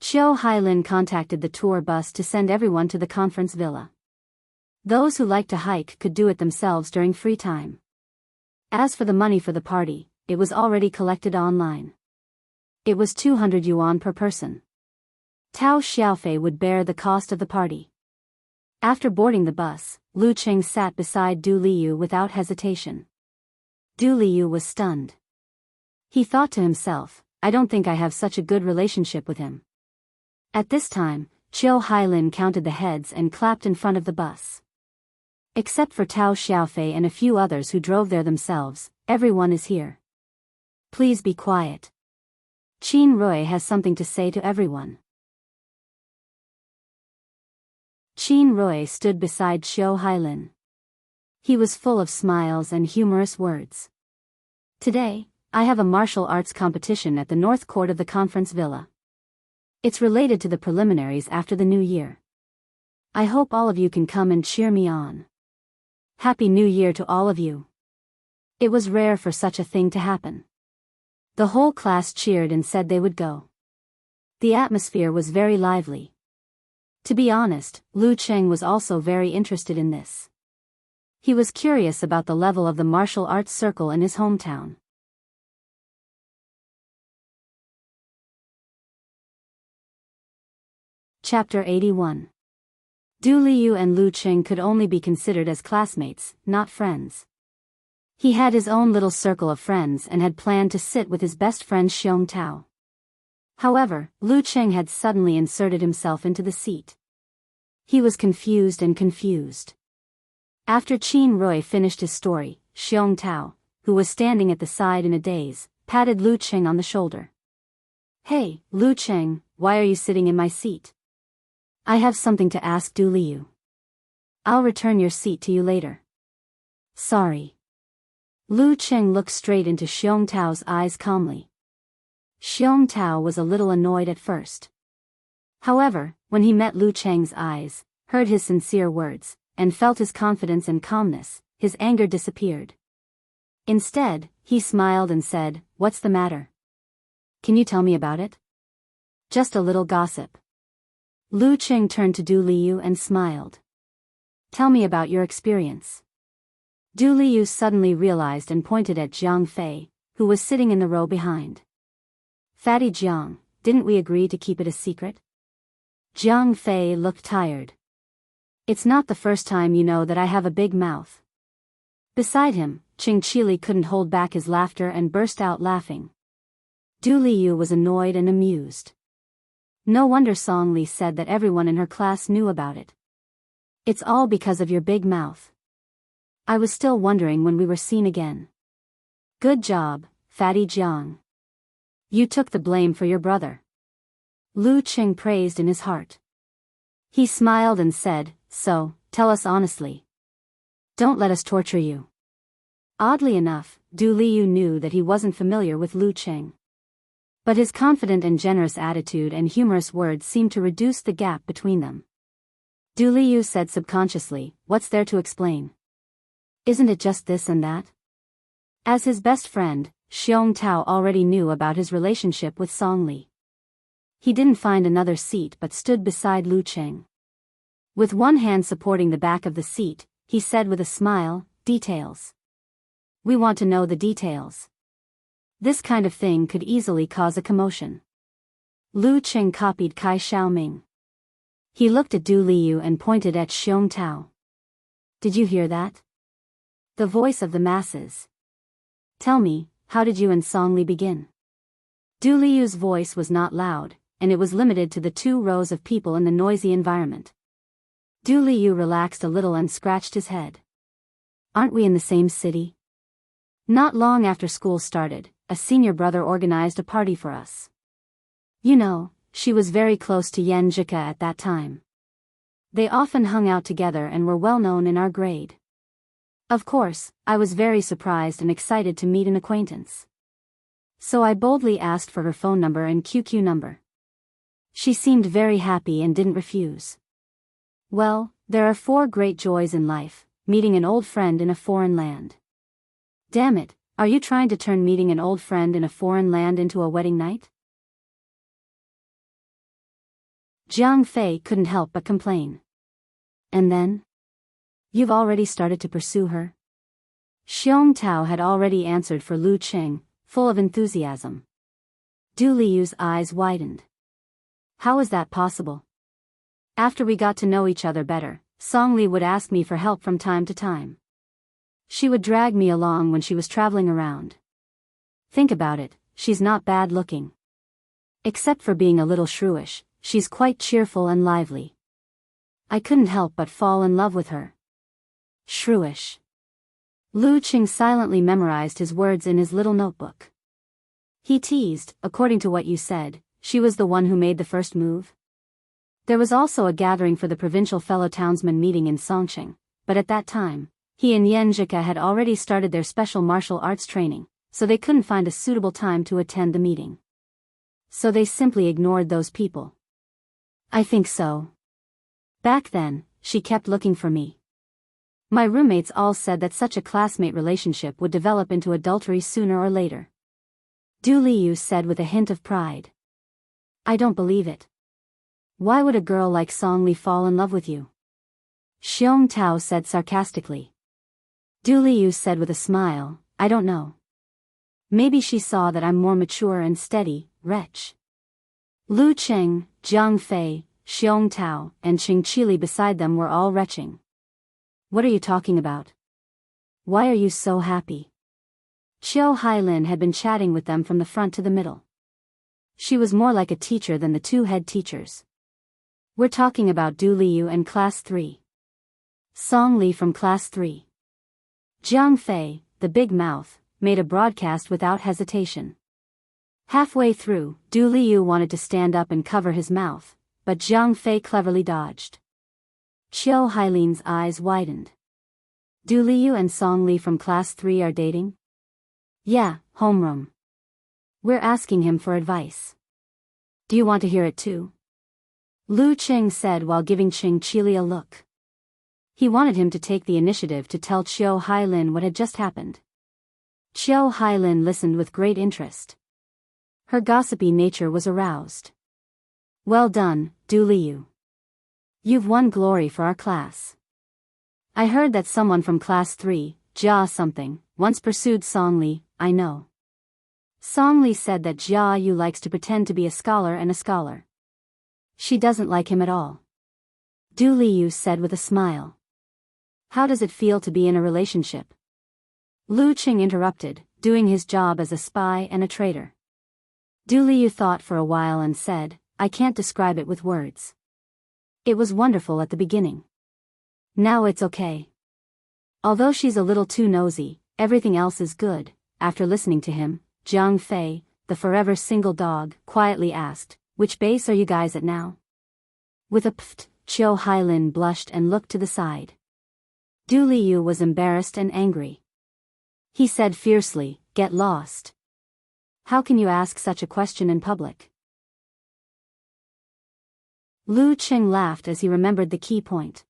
Qiu Hailin contacted the tour bus to send everyone to the conference villa. Those who liked to hike could do it themselves during free time. As for the money for the party, it was already collected online. It was 200 yuan per person. Tao Xiaofei would bear the cost of the party. After boarding the bus, Lu Cheng sat beside Du Liu without hesitation. Du Liu was stunned. He thought to himself, "I don't think I have such a good relationship with him." At this time, Qiu Hailin counted the heads and clapped in front of the bus. Except for Tao Xiaofei and a few others who drove there themselves, everyone is here. Please be quiet. Qin Rui has something to say to everyone. Qin Rui stood beside Qiu Hailin. He was full of smiles and humorous words. "Today, I have a martial arts competition at the North Court of the Conference Villa. It's related to the preliminaries after the New Year. I hope all of you can come and cheer me on. Happy New Year to all of you." It was rare for such a thing to happen. The whole class cheered and said they would go. The atmosphere was very lively. To be honest, Lu Cheng was also very interested in this. He was curious about the level of the martial arts circle in his hometown. Chapter 81. Du Liu and Lu Cheng could only be considered as classmates, not friends. He had his own little circle of friends and had planned to sit with his best friend Xiong Tao. However, Lu Cheng had suddenly inserted himself into the seat. He was confused and confused. After Qin Rui finished his story, Xiong Tao, who was standing at the side in a daze, patted Lu Cheng on the shoulder. "Hey, Lu Cheng, why are you sitting in my seat? I have something to ask Du Liu. I'll return your seat to you later." "Sorry." Lu Cheng looked straight into Xiong Tao's eyes calmly. Xiong Tao was a little annoyed at first. However, when he met Lu Cheng's eyes, heard his sincere words, and felt his confidence and calmness, his anger disappeared. Instead, he smiled and said, "What's the matter? Can you tell me about it?" "Just a little gossip." Lu Cheng turned to Du Liu and smiled. "Tell me about your experience." Du Liu suddenly realized and pointed at Jiang Fei, who was sitting in the row behind. "Fatty Jiang, didn't we agree to keep it a secret?" Jiang Fei looked tired. "It's not the first time you know that I have a big mouth." Beside him, Qing Qili couldn't hold back his laughter and burst out laughing. Du Liu was annoyed and amused. No wonder Song Li said that everyone in her class knew about it. "It's all because of your big mouth. I was still wondering when we were seen again." "Good job, Fatty Jiang. You took the blame for your brother." Lu Cheng praised in his heart. He smiled and said, "So, tell us honestly. Don't let us torture you." Oddly enough, Du Liu knew that he wasn't familiar with Lu Cheng. But his confident and generous attitude and humorous words seemed to reduce the gap between them. Du Liu said subconsciously, "What's there to explain? Isn't it just this and that?" As his best friend, Xiong Tao already knew about his relationship with Song Li. He didn't find another seat but stood beside Lu Cheng. With one hand supporting the back of the seat, he said with a smile, "Details. We want to know the details. This kind of thing could easily cause a commotion." Lu Cheng copied Kai Xiaoming. He looked at Du Liu and pointed at Xiong Tao. "Did you hear that? The voice of the masses. Tell me, how did you and Song Li begin?" Du Liu's voice was not loud, and it was limited to the 2 rows of people in the noisy environment. Du Liu relaxed a little and scratched his head. "Aren't we in the same city? Not long after school started, a senior brother organized a party for us. You know, she was very close to Yan Jika at that time. They often hung out together and were well known in our grade. Of course, I was very surprised and excited to meet an acquaintance. So I boldly asked for her phone number and QQ number. She seemed very happy and didn't refuse. Well, there are 4 great joys in life: meeting an old friend in a foreign land." "Damn it, are you trying to turn meeting an old friend in a foreign land into a wedding night?" Jiang Fei couldn't help but complain. "And then? You've already started to pursue her?" Xiong Tao had already answered for Lu Cheng, full of enthusiasm. Du Liu's eyes widened. "How is that possible? After we got to know each other better, Song Li would ask me for help from time to time. She would drag me along when she was traveling around. Think about it, she's not bad looking. Except for being a little shrewish, she's quite cheerful and lively. I couldn't help but fall in love with her." Shrewish. Lu Cheng silently memorized his words in his little notebook. He teased, "According to what you said, she was the one who made the first move?" There was also a gathering for the provincial fellow townsmen meeting in Songqing, but at that time, he and Yan Jika had already started their special martial arts training, so they couldn't find a suitable time to attend the meeting. So they simply ignored those people. "I think so. Back then, she kept looking for me. My roommates all said that such a classmate relationship would develop into adultery sooner or later." Du Liu said with a hint of pride. "I don't believe it. Why would a girl like Song Li fall in love with you?" Xiong Tao said sarcastically. Du Liu said with a smile, "I don't know. Maybe she saw that I'm more mature and steady, wretch." Lu Cheng, Jiang Fei, Xiong Tao, and Qing Qili beside them were all retching. "What are you talking about? Why are you so happy?" Qiu Hailin had been chatting with them from the front to the middle. She was more like a teacher than the 2 head teachers. We're talking about Du Liu and Class 3. Song Li from Class 3. Jiang Fei, the big mouth, made a broadcast without hesitation. Halfway through, Du Liu wanted to stand up and cover his mouth, but Jiang Fei cleverly dodged. Qiu Hailin's eyes widened. Du Liu and Song Li from Class 3 are dating? Yeah, homeroom. We're asking him for advice. Do you want to hear it too? Lu Qing said while giving Qing Qili a look. He wanted him to take the initiative to tell Qiu Hailin what had just happened. Qiu Hailin listened with great interest. Her gossipy nature was aroused. Well done, Du Liu. You've won glory for our class. I heard that someone from Class 3, Jia something, once pursued Song Li. I know. Song Li said that Jia Yu likes to pretend to be a scholar and a scholar. She doesn't like him at all. Du Liu said with a smile. How does it feel to be in a relationship? Lu Qing interrupted, doing his job as a spy and a traitor. Du Liu thought for a while and said, I can't describe it with words. It was wonderful at the beginning. Now it's okay. Although she's a little too nosy, everything else is good. After listening to him, Jiang Fei, the forever single dog, quietly asked, which base are you guys at now? With a pft, Qiu Hailin blushed and looked to the side. Du Liu was embarrassed and angry. He said fiercely, get lost. How can you ask such a question in public? Lu Qing laughed as he remembered the key point.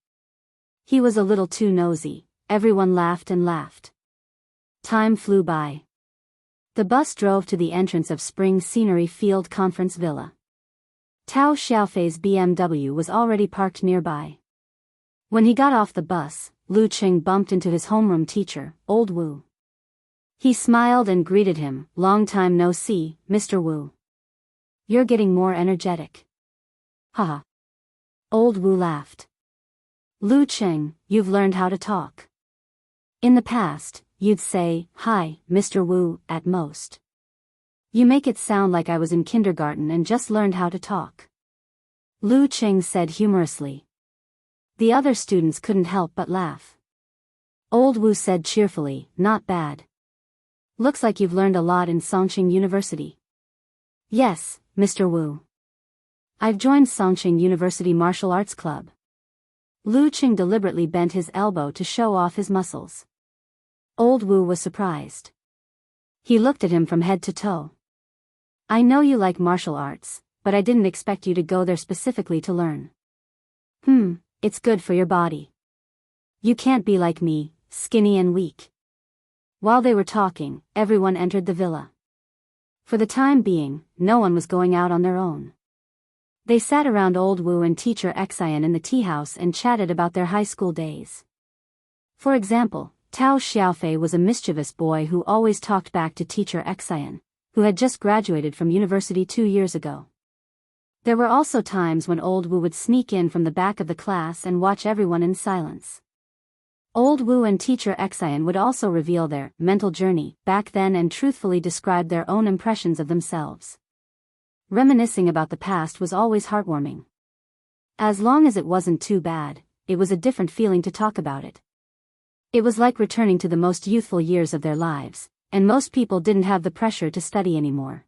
He was a little too nosy. Everyone laughed and laughed. Time flew by. The bus drove to the entrance of Spring Scenery Field Conference Villa. Tao Xiaofei's BMW was already parked nearby. When he got off the bus, Lu Qing bumped into his homeroom teacher, Old Wu. He smiled and greeted him, long time no see, Mr. Wu. You're getting more energetic. Haha. Old Wu laughed. Lu Qing, you've learned how to talk. In the past, you'd say, hi, Mr. Wu, at most. You make it sound like I was in kindergarten and just learned how to talk. Lu Qing said humorously. The other students couldn't help but laugh. Old Wu said cheerfully, not bad. Looks like you've learned a lot in Songqing University. Yes, Mr. Wu. I've joined Songqing University Martial Arts Club. Lu Qing deliberately bent his elbow to show off his muscles. Old Wu was surprised. He looked at him from head to toe. I know you like martial arts, but I didn't expect you to go there specifically to learn. It's good for your body. You can't be like me, skinny and weak. While they were talking, everyone entered the villa. For the time being, no one was going out on their own. They sat around Old Wu and teacher Xian in the tea house and chatted about their high school days. For example, Tao Xiaofei was a mischievous boy who always talked back to teacher Xian, who had just graduated from university 2 years ago. There were also times when Old Wu would sneak in from the back of the class and watch everyone in silence. Old Wu and teacher Xian would also reveal their mental journey back then and truthfully describe their own impressions of themselves. Reminiscing about the past was always heartwarming. As long as it wasn't too bad, it was a different feeling to talk about it. It was like returning to the most youthful years of their lives, and most people didn't have the pressure to study anymore.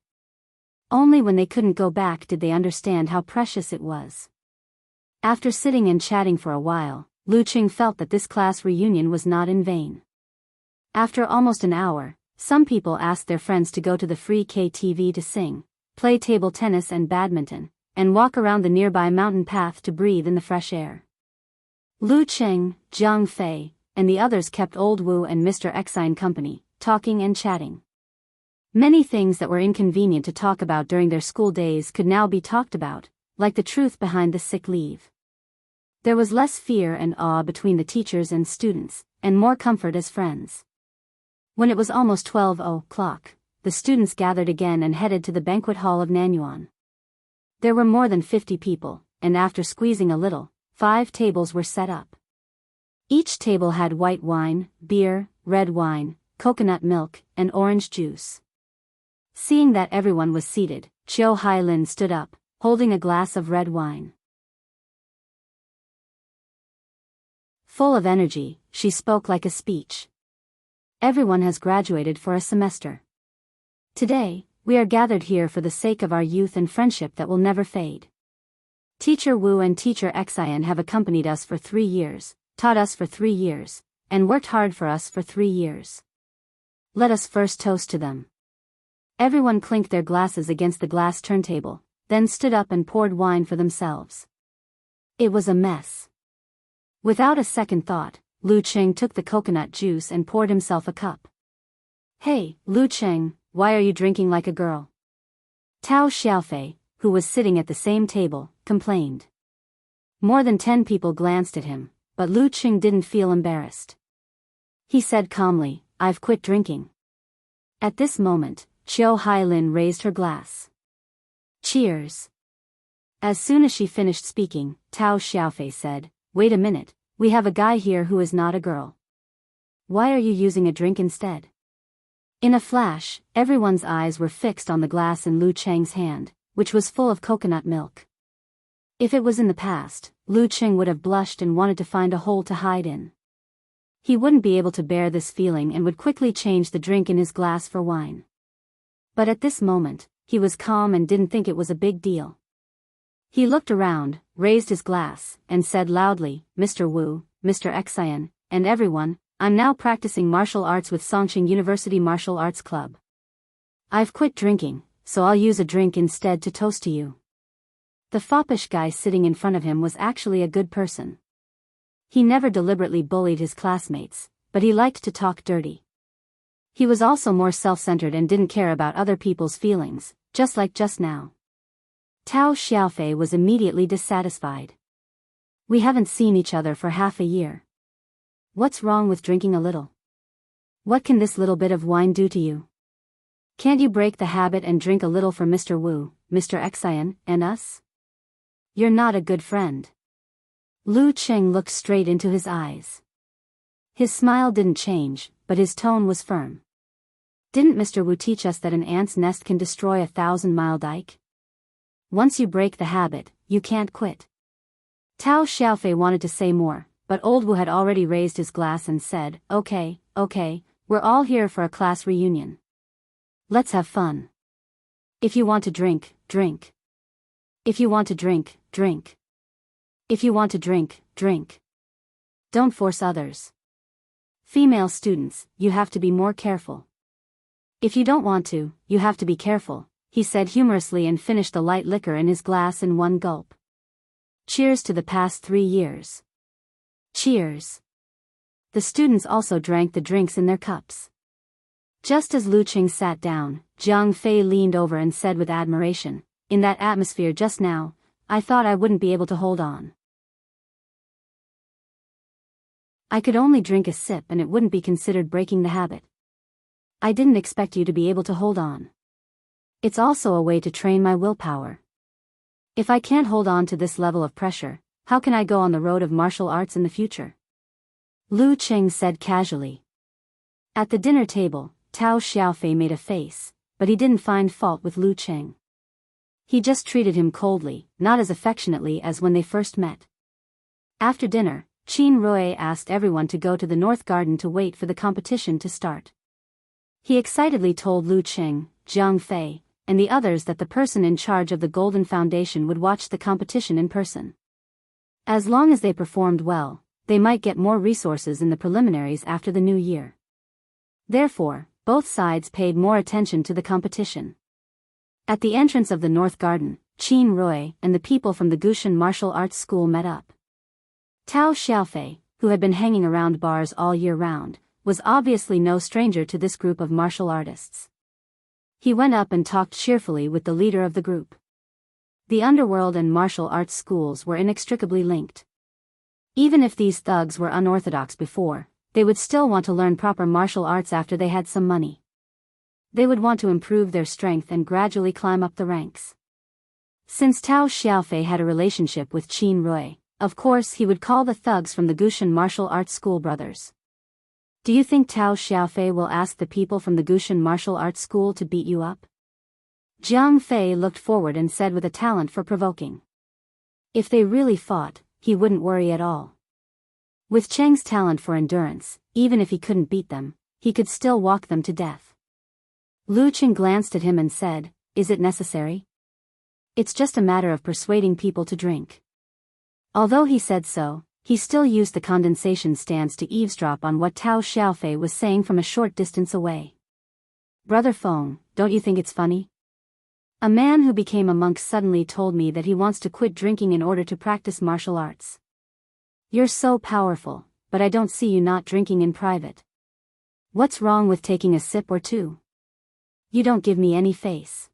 Only when they couldn't go back did they understand how precious it was. After sitting and chatting for a while, Lu Qing felt that this class reunion was not in vain. After almost an hour, some people asked their friends to go to the free KTV to sing, play table tennis and badminton, and walk around the nearby mountain path to breathe in the fresh air. Lu Qing, Jiang Fei, and the others kept Old Wu and Mr. Xian company, talking and chatting. Many things that were inconvenient to talk about during their school days could now be talked about, like the truth behind the sick leave. There was less fear and awe between the teachers and students, and more comfort as friends. When it was almost 12 o'clock, the students gathered again and headed to the banquet hall of Nanyuan. There were more than 50 people, and after squeezing a little, 5 tables were set up. Each table had white wine, beer, red wine, coconut milk, and orange juice. Seeing that everyone was seated, Qiu Hailin stood up, holding a glass of red wine. Full of energy, she spoke like a speech. Everyone has graduated for a semester. Today, we are gathered here for the sake of our youth and friendship that will never fade. Teacher Wu and Teacher Xian have accompanied us for 3 years, taught us for 3 years, and worked hard for us for 3 years. Let us first toast to them. Everyone clinked their glasses against the glass turntable, then stood up and poured wine for themselves. It was a mess. Without a second thought, Lu Cheng took the coconut juice and poured himself a cup. "Hey, Lu Cheng, why are you drinking like a girl?" Tao Xiaofei, who was sitting at the same table, complained. More than 10 people glanced at him, but Lu Cheng didn't feel embarrassed. He said calmly, "I've quit drinking." At this moment, Qiu Hailin raised her glass. Cheers. As soon as she finished speaking, Tao Xiaofei said, "Wait a minute, we have a guy here who is not a girl. Why are you using a drink instead?" In a flash, everyone's eyes were fixed on the glass in Lu Cheng's hand, which was full of coconut milk. If it was in the past, Lu Cheng would have blushed and wanted to find a hole to hide in. He wouldn't be able to bear this feeling and would quickly change the drink in his glass for wine. But at this moment, he was calm and didn't think it was a big deal. He looked around, raised his glass, and said loudly, "Mr. Wu, Mr. Xian, and everyone, I'm now practicing martial arts with Songqing University Martial Arts Club. I've quit drinking, so I'll use a drink instead to toast to you." The foppish guy sitting in front of him was actually a good person. He never deliberately bullied his classmates, but he liked to talk dirty. He was also more self-centered and didn't care about other people's feelings, just like just now. Tao Xiaofei was immediately dissatisfied. "We haven't seen each other for half a year. What's wrong with drinking a little? What can this little bit of wine do to you? Can't you break the habit and drink a little for Mr. Wu, Mr. Xian, and us? You're not a good friend." Lu Cheng looked straight into his eyes. His smile didn't change, but his tone was firm. "Didn't Mr. Wu teach us that an ant's nest can destroy a 1,000-mile dike? Once you break the habit, you can't quit." Tao Xiaofei wanted to say more, but old Wu had already raised his glass and said, Okay, we're all here for a class reunion. Let's have fun. If you want to drink, drink. If you want to drink, drink. If you want to drink, drink. Don't force others. Female students, you have to be more careful. If you don't want to, you have to be careful," he said humorously and finished the light liquor in his glass in one gulp. "Cheers to the past 3 years. Cheers." The students also drank the drinks in their cups. Just as Lu Cheng sat down, Jiang Fei leaned over and said with admiration, "In that atmosphere just now, I thought I wouldn't be able to hold on. I could only drink a sip and it wouldn't be considered breaking the habit. I didn't expect you to be able to hold on. It's also a way to train my willpower. If I can't hold on to this level of pressure, how can I go on the road of martial arts in the future?" Lu Cheng said casually. At the dinner table, Tao Xiaofei made a face, but he didn't find fault with Lu Cheng. He just treated him coldly, not as affectionately as when they first met. After dinner, Qin Rui asked everyone to go to the North Garden to wait for the competition to start. He excitedly told Lu Cheng, Jiang Fei, and the others that the person in charge of the Golden Foundation would watch the competition in person. As long as they performed well, they might get more resources in the preliminaries after the new year. Therefore, both sides paid more attention to the competition. At the entrance of the North Garden, Qin Rui and the people from the Gushan Martial Arts School met up. Tao Xiaofei, who had been hanging around bars all year round, was obviously no stranger to this group of martial artists. He went up and talked cheerfully with the leader of the group. The underworld and martial arts schools were inextricably linked. Even if these thugs were unorthodox before, they would still want to learn proper martial arts after they had some money. They would want to improve their strength and gradually climb up the ranks. Since Tao Xiaofei had a relationship with Qin Rui, of course he would call the thugs from the Gushan Martial Arts School brothers. "Do you think Tao Xiaofei will ask the people from the Gushan Martial Arts School to beat you up?" Jiang Fei looked forward and said with a talent for provoking. If they really fought, he wouldn't worry at all. With Cheng's talent for endurance, even if he couldn't beat them, he could still walk them to death. Lu Cheng glanced at him and said, "Is it necessary? It's just a matter of persuading people to drink." Although he said so, he still used the condensation stance to eavesdrop on what Tao Xiaofei was saying from a short distance away. "Brother Feng, don't you think it's funny? A man who became a monk suddenly told me that he wants to quit drinking in order to practice martial arts. You're so powerful, but I don't see you not drinking in private. What's wrong with taking a sip or two? You don't give me any face.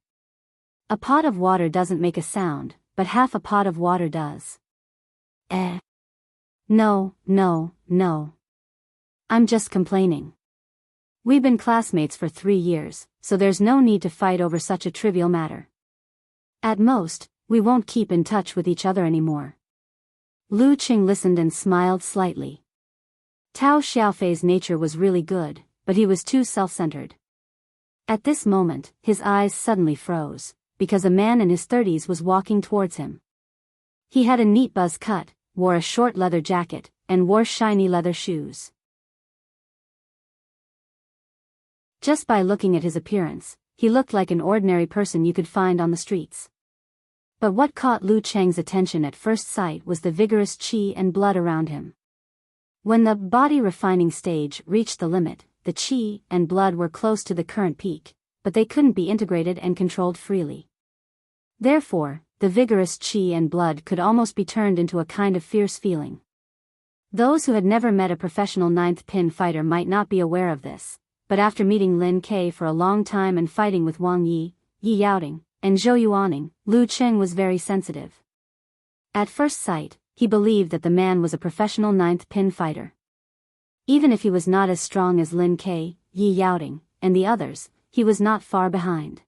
A pot of water doesn't make a sound, but half a pot of water does." No. I'm just complaining. We've been classmates for 3 years, so there's no need to fight over such a trivial matter. At most, we won't keep in touch with each other anymore. Lu Cheng listened and smiled slightly. Tao Xiaofei's nature was really good, but he was too self-centered. At this moment, his eyes suddenly froze, because a man in his 30s was walking towards him. He had a neat buzz cut, wore a short leather jacket, and wore shiny leather shoes. Just by looking at his appearance, he looked like an ordinary person you could find on the streets. But what caught Lu Cheng's attention at first sight was the vigorous qi and blood around him. When the body refining stage reached the limit, the qi and blood were close to the current peak, but they couldn't be integrated and controlled freely. Therefore, the vigorous qi and blood could almost be turned into a kind of fierce feeling. Those who had never met a professional ninth pin fighter might not be aware of this, but after meeting Lin Ke for a long time and fighting with Wang Yi, Yi Yaoding, and Zhou Yuaning, Lu Cheng was very sensitive. At first sight, he believed that the man was a professional ninth pin fighter. Even if he was not as strong as Lin Ke, Yi Yaoding, and the others, he was not far behind.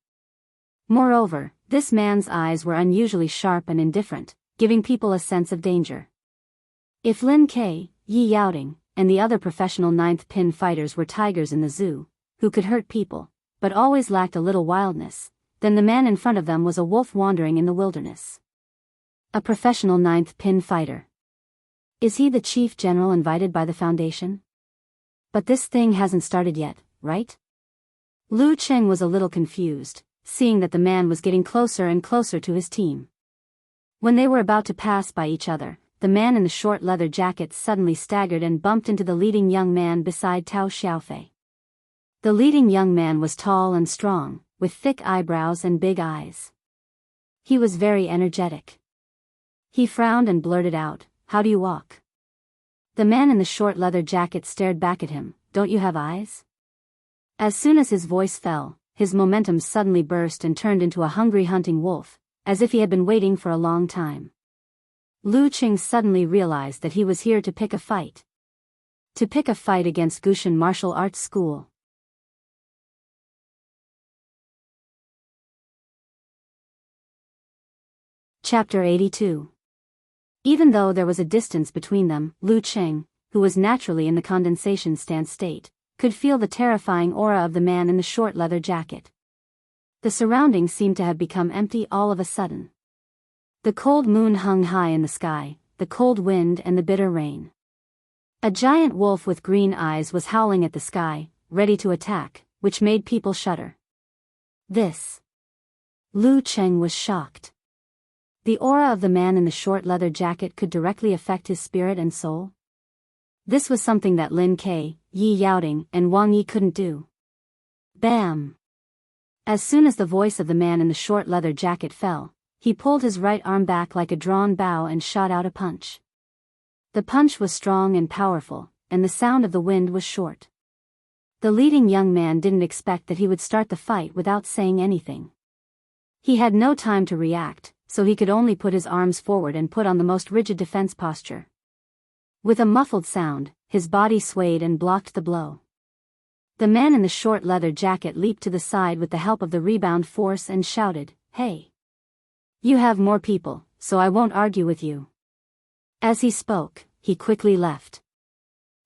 Moreover, this man's eyes were unusually sharp and indifferent, giving people a sense of danger. If Lin Ke, Yi Yaoding, and the other professional ninth pin fighters were tigers in the zoo, who could hurt people, but always lacked a little wildness, then the man in front of them was a wolf wandering in the wilderness. A professional ninth pin fighter. Is he the chief general invited by the Foundation? But this thing hasn't started yet, right? Lu Cheng was a little confused, seeing that the man was getting closer and closer to his team. When they were about to pass by each other, the man in the short leather jacket suddenly staggered and bumped into the leading young man beside Tao Xiaofei. The leading young man was tall and strong, with thick eyebrows and big eyes. He was very energetic. He frowned and blurted out, "How do you walk?" The man in the short leather jacket stared back at him, "Don't you have eyes?" As soon as his voice fell, his momentum suddenly burst and turned into a hungry hunting wolf, as if he had been waiting for a long time. Lu Cheng suddenly realized that he was here to pick a fight. To pick a fight against Gushan Martial Arts School. Chapter 82. Even though there was a distance between them, Lu Cheng, who was naturally in the condensation stance state, could feel the terrifying aura of the man in the short leather jacket. The surroundings seemed to have become empty all of a sudden. The cold moon hung high in the sky, the cold wind and the bitter rain. A giant wolf with green eyes was howling at the sky, ready to attack, which made people shudder. Lu Cheng was shocked. The aura of the man in the short leather jacket could directly affect his spirit and soul. This was something that Lin Ke, Yi Yaoding, and Wang Yi couldn't do. Bam! As soon as the voice of the man in the short leather jacket fell, he pulled his right arm back like a drawn bow and shot out a punch. The punch was strong and powerful, and the sound of the wind was short. The leading young man didn't expect that he would start the fight without saying anything. He had no time to react, so he could only put his arms forward and put on the most rigid defense posture. With a muffled sound, his body swayed and blocked the blow. The man in the short leather jacket leaped to the side with the help of the rebound force and shouted, "Hey! You have more people, so I won't argue with you." As he spoke, he quickly left.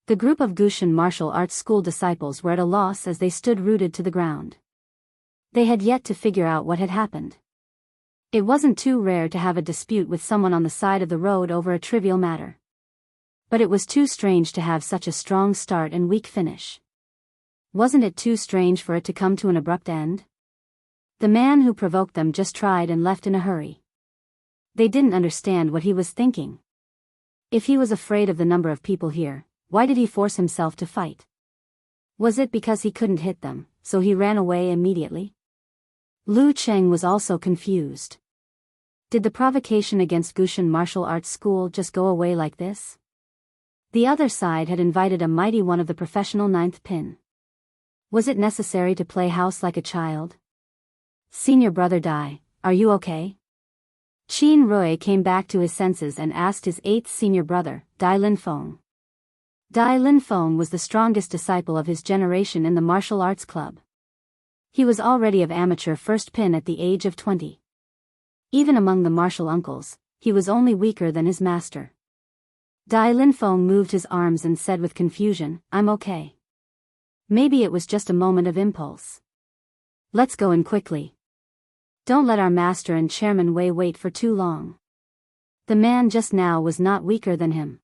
The group of Gushan Martial Arts School disciples were at a loss as they stood rooted to the ground. They had yet to figure out what had happened. It wasn't too rare to have a dispute with someone on the side of the road over a trivial matter. But it was too strange to have such a strong start and weak finish. Wasn't it too strange for it to come to an abrupt end? The man who provoked them just tried and left in a hurry. They didn't understand what he was thinking. If he was afraid of the number of people here, why did he force himself to fight? Was it because he couldn't hit them, so he ran away immediately? Lu Cheng was also confused. Did the provocation against Gushan Martial Arts School just go away like this? The other side had invited a mighty one of the professional ninth pin. Was it necessary to play house like a child? Senior brother Dai, are you okay? Qin Rui came back to his senses and asked his eighth senior brother, Dai Linfeng. Dai Linfeng was the strongest disciple of his generation in the martial arts club. He was already of amateur first pin at the age of 20. Even among the martial uncles, he was only weaker than his master. Dai Linfeng moved his arms and said with confusion, I'm okay. Maybe it was just a moment of impulse. Let's go in quickly. Don't let our master and chairman Wei wait for too long. The man just now was not weaker than him.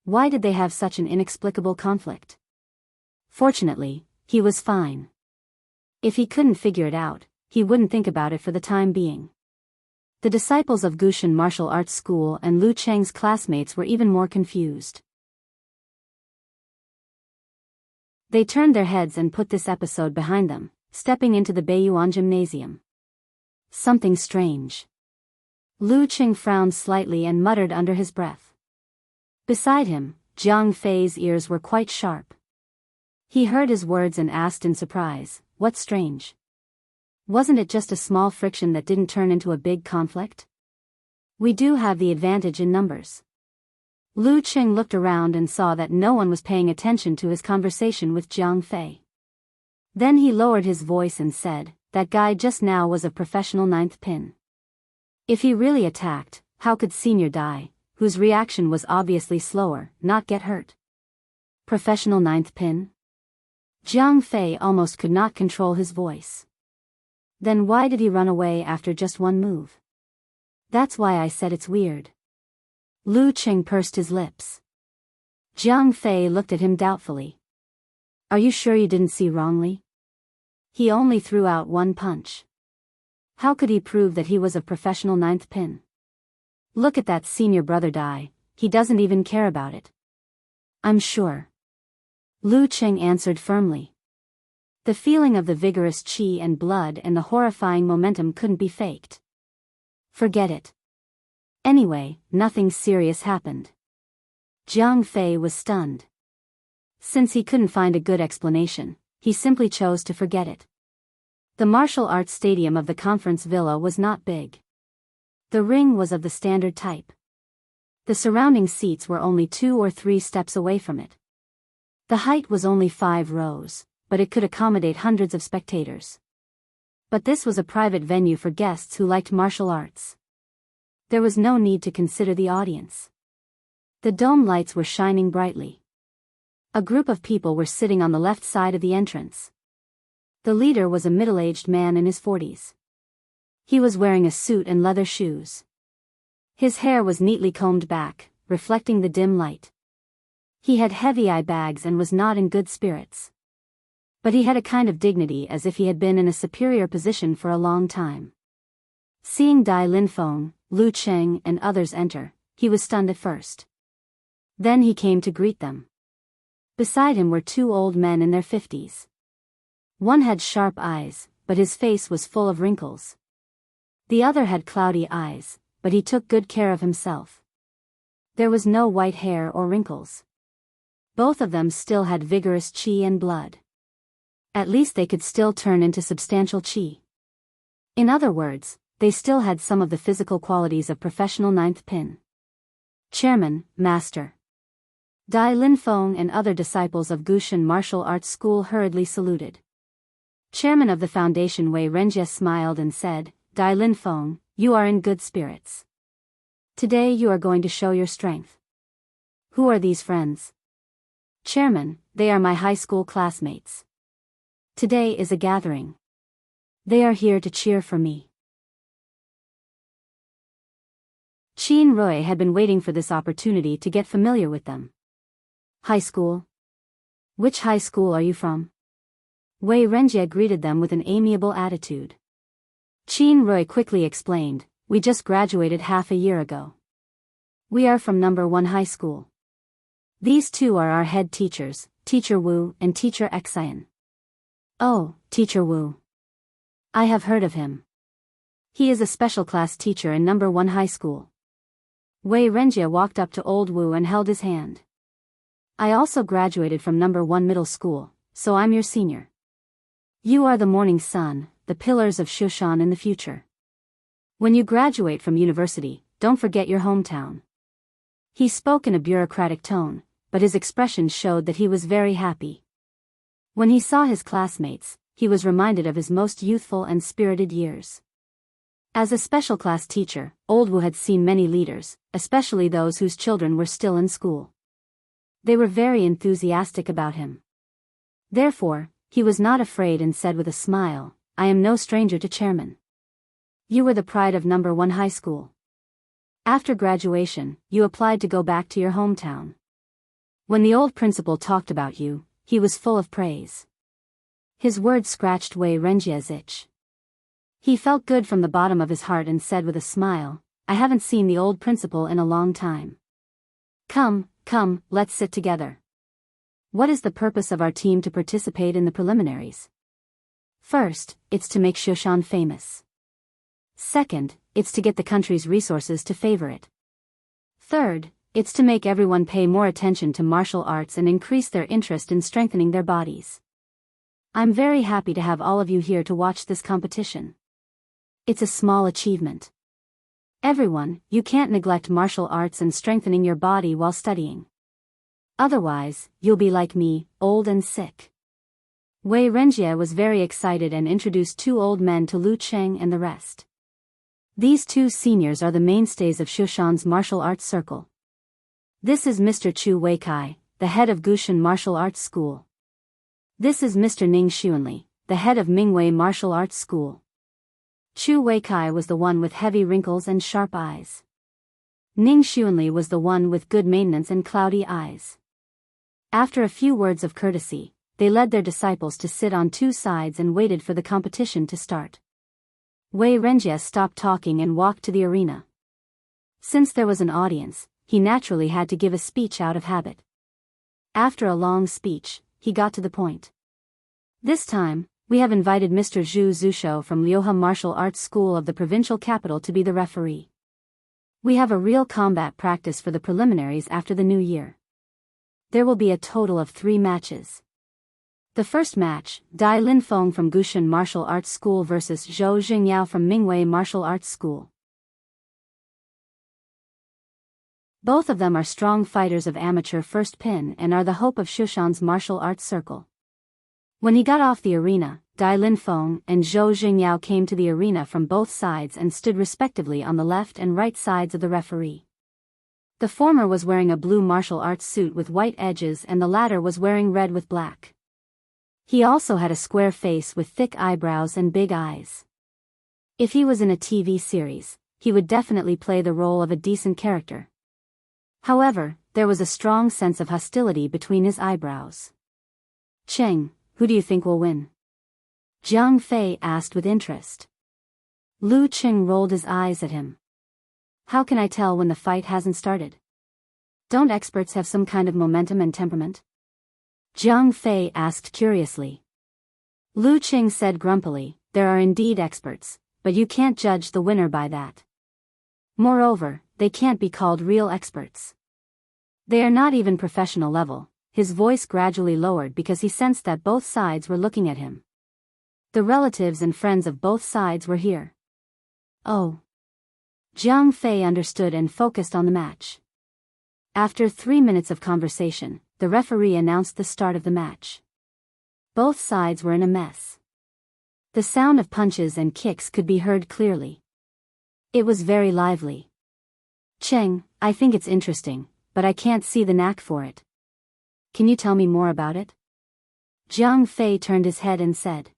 Why did they have such an inexplicable conflict? Fortunately, he was fine. If he couldn't figure it out, he wouldn't think about it for the time being. The disciples of Gushan Martial Arts School and Lu Cheng's classmates were even more confused. They turned their heads and put this episode behind them, stepping into the Beiyuan gymnasium. Something strange. Lu Cheng frowned slightly and muttered under his breath. Beside him, Jiang Fei's ears were quite sharp. He heard his words and asked in surprise, what's strange? Wasn't it just a small friction that didn't turn into a big conflict? We do have the advantage in numbers. Lu Cheng looked around and saw that no one was paying attention to his conversation with Jiang Fei. Then he lowered his voice and said, that guy just now was a professional ninth pin. If he really attacked, how could Senior Dai, whose reaction was obviously slower, not get hurt? Professional ninth pin? Jiang Fei almost could not control his voice. Then why did he run away after just one move? That's why I said it's weird. Lu Cheng pursed his lips. Jiang Fei looked at him doubtfully. Are you sure you didn't see wrongly? He only threw out one punch. How could he prove that he was a professional ninth pin? Look at that senior brother Dai, he doesn't even care about it. I'm sure. Lu Cheng answered firmly. The feeling of the vigorous qi and blood and the horrifying momentum couldn't be faked. Forget it. Anyway, nothing serious happened. Jiang Fei was stunned. Since he couldn't find a good explanation, he simply chose to forget it. The martial arts stadium of the conference villa was not big. The ring was of the standard type. The surrounding seats were only 2 or 3 steps away from it. The height was only 5 rows, but it could accommodate hundreds of spectators. But this was a private venue for guests who liked martial arts. There was no need to consider the audience. The dome lights were shining brightly. A group of people were sitting on the left side of the entrance. The leader was a middle-aged man in his 40s. He was wearing a suit and leather shoes. His hair was neatly combed back, reflecting the dim light. He had heavy eye bags and was not in good spirits. But he had a kind of dignity as if he had been in a superior position for a long time. Seeing Dai Linfeng, Lu Cheng and others enter, he was stunned at first. Then he came to greet them. Beside him were 2 old men in their 50s. One had sharp eyes, but his face was full of wrinkles. The other had cloudy eyes, but he took good care of himself. There was no white hair or wrinkles. Both of them still had vigorous qi and blood. At least they could still turn into substantial qi. In other words, they still had some of the physical qualities of professional ninth pin. Chairman, Master. Dai Linfeng and other disciples of Gushan Martial Arts School hurriedly saluted. Chairman of the foundation Wei Renjie smiled and said, Dai Linfeng, you are in good spirits. Today you are going to show your strength. Who are these friends? Chairman, they are my high school classmates. Today is a gathering. They are here to cheer for me. Qi and Roy had been waiting for this opportunity to get familiar with them. High school? Which high school are you from? Wei Renjie greeted them with an amiable attitude. Qi and Roy quickly explained, we just graduated half a year ago. We are from number 1 high school. These two are our head teachers, Teacher Wu and Teacher Xian. Oh, Teacher Wu. I have heard of him. He is a special class teacher in number 1 high school. Wei Renjie walked up to old Wu and held his hand. I also graduated from number 1 middle school, so I'm your senior. You are the morning sun, the pillars of Shushan in the future. When you graduate from university, don't forget your hometown. He spoke in a bureaucratic tone, but his expression showed that he was very happy. When he saw his classmates, he was reminded of his most youthful and spirited years. As a special class teacher, old Wu had seen many leaders, especially those whose children were still in school. They were very enthusiastic about him. Therefore, he was not afraid and said with a smile, I am no stranger to chairman. You were the pride of number 1 high school. After graduation, you applied to go back to your hometown. When the old principal talked about you, he was full of praise. His words scratched Wei Renjie's itch. He felt good from the bottom of his heart and said with a smile, I haven't seen the old principal in a long time. Come, let's sit together. What is the purpose of our team to participate in the preliminaries? First, it's to make Shushan famous. Second, it's to get the country's resources to favor it. Third, it's to make everyone pay more attention to martial arts and increase their interest in strengthening their bodies. I'm very happy to have all of you here to watch this competition. It's a small achievement. Everyone, you can't neglect martial arts and strengthening your body while studying. Otherwise, you'll be like me, old and sick. Wei Renjie was very excited and introduced 2 old men to Lu Cheng and the rest. These 2 seniors are the mainstays of Shushan's martial arts circle. This is Mr. Chu Weikai, the head of Gushan Martial Arts School. This is Mr. Ning Xuanli, the head of Mingwei Martial Arts School. Chu Weikai was the one with heavy wrinkles and sharp eyes. Ning Xuanli was the one with good maintenance and cloudy eyes. After a few words of courtesy, they led their disciples to sit on 2 sides and waited for the competition to start. Wei Renjie stopped talking and walked to the arena. Since there was an audience, he naturally had to give a speech out of habit. After a long speech, he got to the point. This time, we have invited Mr. Zhu Zhushou from Liuhe Martial Arts School of the provincial capital to be the referee. We have a real combat practice for the preliminaries after the new year. There will be a total of 3 matches. The first match, Dai Linfeng from Gushan Martial Arts School versus Zhou Jingyao from Mingwei Martial Arts School. Both of them are strong fighters of amateur first pin and are the hope of Shushan's martial arts circle. When he got off the arena, Dai Linfeng and Zhou Jingyao came to the arena from both sides and stood respectively on the left and right sides of the referee. The former was wearing a blue martial arts suit with white edges and the latter was wearing red with black. He also had a square face with thick eyebrows and big eyes. If he was in a TV series, he would definitely play the role of a decent character. However, there was a strong sense of hostility between his eyebrows. Cheng, who do you think will win? Jiang Fei asked with interest. Lu Cheng rolled his eyes at him. How can I tell when the fight hasn't started? Don't experts have some kind of momentum and temperament? Jiang Fei asked curiously. Lu Cheng said grumpily, there are indeed experts, but you can't judge the winner by that. Moreover, they can't be called real experts. They are not even professional level. His voice gradually lowered because he sensed that both sides were looking at him. The relatives and friends of both sides were here. Oh. Jiang Fei understood and focused on the match. After 3 minutes of conversation, the referee announced the start of the match. Both sides were in a mess. The sound of punches and kicks could be heard clearly. It was very lively. Cheng, I think it's interesting, but I can't see the knack for it. Can you tell me more about it? Jiang Fei turned his head and said.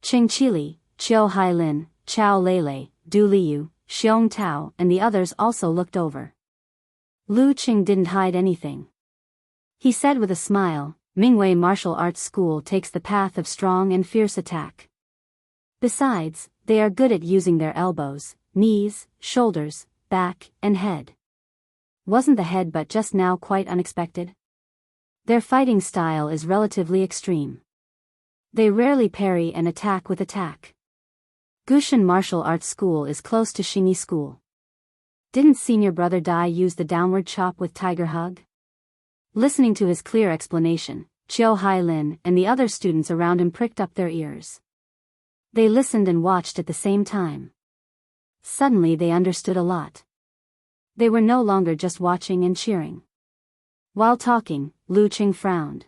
Cheng Qili, Chiu Hailin, Chao Lele, Du Liu, Xiong Tao, and the others also looked over. Lu Qing didn't hide anything. He said with a smile, Mingwei Martial Arts School takes the path of strong and fierce attack. Besides, they are good at using their elbows, knees, shoulders, back, and head. Wasn't the head but just now quite unexpected? Their fighting style is relatively extreme. They rarely parry and attack with attack. Gushan Martial Arts School is close to Xingyi School. Didn't senior brother Dai use the downward chop with Tiger Hug? Listening to his clear explanation, Chiu Hailin and the other students around him pricked up their ears. They listened and watched at the same time. Suddenly they understood a lot. They were no longer just watching and cheering. While talking, Lu Qing frowned.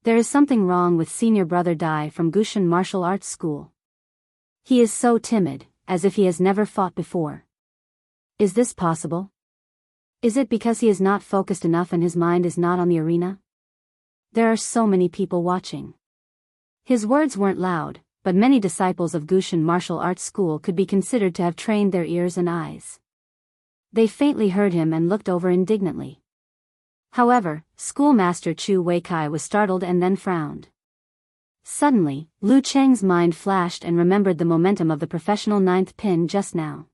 There is something wrong with senior brother Dai from Gushan Martial Arts School. He is so timid, as if he has never fought before. Is this possible? Is it because he is not focused enough and his mind is not on the arena? There are so many people watching. His words weren't loud, but many disciples of Gushan Martial Arts School could be considered to have trained their ears and eyes. They faintly heard him and looked over indignantly. However, schoolmaster Chu Weikai was startled and then frowned. Suddenly, Lu Cheng's mind flashed and remembered the momentum of the professional ninth pin just now.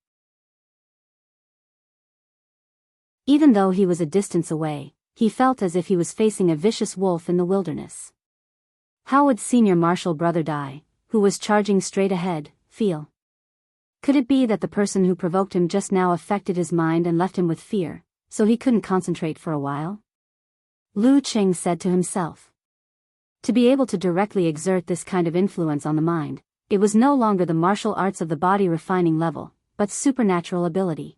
Even though he was a distance away, he felt as if he was facing a vicious wolf in the wilderness. How would senior martial brother Dai, who was charging straight ahead, feel? Could it be that the person who provoked him just now affected his mind and left him with fear, so he couldn't concentrate for a while? Lu Qing said to himself. To be able to directly exert this kind of influence on the mind, it was no longer the martial arts of the body refining level, but supernatural ability.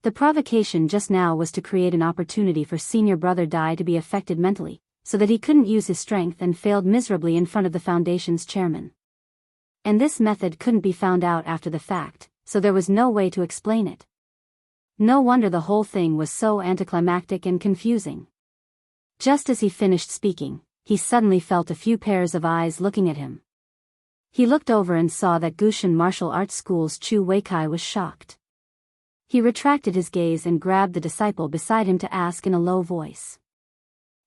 The provocation just now was to create an opportunity for senior brother Dai to be affected mentally, so that he couldn't use his strength and failed miserably in front of the foundation's chairman. And this method couldn't be found out after the fact, so there was no way to explain it. No wonder the whole thing was so anticlimactic and confusing. Just as he finished speaking, he suddenly felt a few pairs of eyes looking at him. He looked over and saw that Gushan Martial Arts School's Chu Weikai was shocked. He retracted his gaze and grabbed the disciple beside him to ask in a low voice.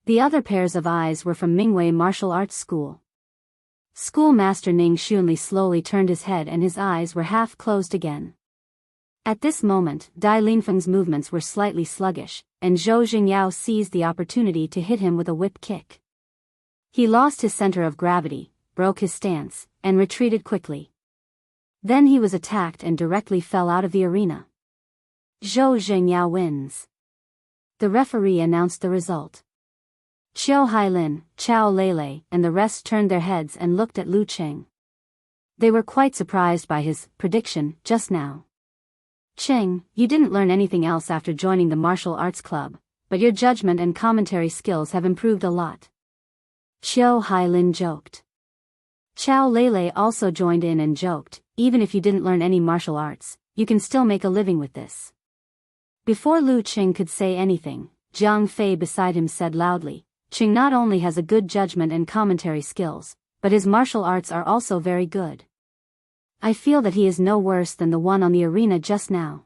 The other pairs of eyes were from Mingwei Martial Arts School. Schoolmaster Ning Xunli slowly turned his head and his eyes were half closed again. At this moment, Dai Linfeng's movements were slightly sluggish, and Zhou Jingyao seized the opportunity to hit him with a whip kick. He lost his center of gravity, broke his stance, and retreated quickly. Then he was attacked and directly fell out of the arena. Zhou Jingyao wins. The referee announced the result. Qiu Hailin, Chao Lele, and the rest turned their heads and looked at Lu Qing. They were quite surprised by his prediction just now. Qing, you didn't learn anything else after joining the martial arts club, but your judgment and commentary skills have improved a lot. Qiu Hailin joked. Chao Lele also joined in and joked, even if you didn't learn any martial arts, you can still make a living with this. Before Lu Qing could say anything, Jiang Fei beside him said loudly, Qing not only has a good judgment and commentary skills, but his martial arts are also very good. I feel that he is no worse than the one on the arena just now.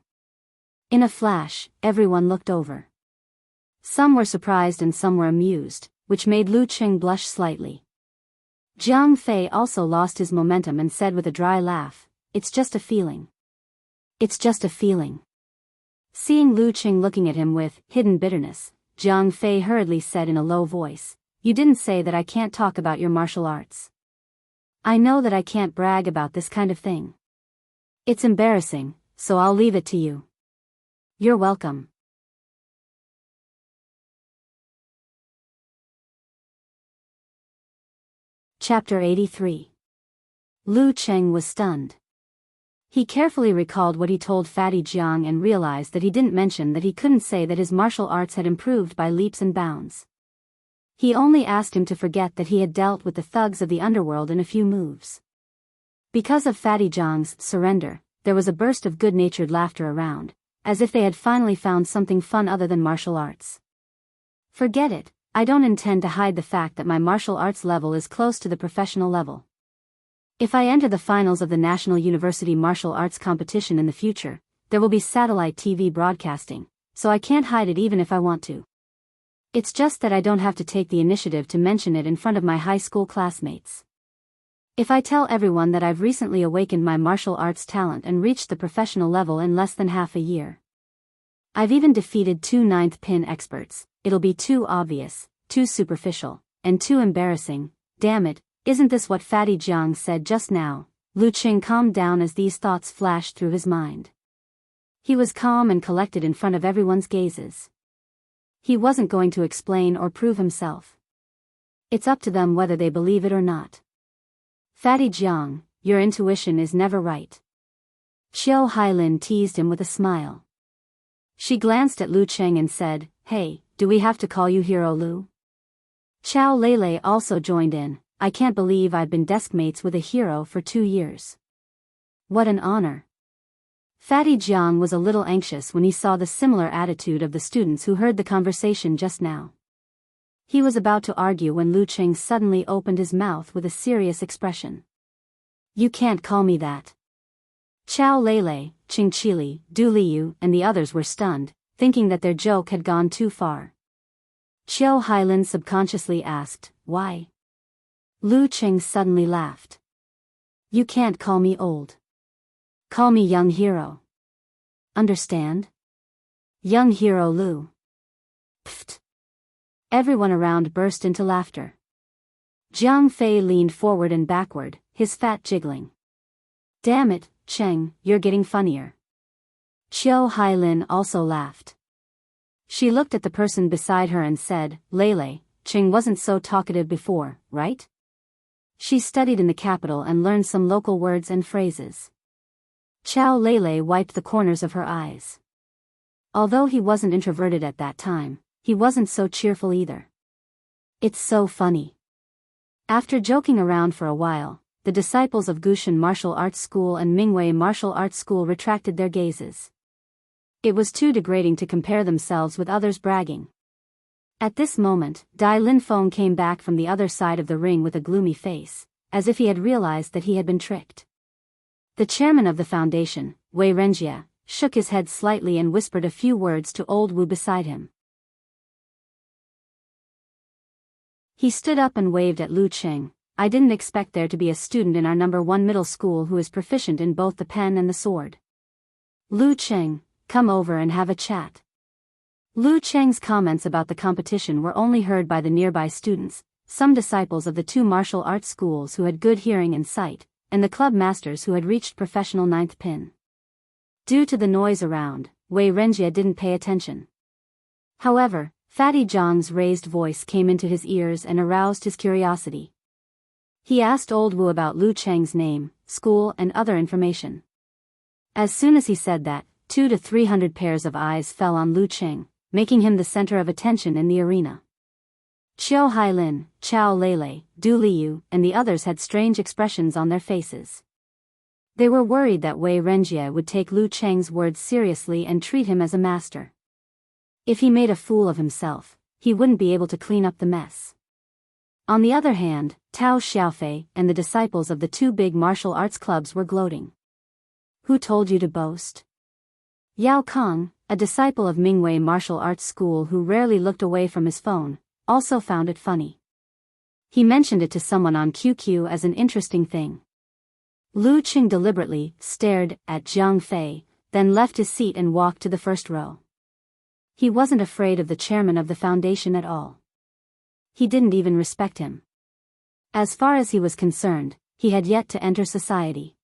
In a flash, everyone looked over. Some were surprised and some were amused, which made Lu Qing blush slightly. Jiang Fei also lost his momentum and said with a dry laugh, it's just a feeling. It's just a feeling. Seeing Lu Qing looking at him with hidden bitterness, Jiang Fei hurriedly said in a low voice, you didn't say that I can't talk about your martial arts. I know that I can't brag about this kind of thing. It's embarrassing, so I'll leave it to you. You're welcome. Chapter 83. Lu Qing was stunned. He carefully recalled what he told Fatty Jiang and realized that he didn't mention that he couldn't say that his martial arts had improved by leaps and bounds. He only asked him to forget that he had dealt with the thugs of the underworld in a few moves. Because of Fatty Jiang's surrender, there was a burst of good-natured laughter around, as if they had finally found something fun other than martial arts. Forget it, I don't intend to hide the fact that my martial arts level is close to the professional level. If I enter the finals of the National University Martial Arts competition in the future, there will be satellite TV broadcasting, so I can't hide it even if I want to. It's just that I don't have to take the initiative to mention it in front of my high school classmates. If I tell everyone that I've recently awakened my martial arts talent and reached the professional level in less than half a year. I've even defeated 2 ninth pin experts, it'll be too obvious, too superficial, and too embarrassing. Damn it, isn't this what Fatty Jiang said just now? Lu Qing calmed down as these thoughts flashed through his mind. He was calm and collected in front of everyone's gazes. He wasn't going to explain or prove himself. It's up to them whether they believe it or not. Fatty Jiang, your intuition is never right. Xiao Hailin teased him with a smile. She glanced at Lu Cheng and said, "Hey, do we have to call you Hero Lu?" Xiao Lele also joined in. "I can't believe I've been desk mates with a hero for 2 years. What an honor." Fatty Jiang was a little anxious when he saw the similar attitude of the students who heard the conversation just now. He was about to argue when Lu Cheng suddenly opened his mouth with a serious expression. "You can't call me that." Xiao Lele, Ching Chili, Du Liu, and the others were stunned, thinking that their joke had gone too far. Xiao Hailin subconsciously asked, "Why?" Lu Cheng suddenly laughed. "You can't call me old. Call me young hero. Understand? Young hero Lu." Pfft. Everyone around burst into laughter. Jiang Fei leaned forward and backward, his fat jiggling. "Damn it, Cheng, you're getting funnier." Xiao Hailin also laughed. She looked at the person beside her and said, "Lele, Cheng wasn't so talkative before, right?" She studied in the capital and learned some local words and phrases. Xiao Lele wiped the corners of her eyes. Although he wasn't introverted at that time, he wasn't so cheerful either. "It's so funny." After joking around for a while, the disciples of Gushan Martial Arts School and Mingwei Martial Arts School retracted their gazes. It was too degrading to compare themselves with others bragging. At this moment, Dai Linfeng came back from the other side of the ring with a gloomy face, as if he had realized that he had been tricked. The chairman of the foundation, Wei Renjie, shook his head slightly and whispered a few words to old Wu beside him. He stood up and waved at Lu Cheng. "I didn't expect there to be a student in our number 1 middle school who is proficient in both the pen and the sword. Lu Cheng, come over and have a chat." Lu Cheng's comments about the competition were only heard by the nearby students, some disciples of the 2 martial arts schools who had good hearing and sight, and the club masters who had reached professional 9th pin. Due to the noise around, Wei Renjie didn't pay attention. However, Fatty Jiang's raised voice came into his ears and aroused his curiosity. He asked old Wu about Lu Cheng's name, school and other information. As soon as he said that, 200 to 300 pairs of eyes fell on Lu Cheng, making him the center of attention in the arena. Xiao Hailin, Xiao Lele, Du Liu, and the others had strange expressions on their faces. They were worried that Wei Renjie would take Lu Cheng's words seriously and treat him as a master. If he made a fool of himself, he wouldn't be able to clean up the mess. On the other hand, Tao Xiaofei and the disciples of the 2 big martial arts clubs were gloating. "Who told you to boast?" Yao Kong, a disciple of Mingwei Martial Arts School who rarely looked away from his phone, also found it funny. He mentioned it to someone on QQ as an interesting thing. Lu Qing deliberately stared at Jiang Fei, then left his seat and walked to the first row. He wasn't afraid of the chairman of the foundation at all. He didn't even respect him. As far as he was concerned, he had yet to enter society.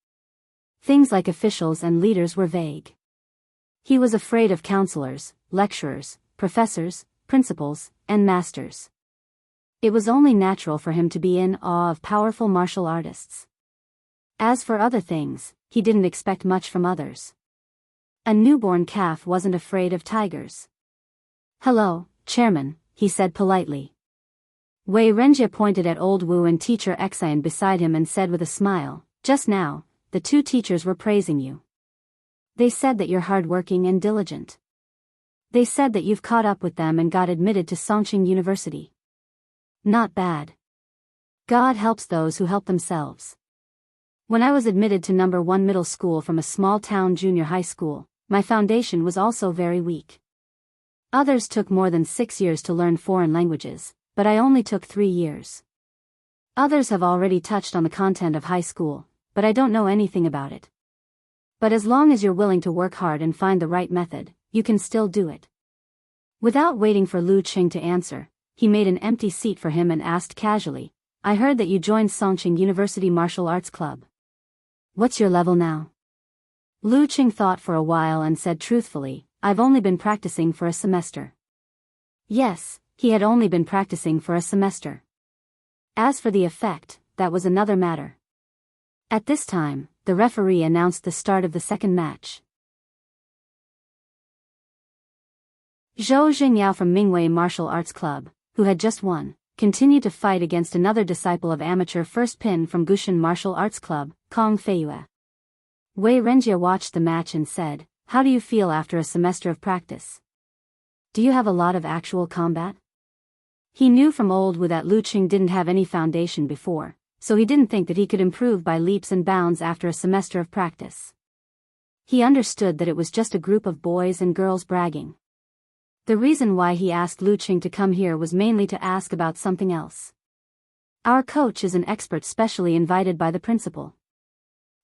Things like officials and leaders were vague. He was afraid of counselors, lecturers, professors, principals, and masters. It was only natural for him to be in awe of powerful martial artists. As for other things, he didn't expect much from others. A newborn calf wasn't afraid of tigers. "Hello, Chairman," he said politely. Wei Renjie pointed at old Wu and teacher Xian beside him and said with a smile, "Just now, the 2 teachers were praising you. They said that you're hardworking and diligent. They said that you've caught up with them and got admitted to Songqing University. Not bad. God helps those who help themselves." When I was admitted to number 1 middle school from a small-town junior high school, my foundation was also very weak. Others took more than 6 years to learn foreign languages, but I only took 3 years. Others have already touched on the content of high school, but I don't know anything about it. But as long as you're willing to work hard and find the right method, you can still do it. Without waiting for Lu Qing to answer, he made an empty seat for him and asked casually, I heard that you joined Songqing University Martial Arts Club. What's your level now? Lu Qing thought for a while and said truthfully, I've only been practicing for a semester. Yes, he had only been practicing for a semester. As for the effect, that was another matter. At this time, the referee announced the start of the second match. Zhou Jingyao from Mingwei Martial Arts Club, who had just won, continued to fight against another disciple of amateur first pin from Gushan Martial Arts Club, Kong Feiyue. Wei Renjie watched the match and said, How do you feel after a semester of practice? Do you have a lot of actual combat? He knew from old Wu that Lu Qing didn't have any foundation before, so he didn't think that he could improve by leaps and bounds after a semester of practice. He understood that it was just a group of boys and girls bragging. The reason why he asked Lu Qing to come here was mainly to ask about something else. Our coach is an expert specially invited by the principal.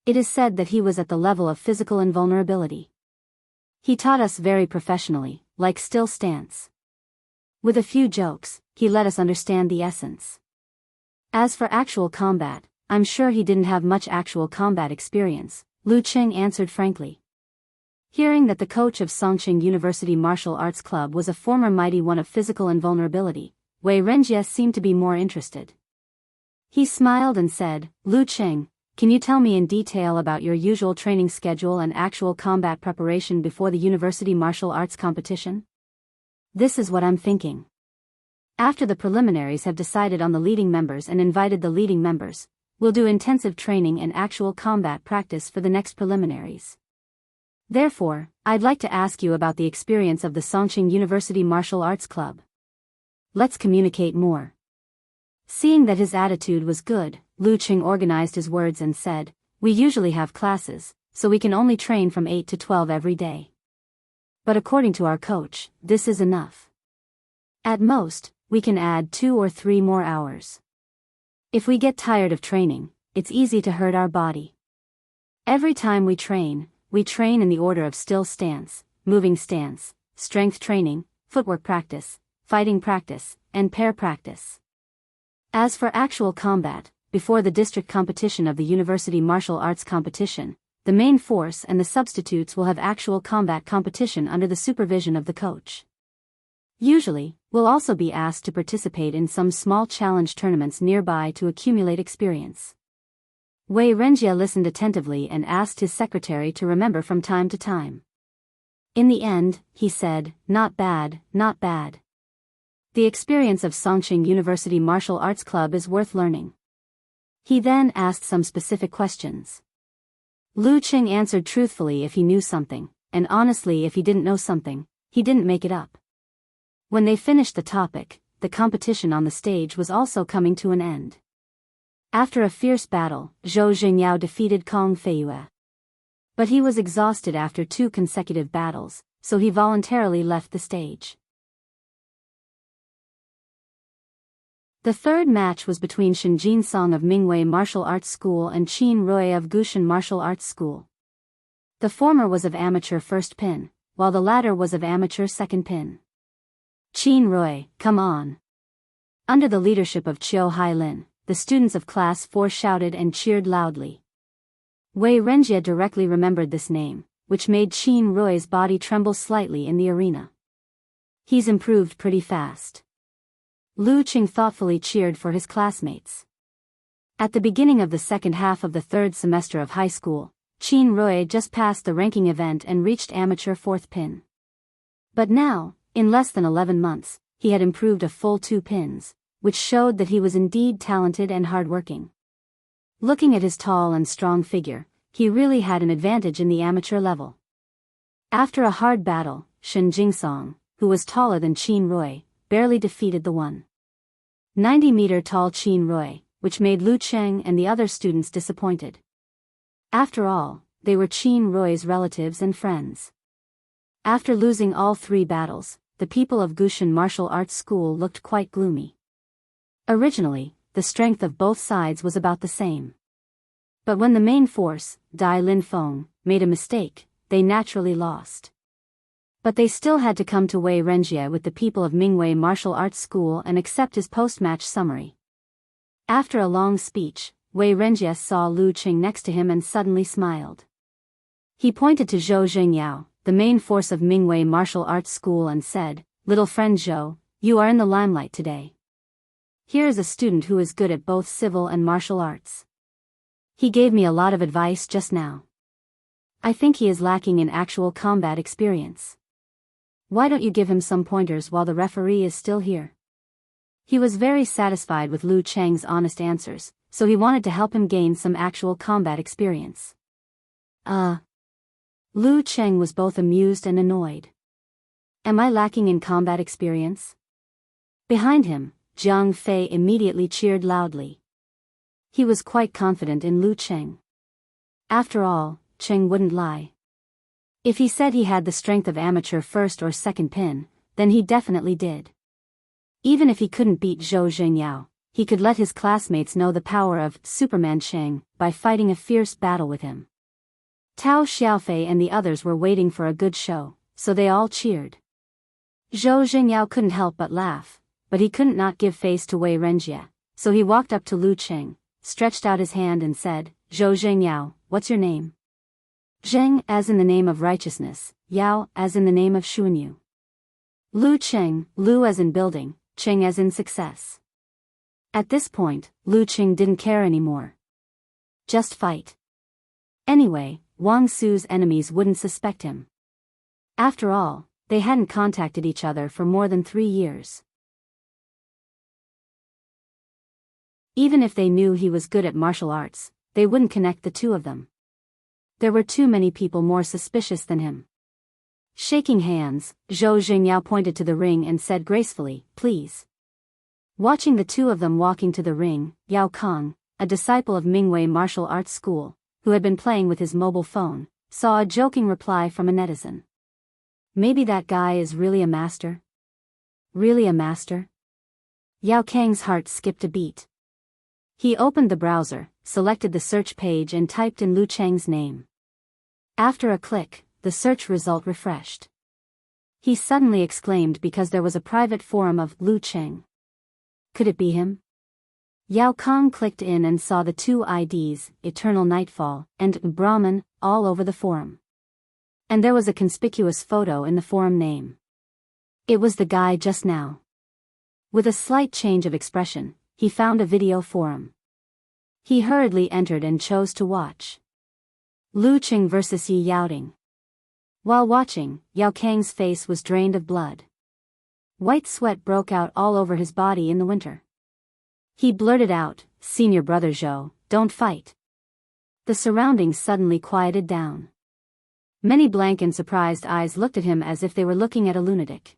It is said that he was at the level of physical invulnerability. He taught us very professionally, like still stance. With a few jokes, he let us understand the essence. As for actual combat, I'm sure he didn't have much actual combat experience, Lu Qing answered frankly. Hearing that the coach of Songqing University Martial Arts Club was a former mighty one of physical invulnerability, Wei Renjie seemed to be more interested. He smiled and said, Lu Qing, can you tell me in detail about your usual training schedule and actual combat preparation before the university martial arts competition? This is what I'm thinking. After the preliminaries have decided on the leading members and invited the leading members, we'll do intensive training and actual combat practice for the next preliminaries. Therefore, I'd like to ask you about the experience of the Songqing University Martial Arts Club. Let's communicate more. Seeing that his attitude was good, Lu Qing organized his words and said, We usually have classes, so we can only train from 8 to 12 every day. But according to our coach, this is enough. At most, we can add 2 or 3 more hours. If we get tired of training, it's easy to hurt our body. Every time we train in the order of still stance, moving stance, strength training, footwork practice, fighting practice, and pair practice. As for actual combat, before the district competition of the University Martial Arts Competition, the main force and the substitutes will have actual combat competition under the supervision of the coach. Usually, we'll also be asked to participate in some small challenge tournaments nearby to accumulate experience. Wei Renjie listened attentively and asked his secretary to remember from time to time. In the end, he said, Not bad, not bad. The experience of Songqing University Martial Arts Club is worth learning. He then asked some specific questions. Lu Qing answered truthfully if he knew something, and honestly if he didn't know something, he didn't make it up. When they finished the topic, the competition on the stage was also coming to an end. After a fierce battle, Zhou Jingyao defeated Kong Feiyue. But he was exhausted after 2 consecutive battles, so he voluntarily left the stage. The third match was between Shinjin Song of Mingwei Martial Arts School and Qin Rui of Gushan Martial Arts School. The former was of amateur first pin, while the latter was of amateur second pin. Qin Rui, come on! Under the leadership of Chiu Hailin, the students of Class 4 shouted and cheered loudly. Wei Renjie directly remembered this name, which made Qin Rui's body tremble slightly in the arena. He's improved pretty fast. Lu Qing thoughtfully cheered for his classmates. At the beginning of the second half of the third semester of high school, Qin Rui just passed the ranking event and reached amateur fourth pin. But now, in less than 11 months, he had improved a full 2 pins, which showed that he was indeed talented and hardworking. Looking at his tall and strong figure, he really had an advantage in the amateur level. After a hard battle, Shen Jingsong, who was taller than Qin Rui, barely defeated the 190-meter tall Qin Rui, which made Lu Qing and the other students disappointed. After all, they were Qin Rui's relatives and friends. After losing all 3 battles, the people of Gushan Martial Arts School looked quite gloomy. Originally, the strength of both sides was about the same. But when the main force, Dai Lin Feng, made a mistake, they naturally lost. But they still had to come to Wei Renjie with the people of Mingwei Martial Arts School and accept his post-match summary. After a long speech, Wei Renjie saw Lu Qing next to him and suddenly smiled. He pointed to Zhou Zhengyao, the main force of Mingwei Martial Arts School, and said, "Little friend Zhou, you are in the limelight today. Here is a student who is good at both civil and martial arts. He gave me a lot of advice just now. I think he is lacking in actual combat experience. Why don't you give him some pointers while the referee is still here?" He was very satisfied with Lu Cheng's honest answers, so he wanted to help him gain some actual combat experience. Lu Cheng was both amused and annoyed. Am I lacking in combat experience? Behind him, Jiang Fei immediately cheered loudly. He was quite confident in Lu Cheng. After all, Cheng wouldn't lie. If he said he had the strength of amateur first or second pin, then he definitely did. Even if he couldn't beat Zhou Zhengyao, he could let his classmates know the power of Superman Cheng by fighting a fierce battle with him. Tao Xiaofei and the others were waiting for a good show, so they all cheered. Zhou Zhengyao couldn't help but laugh, but he couldn't not give face to Wei Renjie, so he walked up to Lu Cheng, stretched out his hand and said, "Zhou Zhengyao, what's your name?" Zheng as in the name of righteousness, Yao as in the name of Xuanyu. Lu Cheng, Lu as in building, Cheng as in success. At this point, Lu Cheng didn't care anymore. Just fight. Anyway, Wang Su's enemies wouldn't suspect him. After all, they hadn't contacted each other for more than 3 years. Even if they knew he was good at martial arts, they wouldn't connect the two of them. There were too many people more suspicious than him. Shaking hands, Zhou Zhengyao pointed to the ring and said gracefully, "Please." Watching the two of them walking to the ring, Yao Kong, a disciple of Mingwei Martial Arts School, who had been playing with his mobile phone, saw a joking reply from a netizen. Maybe that guy is really a master? Really a master? Yao Kang's heart skipped a beat. He opened the browser, selected the search page and typed in Lu Cheng's name. After a click, the search result refreshed. He suddenly exclaimed because there was a private forum of Lu Cheng. Could it be him? Yao Kong clicked in and saw the 2 IDs, Eternal Nightfall and Brahman, all over the forum. And there was a conspicuous photo in the forum name. It was the guy just now. With a slight change of expression, he found a video forum. He hurriedly entered and chose to watch. Lu Cheng vs. Yi Yaoting. While watching, Yao Kang's face was drained of blood. White sweat broke out all over his body in the winter. He blurted out, "Senior brother Zhou, don't fight." The surroundings suddenly quieted down. Many blank and surprised eyes looked at him as if they were looking at a lunatic.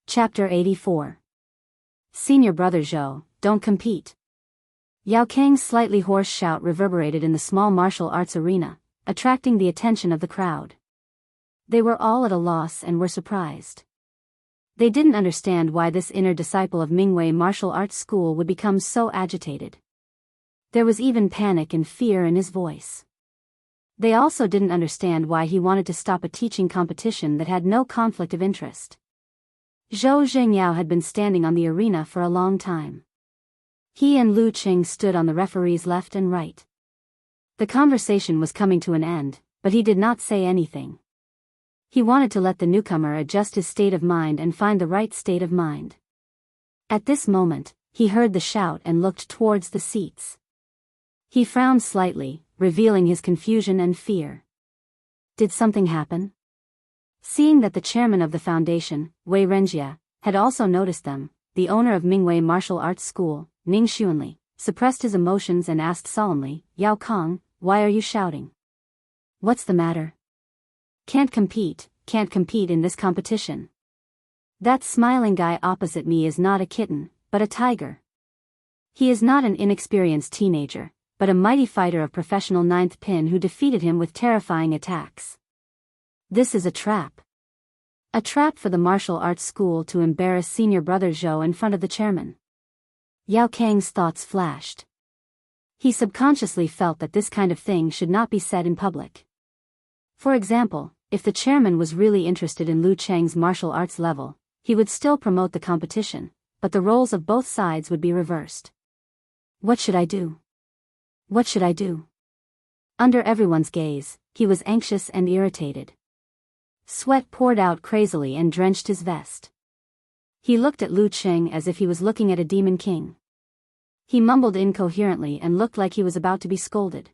Chapter 84. Senior brother Zhou, don't compete. Yao Kang's slightly hoarse shout reverberated in the small martial arts arena, attracting the attention of the crowd. They were all at a loss and were surprised. They didn't understand why this inner disciple of Mingwei Martial Arts School would become so agitated. There was even panic and fear in his voice. They also didn't understand why he wanted to stop a teaching competition that had no conflict of interest. Zhou Zhengyao had been standing on the arena for a long time. He and Lu Cheng stood on the referee's left and right. The conversation was coming to an end, but he did not say anything. He wanted to let the newcomer adjust his state of mind and find the right state of mind. At this moment, he heard the shout and looked towards the seats. He frowned slightly, revealing his confusion and fear. Did something happen? Seeing that the chairman of the foundation, Wei Renjie, had also noticed them, the owner of Mingwei Martial Arts School, Ning Xuanli, suppressed his emotions and asked solemnly, "Yao Kong, why are you shouting? What's the matter?" Can't compete in this competition." That smiling guy opposite me is not a kitten, but a tiger. He is not an inexperienced teenager, but a mighty fighter of professional ninth pin who defeated him with terrifying attacks. This is a trap. A trap for the martial arts school to embarrass senior brother Zhou in front of the chairman. Yao Kang's thoughts flashed. He subconsciously felt that this kind of thing should not be said in public. For example, if the chairman was really interested in Lu Cheng's martial arts level, he would still promote the competition, but the roles of both sides would be reversed. What should I do? What should I do? Under everyone's gaze, he was anxious and irritated. Sweat poured out crazily and drenched his vest. He looked at Lu Cheng as if he was looking at a demon king. He mumbled incoherently and looked like he was about to be scolded.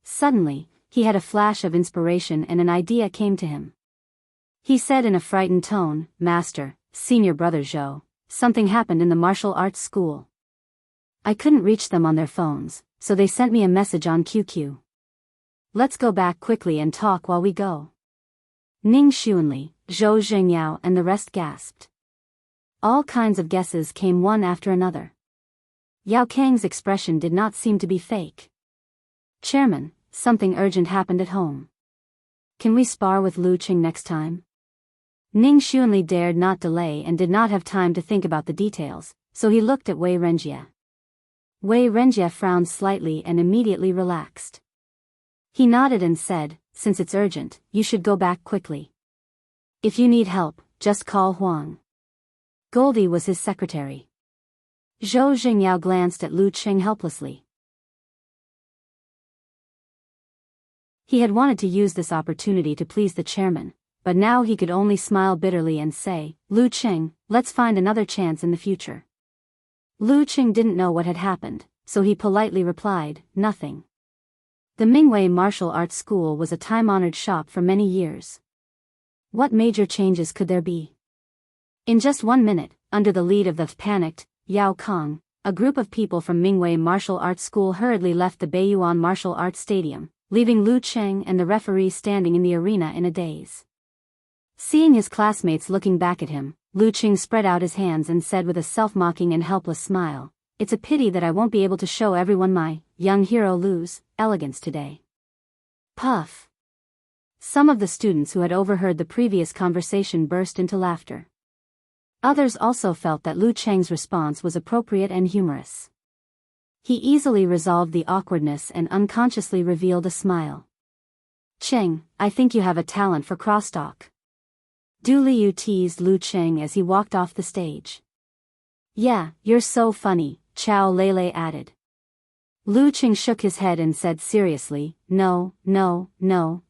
Suddenly, he had a flash of inspiration and an idea came to him. He said in a frightened tone, "Master, senior brother Zhou, something happened in the martial arts school. I couldn't reach them on their phones, so they sent me a message on QQ. Let's go back quickly and talk while we go." Ning Xuanli, Zhou Zhengyao and the rest gasped. All kinds of guesses came one after another. Yao Kang's expression did not seem to be fake. "Chairman, something urgent happened at home. Can we spar with Lu Cheng next time?" Ning Xuanli dared not delay and did not have time to think about the details, so he looked at Wei Renjie. Wei Renjie frowned slightly and immediately relaxed. He nodded and said, "Since it's urgent, you should go back quickly. If you need help, just call Huang." Goldie was his secretary. Zhou Zhengyao glanced at Lu Cheng helplessly. He had wanted to use this opportunity to please the chairman, but now he could only smile bitterly and say, "Lu Cheng, let's find another chance in the future." Lu Cheng didn't know what had happened, so he politely replied, "Nothing." The Mingwei Martial Arts School was a time-honored shop for many years. What major changes could there be? In just 1 minute, under the lead of the panicked Yao Kang, a group of people from Mingwei Martial Arts School hurriedly left the Beiyuan Martial Arts Stadium, leaving Lu Cheng and the referee standing in the arena in a daze. Seeing his classmates looking back at him, Lu Cheng spread out his hands and said with a self-mocking and helpless smile, "It's a pity that I won't be able to show everyone my young hero Lu's elegance today." Puff! Some of the students who had overheard the previous conversation burst into laughter. Others also felt that Lu Cheng's response was appropriate and humorous. He easily resolved the awkwardness and unconsciously revealed a smile. "Cheng, I think you have a talent for crosstalk." Du Liu teased Lu Cheng as he walked off the stage. "Yeah, you're so funny," Chao Lele added. Lu Cheng shook his head and said seriously, No,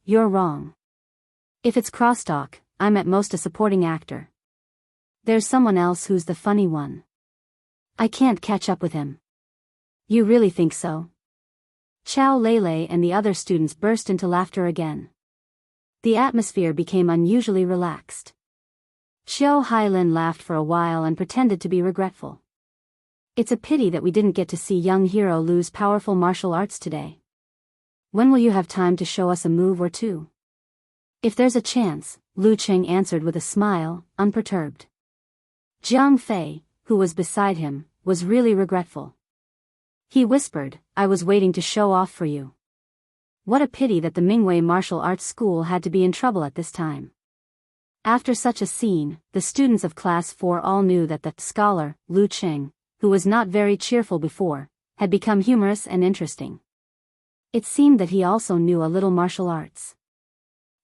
you're wrong. If it's crosstalk, I'm at most a supporting actor. There's someone else who's the funny one. I can't catch up with him." "You really think so?" Chao Lele and the other students burst into laughter again. The atmosphere became unusually relaxed. Xiao Hailin laughed for a while and pretended to be regretful. "It's a pity that we didn't get to see young hero Lu's powerful martial arts today. When will you have time to show us a move or two?" "If there's a chance," Lu Cheng answered with a smile, unperturbed. Jiang Fei, who was beside him, was really regretful. He whispered, "I was waiting to show off for you. What a pity that the Mingwei Martial Arts School had to be in trouble at this time." After such a scene, the students of Class 4 all knew that the scholar, Lu Cheng, who was not very cheerful before, had become humorous and interesting. It seemed that he also knew a little martial arts.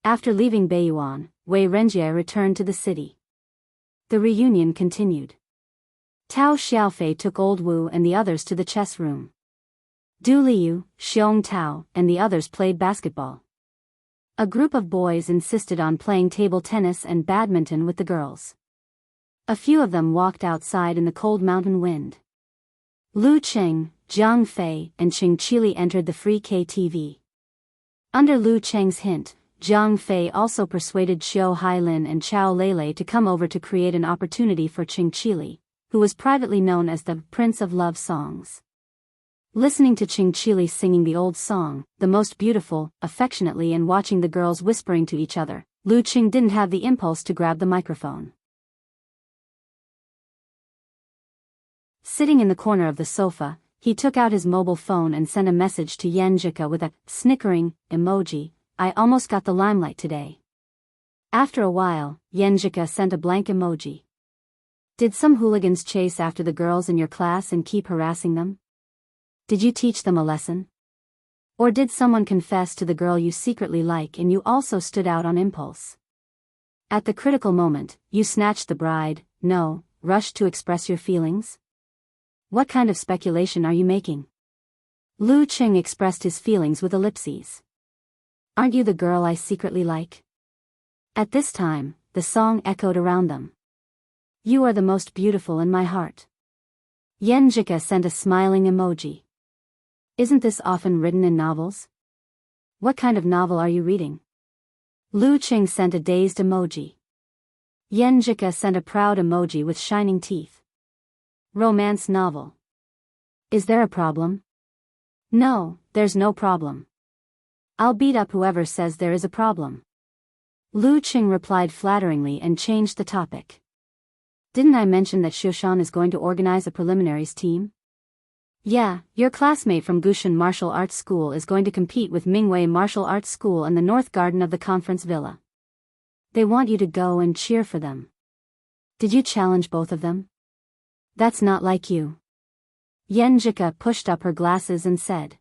After leaving Beiyuan, Wei Renjie returned to the city. The reunion continued. Tao Xiaofei took Old Wu and the others to the chess room. Du Liu, Xiong Tao, and the others played basketball. A group of boys insisted on playing table tennis and badminton with the girls. A few of them walked outside in the cold mountain wind. Lu Cheng, Jiang Fei, and Qing Qili entered the free KTV. Under Lu Cheng's hint, Jiang Fei also persuaded Xiao Hailin and Chao Lele to come over to create an opportunity for Qing Qili, who was privately known as the Prince of Love Songs. Listening to Qing Qili singing the old song, the most beautiful, affectionately, and watching the girls whispering to each other, Lu Cheng didn't have the impulse to grab the microphone. Sitting in the corner of the sofa, he took out his mobile phone and sent a message to Yenjika with a snickering emoji. I almost got the limelight today. After a while, Yenjika sent a blank emoji. Did some hooligans chase after the girls in your class and keep harassing them? Did you teach them a lesson? Or did someone confess to the girl you secretly like and you also stood out on impulse? At the critical moment, you snatched the bride, rushed to express your feelings? What kind of speculation are you making? Lu Qing expressed his feelings with ellipses. Aren't you the girl I secretly like? At this time, the song echoed around them. You are the most beautiful in my heart. Yenjika sent a smiling emoji. Isn't this often written in novels? What kind of novel are you reading? Lu Qing sent a dazed emoji. Yenjika sent a proud emoji with shining teeth. Romance novel. Is there a problem? No, there's no problem. I'll beat up whoever says there is a problem. Lu Qing replied flatteringly and changed the topic. Didn't I mention that Xiushan is going to organize a preliminaries team? Yeah, your classmate from Gushan Martial Arts School is going to compete with Mingwei Martial Arts School in the North Garden of the Conference Villa. They want you to go and cheer for them. Did you challenge both of them? That's not like you. Yenjika pushed up her glasses and said.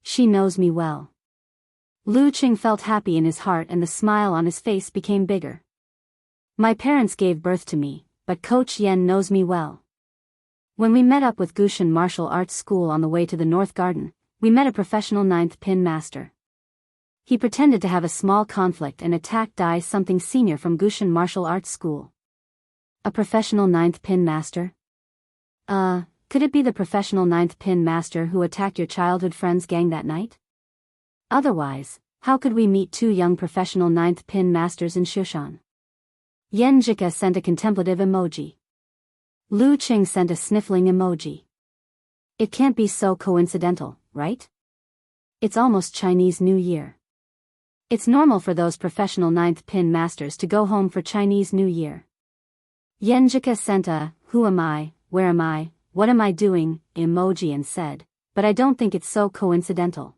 She knows me well. Lu Qing felt happy in his heart and the smile on his face became bigger. My parents gave birth to me, but Coach Yen knows me well. When we met up with Gushan Martial Arts School on the way to the North Garden, we met a professional 9th pin master. He pretended to have a small conflict and attacked Dai something senior from Gushan Martial Arts School. A professional 9th pin master? Could it be the professional 9th pin master who attacked your childhood friend's gang that night? Otherwise, how could we meet two young professional 9th pin masters in Xiushan? Yenjika sent a contemplative emoji. Lu Qing sent a sniffling emoji. It can't be so coincidental, right? It's almost Chinese New Year. It's normal for those professional 9th pin masters to go home for Chinese New Year. Yenjika sent a, who am I, where am I, what am I doing, emoji and said, but I don't think it's so coincidental.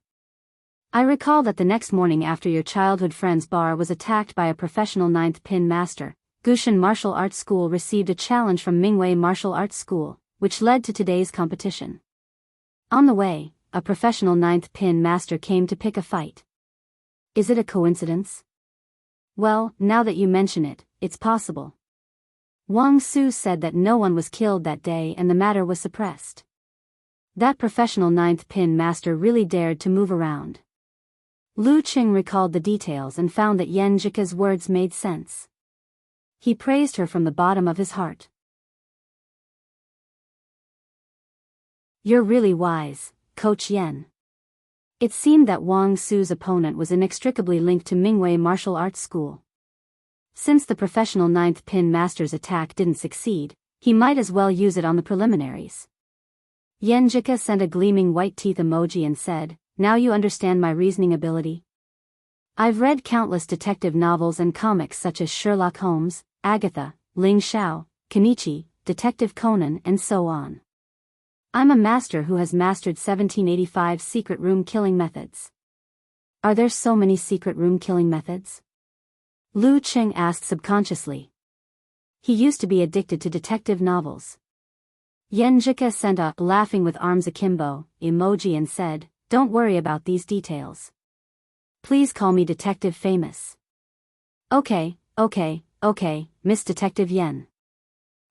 I recall that the next morning after your childhood friend's bar was attacked by a professional 9th pin master, Gushan Martial Arts School received a challenge from Mingwei Martial Arts School, which led to today's competition. On the way, a professional 9th pin master came to pick a fight. Is it a coincidence? Well, now that you mention it, it's possible. Wang Su said that no one was killed that day and the matter was suppressed. That professional 9th pin master really dared to move around. Lu Qing recalled the details and found that Yenjika's words made sense. He praised her from the bottom of his heart. You're really wise, Coach Yen. It seemed that Wang Su's opponent was inextricably linked to Mingwei Martial Arts School. Since the professional 9th pin master's attack didn't succeed, he might as well use it on the preliminaries. Yenjika sent a gleaming white teeth emoji and said, now you understand my reasoning ability? I've read countless detective novels and comics such as Sherlock Holmes, Agatha, Ling Xiao, Kenichi, Detective Conan and so on. I'm a master who has mastered 1785 secret room killing methods. Are there so many secret room killing methods? Lu Qing asked subconsciously. He used to be addicted to detective novels. Yenjika sent a laughing with arms akimbo emoji and said, don't worry about these details. Please call me Detective Famous. Okay, Miss Detective Yen.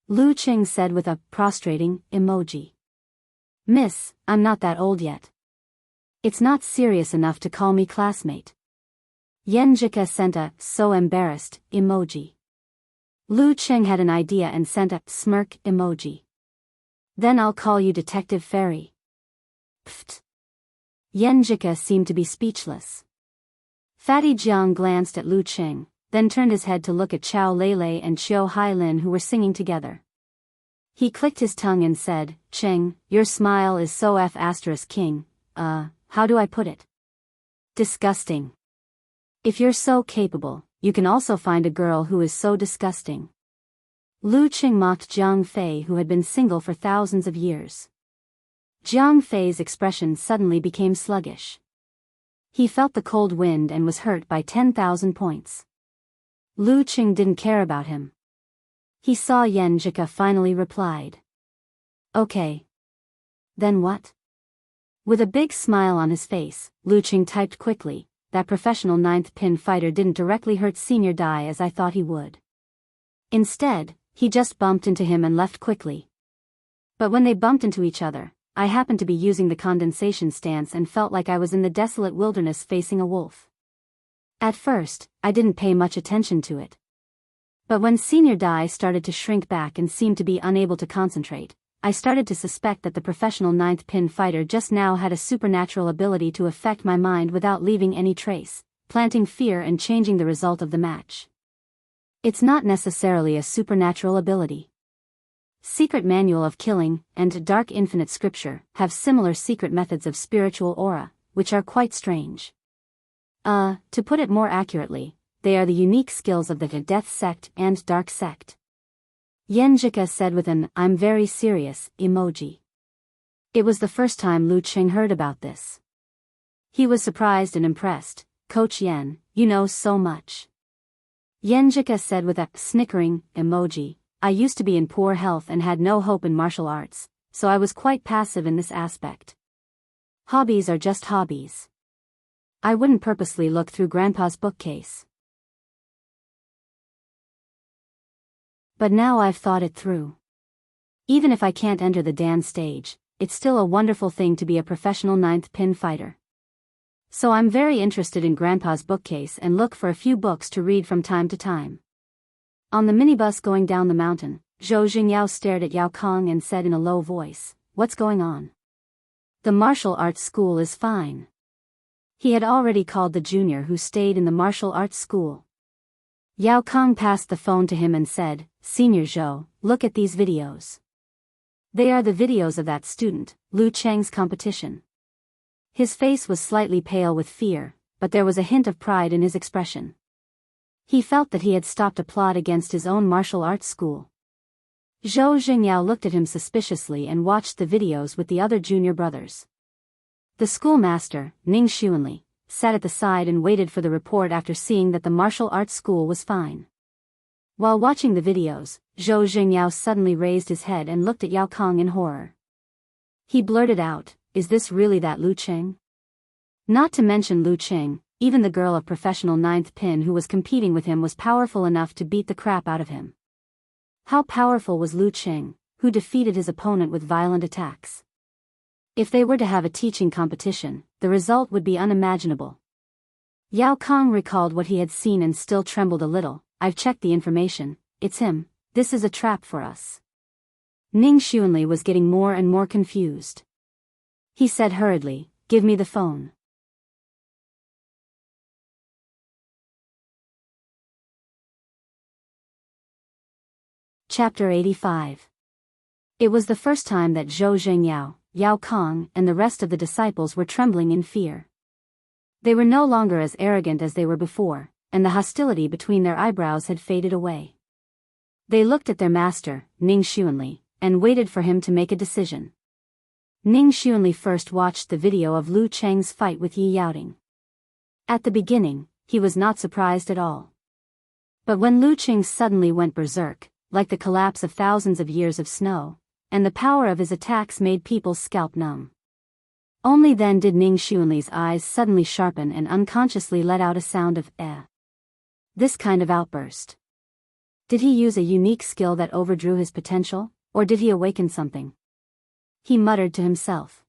Lu Qing said with a prostrating emoji. Miss, I'm not that old yet. It's not serious enough to call me classmate. Yenjika sent a so embarrassed emoji. Lu Qing had an idea and sent a smirk emoji. Then I'll call you Detective Fairy. Pfft. Yenjika seemed to be speechless. Fatty Jiang glanced at Lu Qing, then turned his head to look at Chao Lele and Qiu Hailin who were singing together. He clicked his tongue and said, Qing, your smile is so F***king, how do I put it? Disgusting. If you're so capable, you can also find a girl who is so disgusting. Lu Qing mocked Jiang Fei, who had been single for thousands of years. Jiang Fei's expression suddenly became sluggish. He felt the cold wind and was hurt by 10,000 points. Lu Qing didn't care about him. He saw Yan Jika finally replied. Okay. Then what? With a big smile on his face, Lu Qing typed quickly, that professional 9th pin fighter didn't directly hurt Senior Dai as I thought he would. Instead, he just bumped into him and left quickly. But when they bumped into each other, I happened to be using the condensation stance and felt like I was in the desolate wilderness facing a wolf. At first, I didn't pay much attention to it. But when Senior Dai started to shrink back and seemed to be unable to concentrate, I started to suspect that the professional 9th pin fighter just now had a supernatural ability to affect my mind without leaving any trace, planting fear and changing the result of the match. It's not necessarily a supernatural ability. Secret Manual of Killing and Dark Infinite Scripture have similar secret methods of spiritual aura, which are quite strange. To put it more accurately, they are the unique skills of the Death Sect and Dark Sect. Yenjika said with an "I'm very serious" emoji. It was the first time Lu Qing heard about this. He was surprised and impressed. Coach Yen, you know so much. Yenjika said with a snickering emoji. I used to be in poor health and had no hope in martial arts, so I was quite passive in this aspect. Hobbies are just hobbies. I wouldn't purposely look through Grandpa's bookcase. But now I've thought it through. Even if I can't enter the Dan stage, it's still a wonderful thing to be a professional 9th pin fighter. So I'm very interested in Grandpa's bookcase and look for a few books to read from time to time. On the minibus going down the mountain, Zhou Jingyao stared at Yao Kong and said in a low voice, "What's going on?" "The martial arts school is fine." He had already called the junior who stayed in the martial arts school. Yao Kong passed the phone to him and said, "Senior Zhou, look at these videos. They are the videos of that student, Lu Cheng's competition." His face was slightly pale with fear, but there was a hint of pride in his expression. He felt that he had stopped a plot against his own martial arts school. Zhou Jingyao looked at him suspiciously and watched the videos with the other junior brothers. The schoolmaster, Ning Xuanli, sat at the side and waited for the report after seeing that the martial arts school was fine. While watching the videos, Zhou Jingyao suddenly raised his head and looked at Yao Kong in horror. He blurted out, "Is this really that Lu Qing?" Not to mention Lu Qing, even the girl of professional 9th pin who was competing with him was powerful enough to beat the crap out of him. How powerful was Lu Qing, who defeated his opponent with violent attacks? If they were to have a teaching competition, the result would be unimaginable. Yao Kong recalled what he had seen and still trembled a little. "I've checked the information, it's him, this is a trap for us." Ning Xuanli was getting more and more confused. He said hurriedly, "Give me the phone." Chapter 85. It was the first time that Zhou Jingyao, Yao Kong, and the rest of the disciples were trembling in fear. They were no longer as arrogant as they were before, and the hostility between their eyebrows had faded away. They looked at their master, Ning Xuanli, and waited for him to make a decision. Ning Xuanli first watched the video of Lu Cheng's fight with Yi Yaoting. At the beginning, he was not surprised at all. But when Lu Qing suddenly went berserk, like the collapse of thousands of years of snow, and the power of his attacks made people's scalp numb. Only then did Ning Xuanli's eyes suddenly sharpen and unconsciously let out a sound of "eh." This kind of outburst. Did he use a unique skill that overdrew his potential, or did he awaken something? He muttered to himself.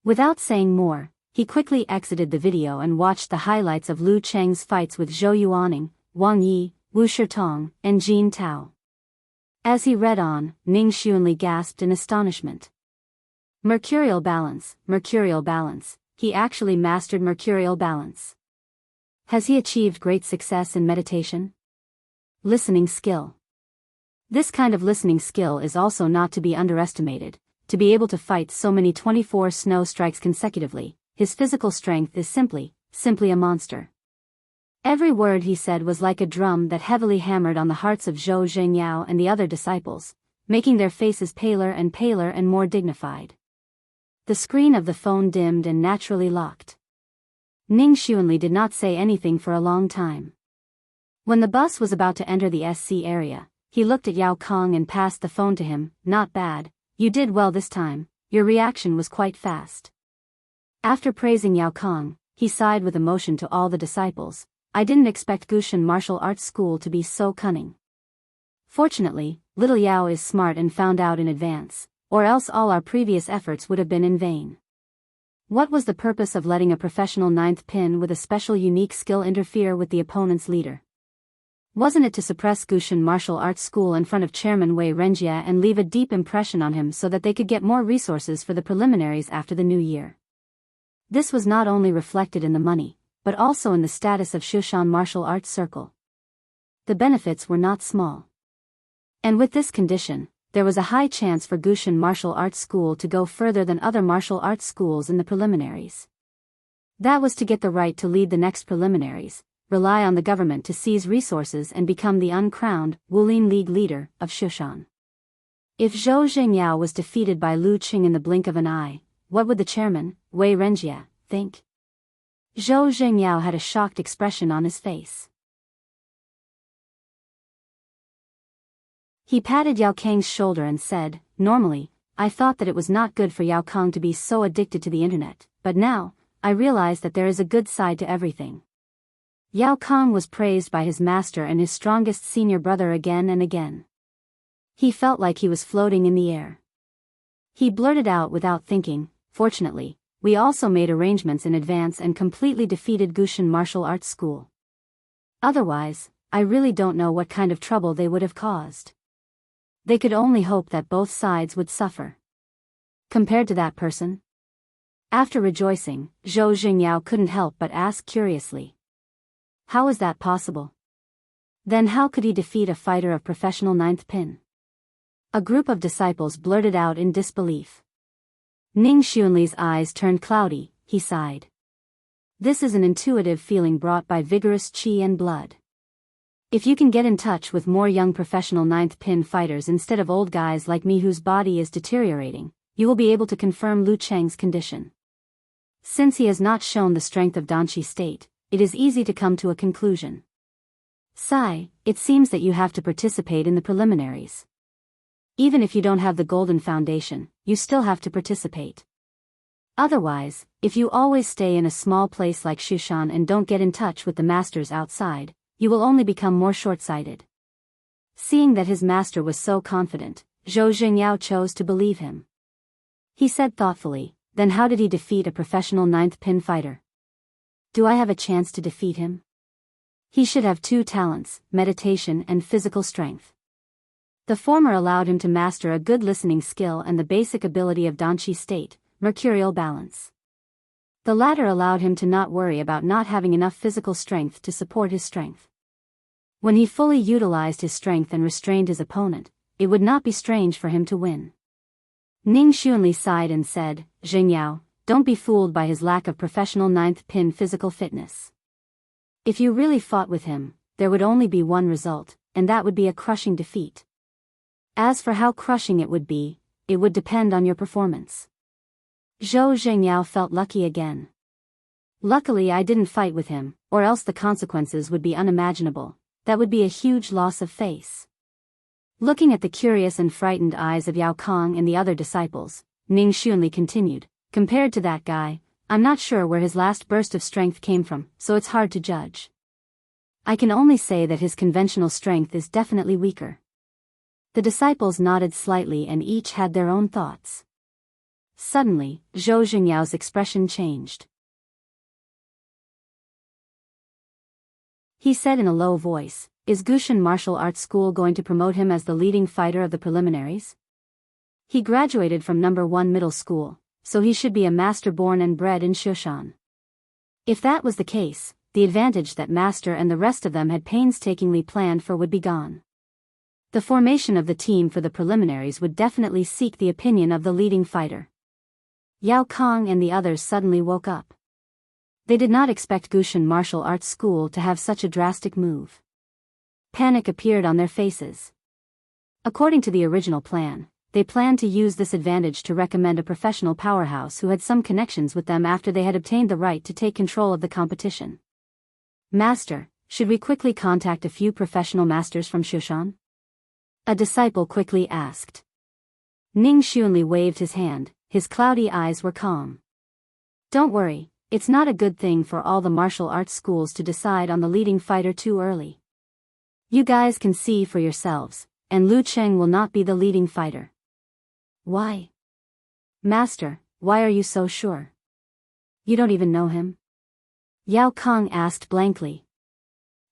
Without saying more, he quickly exited the video and watched the highlights of Lu Cheng's fights with Zhou Yuaning, Wang Yi, Wu Shitong, and Jin Tao. As he read on, Ning Xuanli gasped in astonishment. Mercurial balance, he actually mastered mercurial balance. Has he achieved great success in meditation? Listening skill. This kind of listening skill is also not to be underestimated. To be able to fight so many 24 snow strikes consecutively, his physical strength is simply a monster. Every word he said was like a drum that heavily hammered on the hearts of Zhou Zhengyao and the other disciples, making their faces paler and more dignified. The screen of the phone dimmed and naturally locked. Ning Xuanli did not say anything for a long time. When the bus was about to enter the SC area, he looked at Yao Kong and passed the phone to him. "Not bad, you did well this time, your reaction was quite fast." After praising Yao Kong, he sighed with emotion to all the disciples. "I didn't expect Gushan Martial Arts School to be so cunning. Fortunately, little Yao is smart and found out in advance, or else all our previous efforts would have been in vain." What was the purpose of letting a professional ninth pin with a special unique skill interfere with the opponent's leader? Wasn't it to suppress Gushan Martial Arts School in front of Chairman Wei Renjie and leave a deep impression on him so that they could get more resources for the preliminaries after the new year? This was not only reflected in the money, but also in the status of Shushan Martial Arts Circle. The benefits were not small. And with this condition, there was a high chance for Gushan Martial Arts School to go further than other martial arts schools in the preliminaries. That was to get the right to lead the next preliminaries, rely on the government to seize resources and become the uncrowned Wulin League leader of Shushan. If Zhou Zhengyao was defeated by Lu Qing in the blink of an eye, what would the chairman, Wei Renjie, think? Zhou Zhengyao had a shocked expression on his face. He patted Yao Kang's shoulder and said, "Normally, I thought that it was not good for Yao Kang to be so addicted to the internet, but now, I realize that there is a good side to everything." Yao Kang was praised by his master and his strongest senior brother again and again. He felt like he was floating in the air. He blurted out without thinking, "Fortunately, we also made arrangements in advance and completely defeated Gushan Martial Arts School. Otherwise, I really don't know what kind of trouble they would have caused." They could only hope that both sides would suffer. Compared to that person? After rejoicing, Zhou Zhengyao couldn't help but ask curiously. How is that possible? Then how could he defeat a fighter of professional ninth pin? A group of disciples blurted out in disbelief. Ning Xuanli's eyes turned cloudy, he sighed. This is an intuitive feeling brought by vigorous qi and blood. If you can get in touch with more young professional ninth pin fighters instead of old guys like me whose body is deteriorating, you will be able to confirm Lu Cheng's condition. Since he has not shown the strength of Danqi state, it is easy to come to a conclusion. Sai, it seems that you have to participate in the preliminaries. Even if you don't have the golden foundation, you still have to participate. Otherwise, if you always stay in a small place like Shushan and don't get in touch with the masters outside, you will only become more short-sighted. Seeing that his master was so confident, Zhou Zhengyao chose to believe him. He said thoughtfully, "Then how did he defeat a professional ninth pin fighter? Do I have a chance to defeat him?" He should have two talents, meditation and physical strength. The former allowed him to master a good listening skill and the basic ability of Danqi state, mercurial balance. The latter allowed him to not worry about not having enough physical strength to support his strength. When he fully utilized his strength and restrained his opponent, it would not be strange for him to win. Ning Xuanli sighed and said, "Zhengyao, don't be fooled by his lack of professional ninth pin physical fitness. If you really fought with him, there would only be one result, and that would be a crushing defeat. As for how crushing it would depend on your performance." Zhou Zhengyao felt lucky again. Luckily I didn't fight with him, or else the consequences would be unimaginable. That would be a huge loss of face. Looking at the curious and frightened eyes of Yao Kang and the other disciples, Ning Xuanli continued, "Compared to that guy, I'm not sure where his last burst of strength came from, so it's hard to judge. I can only say that his conventional strength is definitely weaker." The disciples nodded slightly and each had their own thoughts. Suddenly, Zhou Zhengyao's expression changed. He said in a low voice, "Is Gushan Martial Arts School going to promote him as the leading fighter of the preliminaries? He graduated from No. 1 middle school, so he should be a master born and bred in Shushan. If that was the case, the advantage that master and the rest of them had painstakingly planned for would be gone. The formation of the team for the preliminaries would definitely seek the opinion of the leading fighter." Yao Kang and the others suddenly woke up. They did not expect Gushan Martial Arts School to have such a drastic move. Panic appeared on their faces. According to the original plan, they planned to use this advantage to recommend a professional powerhouse who had some connections with them after they had obtained the right to take control of the competition. Master, should we quickly contact a few professional masters from Shushan? A disciple quickly asked. Ning Xuanli waved his hand, his cloudy eyes were calm. Don't worry, it's not a good thing for all the martial arts schools to decide on the leading fighter too early. You guys can see for yourselves, and Lu Cheng will not be the leading fighter. Why? Master, why are you so sure? You don't even know him? Yao Kong asked blankly.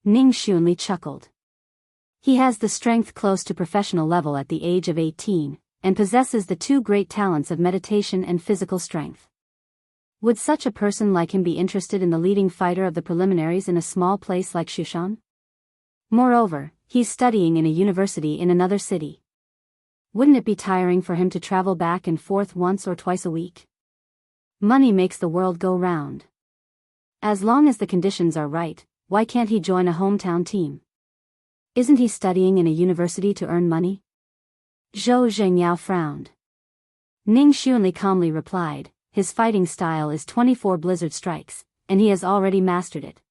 Ning Xuanli chuckled. He has the strength close to professional level at the age of 18, and possesses the two great talents of meditation and physical strength. Would such a person like him be interested in the leading fighter of the preliminaries in a small place like Shushan? Moreover, he's studying in a university in another city. Wouldn't it be tiring for him to travel back and forth once or twice a week? Money makes the world go round. As long as the conditions are right, why can't he join a hometown team? Isn't he studying in a university to earn money? Zhou Zhengyao frowned. Ning Xuanli calmly replied, his fighting style is 24 blizzard strikes, and he has already mastered it.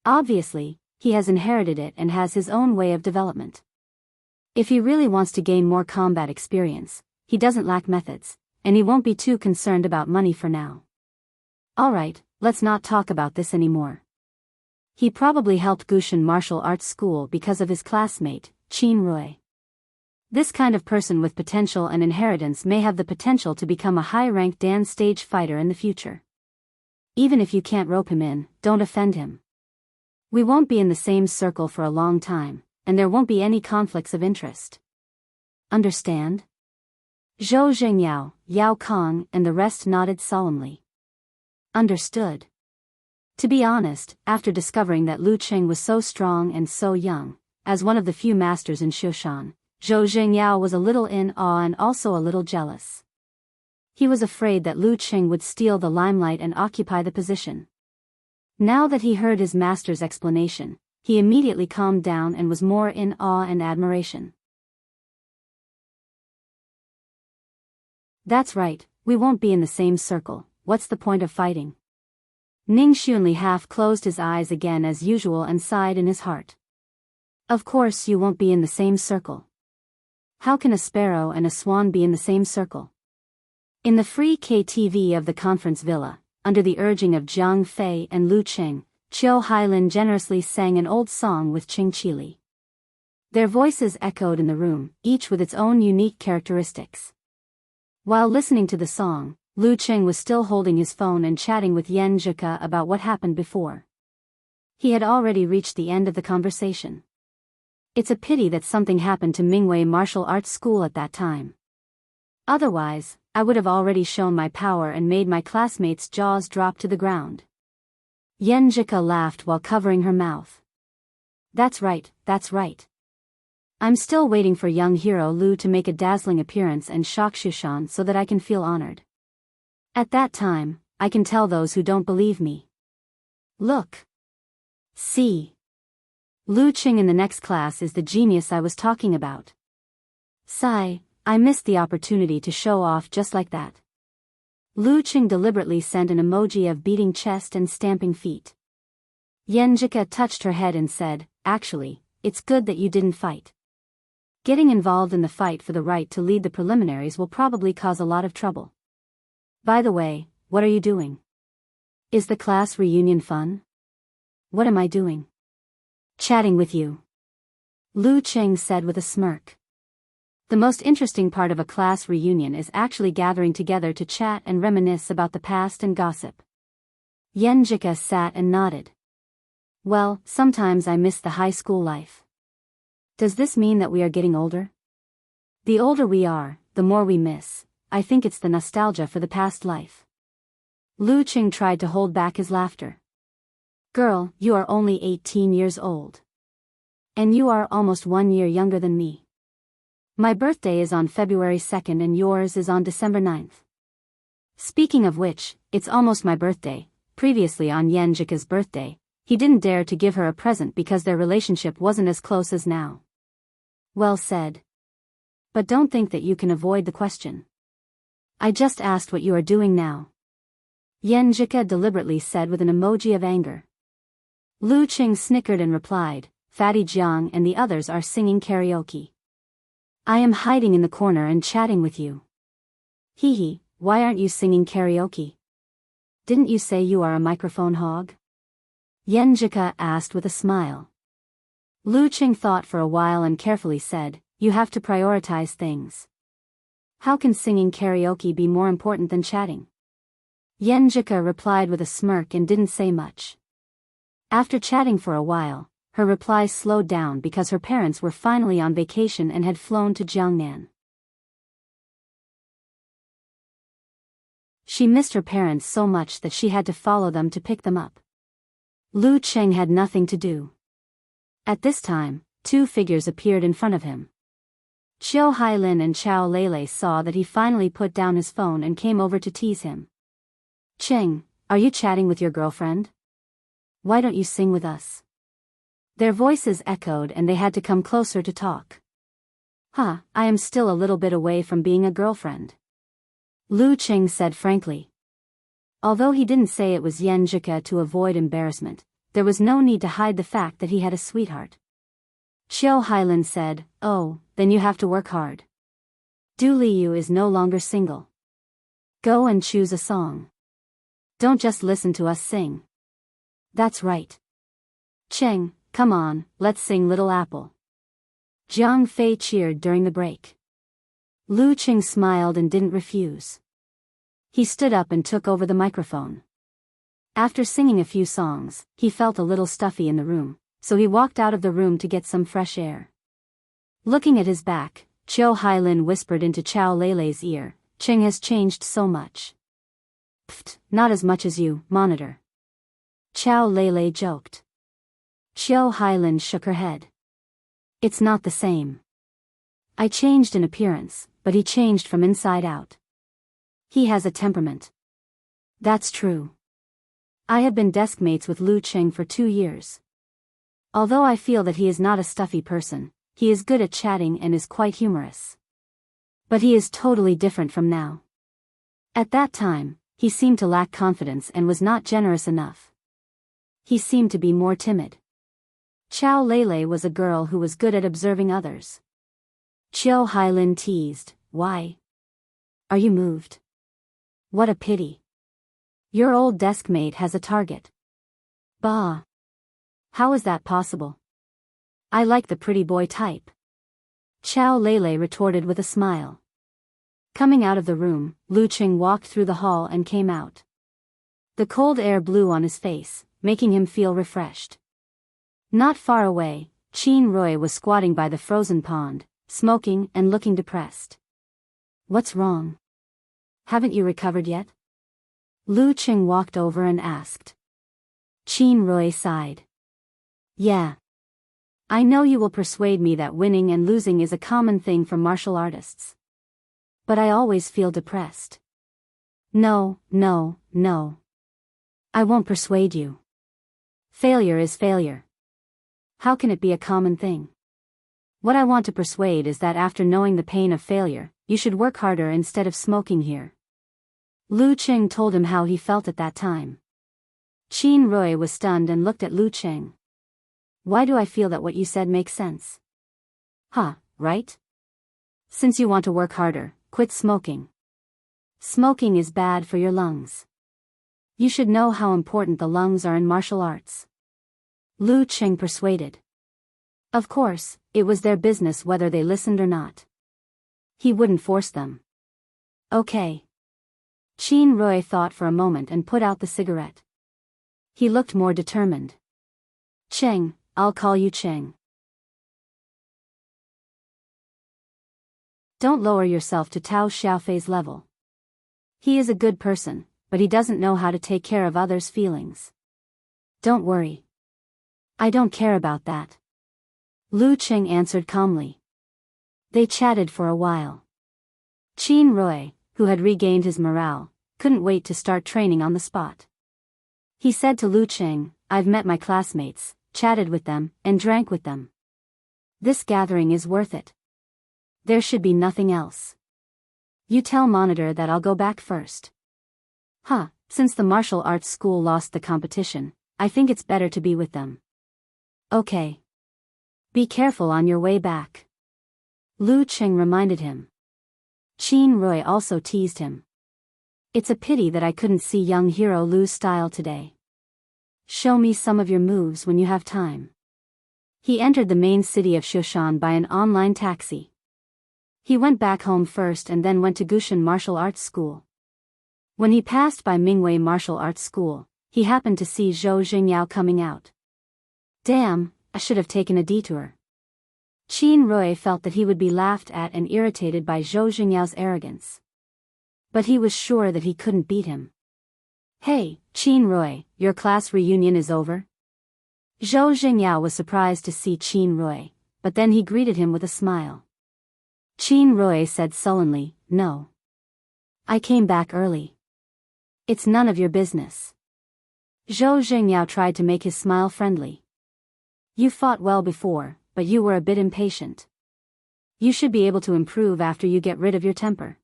Obviously, he has inherited it and has his own way of development. If he really wants to gain more combat experience, he doesn't lack methods, and he won't be too concerned about money for now. Alright, let's not talk about this anymore. He probably helped Gushan Martial Arts School because of his classmate, Qin Rui. This kind of person with potential and inheritance may have the potential to become a high-ranked Dan stage fighter in the future. Even if you can't rope him in, don't offend him. We won't be in the same circle for a long time, and there won't be any conflicts of interest. Understand? Zhou Zhengyao, Yao Kong, and the rest nodded solemnly. Understood. To be honest, after discovering that Lu Cheng was so strong and so young, as one of the few masters in Shushan, Zhou Zhengyao was a little in awe and also a little jealous. He was afraid that Lu Cheng would steal the limelight and occupy the position. Now that he heard his master's explanation, he immediately calmed down and was more in awe and admiration. That's right, we won't be in the same circle, what's the point of fighting? Ning Xuanli half closed his eyes again as usual and sighed in his heart. Of course you won't be in the same circle. How can a sparrow and a swan be in the same circle? In the free KTV of the conference villa, under the urging of Jiang Fei and Lu Cheng, Qiu Hailin generously sang an old song with Qing Qili. Their voices echoed in the room, each with its own unique characteristics. While listening to the song, Lu Cheng was still holding his phone and chatting with Yan Zhika about what happened before. He had already reached the end of the conversation. It's a pity that something happened to Mingwei Martial Arts School at that time. Otherwise, I would have already shown my power and made my classmates' jaws drop to the ground. Yan Zhika laughed while covering her mouth. That's right, that's right. I'm still waiting for young hero Lu to make a dazzling appearance and shock Shushan so that I can feel honored. At that time, I can tell those who don't believe me. Look. See. Lu Cheng in the next class is the genius I was talking about. Sigh, I missed the opportunity to show off just like that. Lu Cheng deliberately sent an emoji of beating chest and stamping feet. Yan Zhika touched her head and said, actually, it's good that you didn't fight. Getting involved in the fight for the right to lead the preliminaries will probably cause a lot of trouble. By the way, what are you doing? Is the class reunion fun? What am I doing? Chatting with you. Lu Cheng said with a smirk. The most interesting part of a class reunion is actually gathering together to chat and reminisce about the past and gossip. Yan Zhika sat and nodded. Well, sometimes I miss the high school life. Does this mean that we are getting older? The older we are, the more we miss. I think it's the nostalgia for the past life. Lu Cheng tried to hold back his laughter. Girl, you are only 18 years old. And you are almost 1 year younger than me. My birthday is on February 2nd and yours is on December 9th. Speaking of which, it's almost my birthday, previously on Yenjika's birthday, he didn't dare to give her a present because their relationship wasn't as close as now. Well said. But don't think that you can avoid the question. I just asked what you are doing now. Yenjika deliberately said with an emoji of anger. Lu Qing snickered and replied, Fatty Jiang and the others are singing karaoke. I am hiding in the corner and chatting with you. Hee hee, why aren't you singing karaoke? Didn't you say you are a microphone hog? Yenjika asked with a smile. Lu Qing thought for a while and carefully said, you have to prioritize things. How can singing karaoke be more important than chatting? Yenjika replied with a smirk and didn't say much. After chatting for a while, her replies slowed down because her parents were finally on vacation and had flown to Jiangnan. She missed her parents so much that she had to follow them to pick them up. Lu Qing had nothing to do. At this time, two figures appeared in front of him. Qiu Hailin and Chao Lele saw that he finally put down his phone and came over to tease him. Qing, are you chatting with your girlfriend? Why don't you sing with us? Their voices echoed and they had to come closer to talk. I am still a little bit away from being a girlfriend. Lu Qing said frankly. Although he didn't say it was Yenjika to avoid embarrassment, there was no need to hide the fact that he had a sweetheart. Qiu Hailin said, oh, then you have to work hard. Du Liu is no longer single. Go and choose a song. Don't just listen to us sing. That's right. Qing, come on, let's sing Little Apple. Jiang Fei cheered during the break. Lu Qing smiled and didn't refuse. He stood up and took over the microphone. After singing a few songs, he felt a little stuffy in the room, so he walked out of the room to get some fresh air. Looking at his back, Qiu Hailin whispered into Chao Lele's ear, Qing has changed so much. Pfft, not as much as you, monitor. Chao Lele joked. Qiu Hailin shook her head. It's not the same. I changed in appearance, but he changed from inside out. He has a temperament. That's true. I have been desk mates with Lu Qing for 2 years. Although I feel that he is not a stuffy person, he is good at chatting and is quite humorous. But he is totally different from now. At that time, he seemed to lack confidence and was not generous enough. He seemed to be more timid. Chao Lele was a girl who was good at observing others. Qiu Hailin teased, why? Are you moved? What a pity. Your old desk mate has a target. Bah. How is that possible? I like the pretty boy type. Chao Lele retorted with a smile. Coming out of the room, Lu Qing walked through the hall and came out. The cold air blew on his face, making him feel refreshed. Not far away, Qin Rui was squatting by the frozen pond, smoking and looking depressed. What's wrong? Haven't you recovered yet? Lu Qing walked over and asked. Qin Rui sighed. Yeah. I know you will persuade me that winning and losing is a common thing for martial artists. But I always feel depressed. No. I won't persuade you. Failure is failure. How can it be a common thing? What I want to persuade is that after knowing the pain of failure, you should work harder instead of smoking here. Lu Qing told him how he felt at that time. Qin Rui was stunned and looked at Lu Qing. Why do I feel that what you said makes sense? Right? Since you want to work harder, quit smoking. Smoking is bad for your lungs. You should know how important the lungs are in martial arts. Lu Qing persuaded. Of course, it was their business whether they listened or not. He wouldn't force them. Okay. Qin Rui thought for a moment and put out the cigarette. He looked more determined. Qing, I'll call you Qing. Don't lower yourself to Tao Xiaofei's level. He is a good person, but he doesn't know how to take care of others' feelings. Don't worry. I don't care about that. Lu Qing answered calmly. They chatted for a while. Qin Rui, who had regained his morale, couldn't wait to start training on the spot. He said to Lu Cheng, "I've met my classmates, chatted with them, and drank with them. This gathering is worth it. There should be nothing else. You tell Monitor that I'll go back first." "Huh, since the martial arts school lost the competition, I think it's better to be with them." "Okay. Be careful on your way back," Lu Cheng reminded him. Qin Rui also teased him. "It's a pity that I couldn't see young hero Lu's style today. Show me some of your moves when you have time." He entered the main city of Shoshan by an online taxi. He went back home first and then went to Gushan Martial Arts School. When he passed by Mingwei Martial Arts School, he happened to see Zhou Jingyao coming out. Damn, I should have taken a detour. Qin Rui felt that he would be laughed at and irritated by Zhou Jingyao's arrogance. But he was sure that he couldn't beat him. "Hey, Qin Rui, your class reunion is over?" Zhou Jingyao was surprised to see Qin Rui, but then he greeted him with a smile. Qin Rui said sullenly, "No. I came back early. It's none of your business." Zhou Jingyao tried to make his smile friendly. "You fought well before, but you were a bit impatient. You should be able to improve after you get rid of your temper."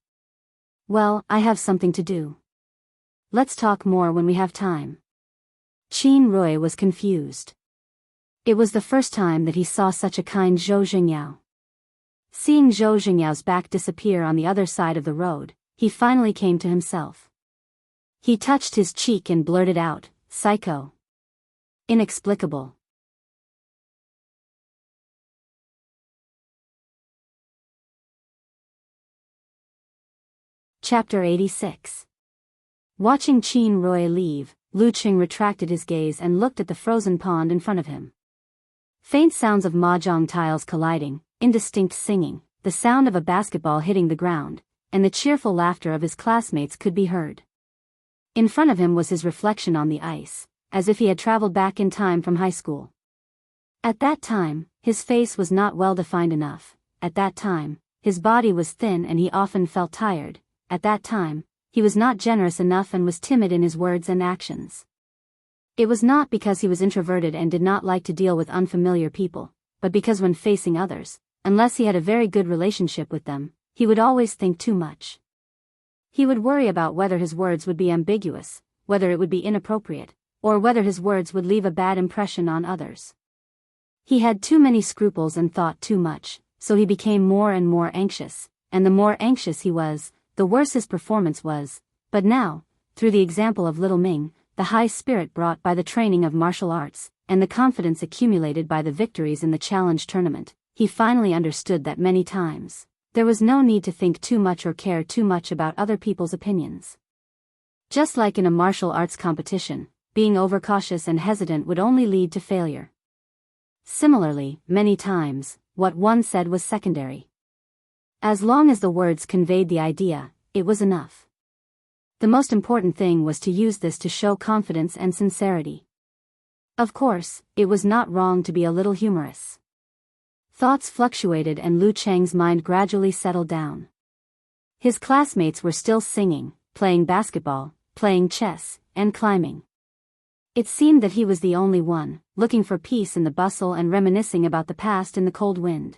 "Well, I have something to do. Let's talk more when we have time." Qin Rui was confused. It was the first time that he saw such a kind Zhou Jingyao. Seeing Zhou Jingyao's back disappear on the other side of the road, he finally came to himself. He touched his cheek and blurted out, "Psycho. Inexplicable." Chapter 86. Watching Qin Rui leave, Lu Cheng retracted his gaze and looked at the frozen pond in front of him. Faint sounds of mahjong tiles colliding, indistinct singing, the sound of a basketball hitting the ground, and the cheerful laughter of his classmates could be heard. In front of him was his reflection on the ice, as if he had traveled back in time from high school. At that time, his face was not well defined enough. At that time, his body was thin and he often felt tired. At that time, he was not generous enough and was timid in his words and actions. It was not because he was introverted and did not like to deal with unfamiliar people, but because when facing others, unless he had a very good relationship with them, he would always think too much. He would worry about whether his words would be ambiguous, whether it would be inappropriate, or whether his words would leave a bad impression on others. He had too many scruples and thought too much, so he became more and more anxious, and the more anxious he was, the worse his performance was. But now, through the example of little Ming, the high spirit brought by the training of martial arts, and the confidence accumulated by the victories in the challenge tournament, he finally understood that many times, there was no need to think too much or care too much about other people's opinions. Just like in a martial arts competition, being overcautious and hesitant would only lead to failure. Similarly, many times, what one said was secondary. As long as the words conveyed the idea, it was enough. The most important thing was to use this to show confidence and sincerity. Of course, it was not wrong to be a little humorous. Thoughts fluctuated and Lu Cheng's mind gradually settled down. His classmates were still singing, playing basketball, playing chess, and climbing. It seemed that he was the only one, looking for peace in the bustle and reminiscing about the past in the cold wind.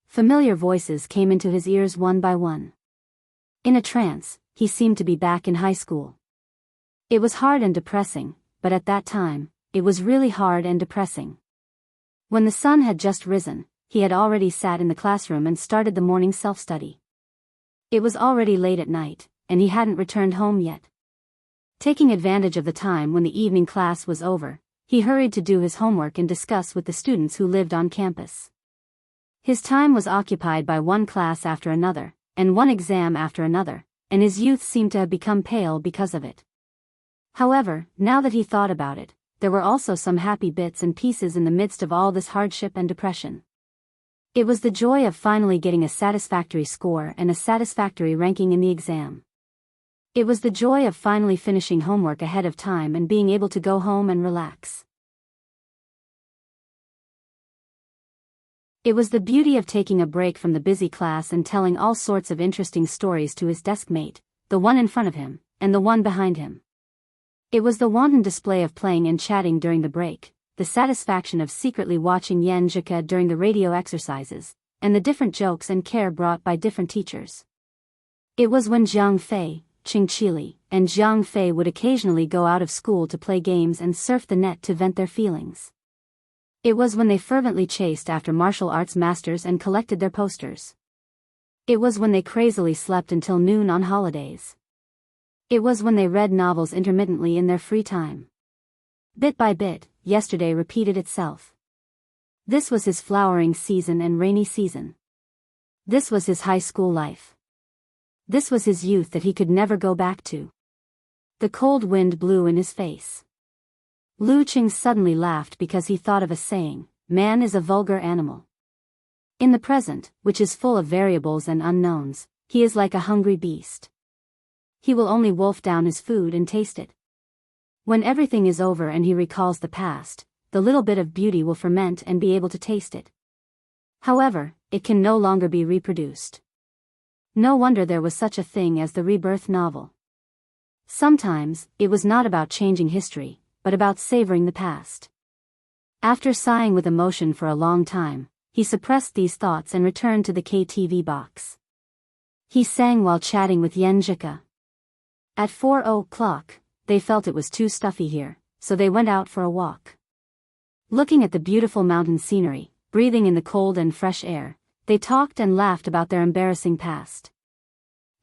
Familiar voices came into his ears one by one. In a trance, he seemed to be back in high school. It was hard and depressing, but at that time, it was really hard and depressing. When the sun had just risen, he had already sat in the classroom and started the morning self-study. It was already late at night, and he hadn't returned home yet. Taking advantage of the time when the evening class was over, he hurried to do his homework and discuss with the students who lived on campus. His time was occupied by one class after another, and one exam after another, and his youth seemed to have become pale because of it. However, now that he thought about it, there were also some happy bits and pieces in the midst of all this hardship and depression. It was the joy of finally getting a satisfactory score and a satisfactory ranking in the exam. It was the joy of finally finishing homework ahead of time and being able to go home and relax. It was the beauty of taking a break from the busy class and telling all sorts of interesting stories to his desk mate, the one in front of him, and the one behind him. It was the wanton display of playing and chatting during the break, the satisfaction of secretly watching Yenjika during the radio exercises, and the different jokes and care brought by different teachers. It was when Jiang Fei, Qingqili, and Jiang Fei would occasionally go out of school to play games and surf the net to vent their feelings. It was when they fervently chased after martial arts masters and collected their posters. It was when they crazily slept until noon on holidays. It was when they read novels intermittently in their free time. Bit by bit, yesterday repeated itself. This was his flowering season and rainy season. This was his high school life. This was his youth that he could never go back to. The cold wind blew in his face. Lu Qing suddenly laughed because he thought of a saying, "Man is a vulgar animal." In the present, which is full of variables and unknowns, he is like a hungry beast. He will only wolf down his food and taste it. When everything is over and he recalls the past, the little bit of beauty will ferment and be able to taste it. However, it can no longer be reproduced. No wonder there was such a thing as the rebirth novel. Sometimes, it was not about changing history, but about savoring the past. After sighing with emotion for a long time, he suppressed these thoughts and returned to the KTV box. He sang while chatting with Yenjika. At 4:00, they felt it was too stuffy here, so they went out for a walk. Looking at the beautiful mountain scenery, breathing in the cold and fresh air, they talked and laughed about their embarrassing past.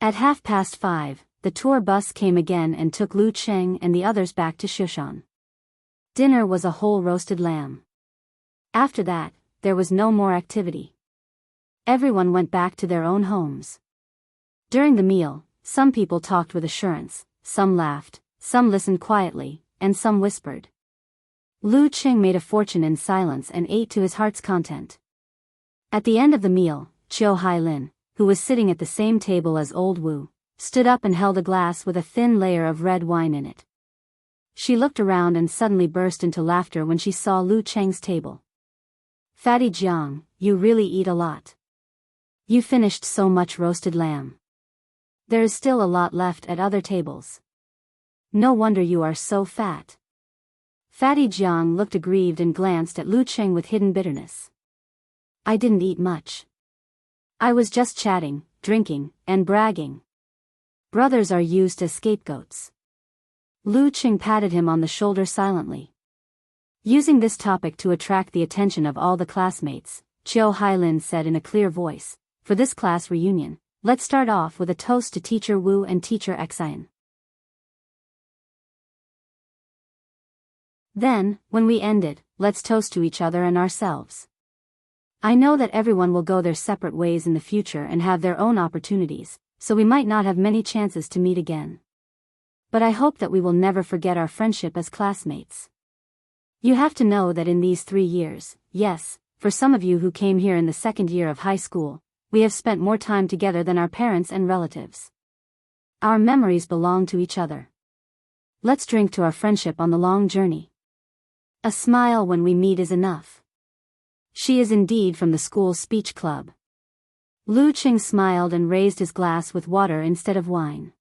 At 5:30, the tour bus came again and took Lu Cheng and the others back to Shushan. Dinner was a whole roasted lamb. After that, there was no more activity. Everyone went back to their own homes. During the meal, some people talked with assurance, some laughed, some listened quietly, and some whispered. Lu Qing made a fortune in silence and ate to his heart's content. At the end of the meal, Qiu Hailin, who was sitting at the same table as old Wu, stood up and held a glass with a thin layer of red wine in it. She looked around and suddenly burst into laughter when she saw Lu Cheng's table. "Fatty Jiang, you really eat a lot. You finished so much roasted lamb. There is still a lot left at other tables. No wonder you are so fat." Fatty Jiang looked aggrieved and glanced at Lu Cheng with hidden bitterness. "I didn't eat much. I was just chatting, drinking, and bragging. Brothers are used as scapegoats." Lu Cheng patted him on the shoulder silently. Using this topic to attract the attention of all the classmates, Qiu Hailin said in a clear voice, "For this class reunion, let's start off with a toast to Teacher Wu and Teacher Xian. Then, when we end it, let's toast to each other and ourselves. I know that everyone will go their separate ways in the future and have their own opportunities, so we might not have many chances to meet again. But I hope that we will never forget our friendship as classmates. You have to know that in these 3 years, yes, for some of you who came here in the second year of high school, we have spent more time together than our parents and relatives. Our memories belong to each other. Let's drink to our friendship on the long journey. A smile when we meet is enough." She is indeed from the school speech club. Lu Qing smiled and raised his glass with water instead of wine.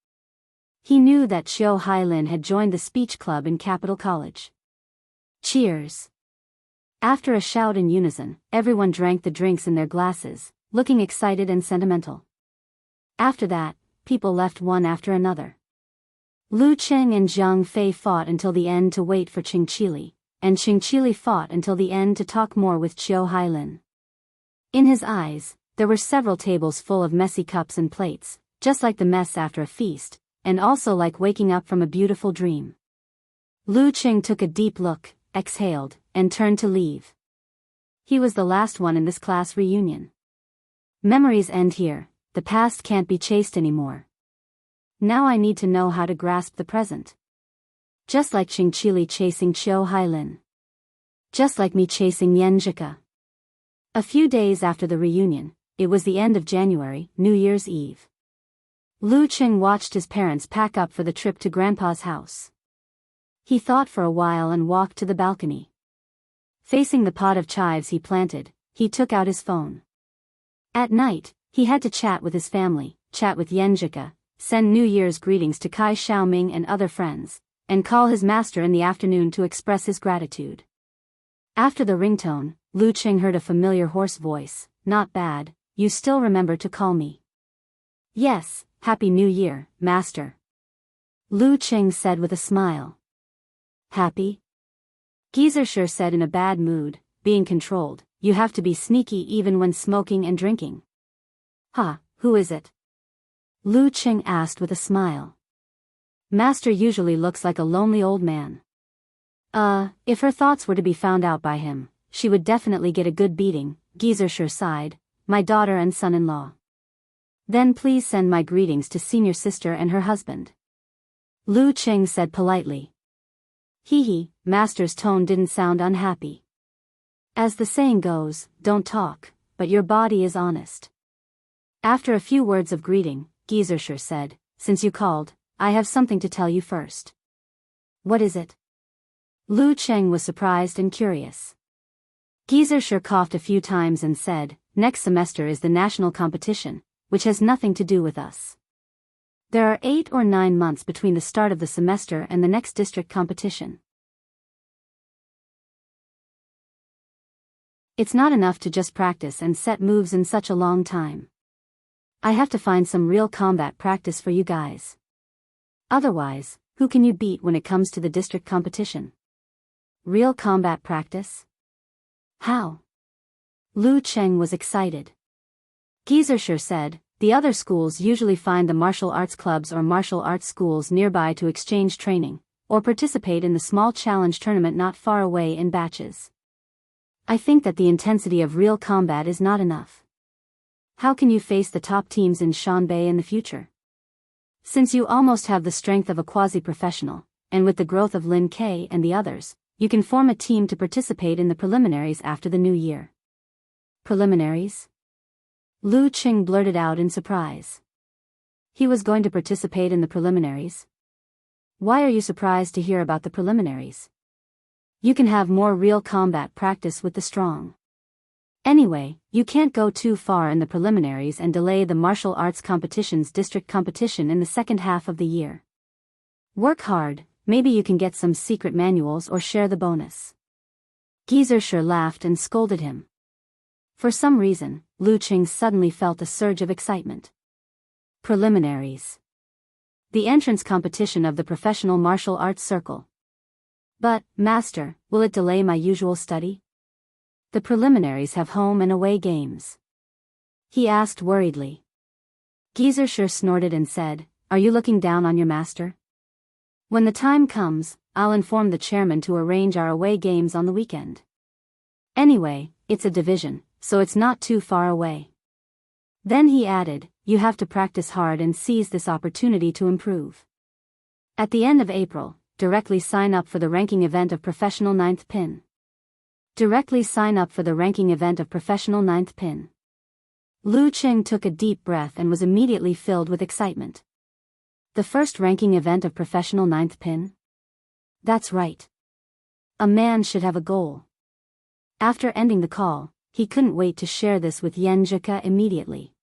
He knew that Qiu Hailin had joined the speech club in Capital College. Cheers! After a shout in unison, everyone drank the drinks in their glasses, looking excited and sentimental. After that, people left one after another. Lu Qing and Jiang Fei fought until the end to wait for Qingqili, and Qingqili fought until the end to talk more with Qiu Hailin. In his eyes, there were several tables full of messy cups and plates, just like the mess after a feast, and also like waking up from a beautiful dream. Lu Qing took a deep look, exhaled, and turned to leave. He was the last one in this class reunion. Memories end here, the past can't be chased anymore. Now I need to know how to grasp the present. Just like Qingqili chasing Qiu Hailin. Just like me chasing Yenjika. A few days after the reunion, it was the end of January, New Year's Eve. Lu Qing watched his parents pack up for the trip to Grandpa's house. He thought for a while and walked to the balcony. Facing the pot of chives he planted, he took out his phone. At night, he had to chat with his family, chat with Yenjika, send New Year's greetings to Kai Xiaoming and other friends, and call his master in the afternoon to express his gratitude. After the ringtone, Lu Qing heard a familiar hoarse voice. Not bad, you still remember to call me. Yes, Happy New Year, Master. Lu Qing said with a smile. Happy? Geezershire said in a bad mood, being controlled, you have to be sneaky even when smoking and drinking. Who is it? Lu Qing asked with a smile. Master usually looks like a lonely old man. If her thoughts were to be found out by him, she would definitely get a good beating, Geezershire sighed. My daughter and son-in-law. Then please send my greetings to senior sister and her husband. Lu Qing said politely. Hee, Master's tone didn't sound unhappy. As the saying goes, don't talk, but your body is honest. After a few words of greeting, Geezershire said, since you called, I have something to tell you first. What is it? Lu Qing was surprised and curious. Geezershire coughed a few times and said, next semester is the national competition, which has nothing to do with us. There are 8 or 9 months between the start of the semester and the next district competition. It's not enough to just practice and set moves in such a long time. I have to find some real combat practice for you guys. Otherwise, who can you beat when it comes to the district competition? Real combat practice? How? Lu Qing was excited. Geezershire said, the other schools usually find the martial arts clubs or martial arts schools nearby to exchange training, or participate in the small challenge tournament not far away in batches. I think that the intensity of real combat is not enough. How can you face the top teams in Shanbei in the future? Since you almost have the strength of a quasi-professional, and with the growth of Lin Kei and the others, you can form a team to participate in the preliminaries after the new year. Preliminaries? Lu Qing blurted out in surprise. He was going to participate in the preliminaries? Why are you surprised to hear about the preliminaries? You can have more real combat practice with the strong. Anyway, you can't go too far in the preliminaries and delay the martial arts competition's district competition in the second half of the year. Work hard, maybe you can get some secret manuals or share the bonus. Geezershire laughed and scolded him. For some reason, Lu Qing suddenly felt a surge of excitement. Preliminaries. The entrance competition of the professional martial arts circle. But, Master, will it delay my usual study? The preliminaries have home and away games. He asked worriedly. Geezershire snorted and said, are you looking down on your master? When the time comes, I'll inform the chairman to arrange our away games on the weekend. Anyway, it's a division, so it's not too far away. Then he added, you have to practice hard and seize this opportunity to improve. At the end of April, directly sign up for the ranking event of professional 9th pin. Directly sign up for the ranking event of professional 9th pin. Lu Qing took a deep breath and was immediately filled with excitement. The first ranking event of professional 9th pin? That's right. A man should have a goal. After ending the call, he couldn't wait to share this with Yenjika immediately.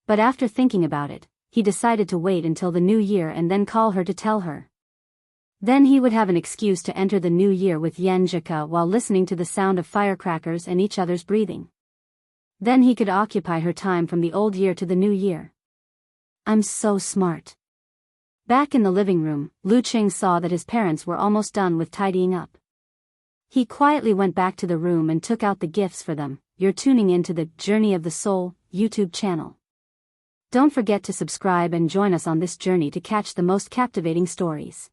But after thinking about it, he decided to wait until the new year and then call her to tell her. Then he would have an excuse to enter the new year with Yenjika while listening to the sound of firecrackers and each other's breathing. Then he could occupy her time from the old year to the new year. I'm so smart. Back in the living room, Lu Qing saw that his parents were almost done with tidying up. He quietly went back to the room and took out the gifts for them. You're tuning into the Journey of the Soul YouTube channel. Don't forget to subscribe and join us on this journey to catch the most captivating stories.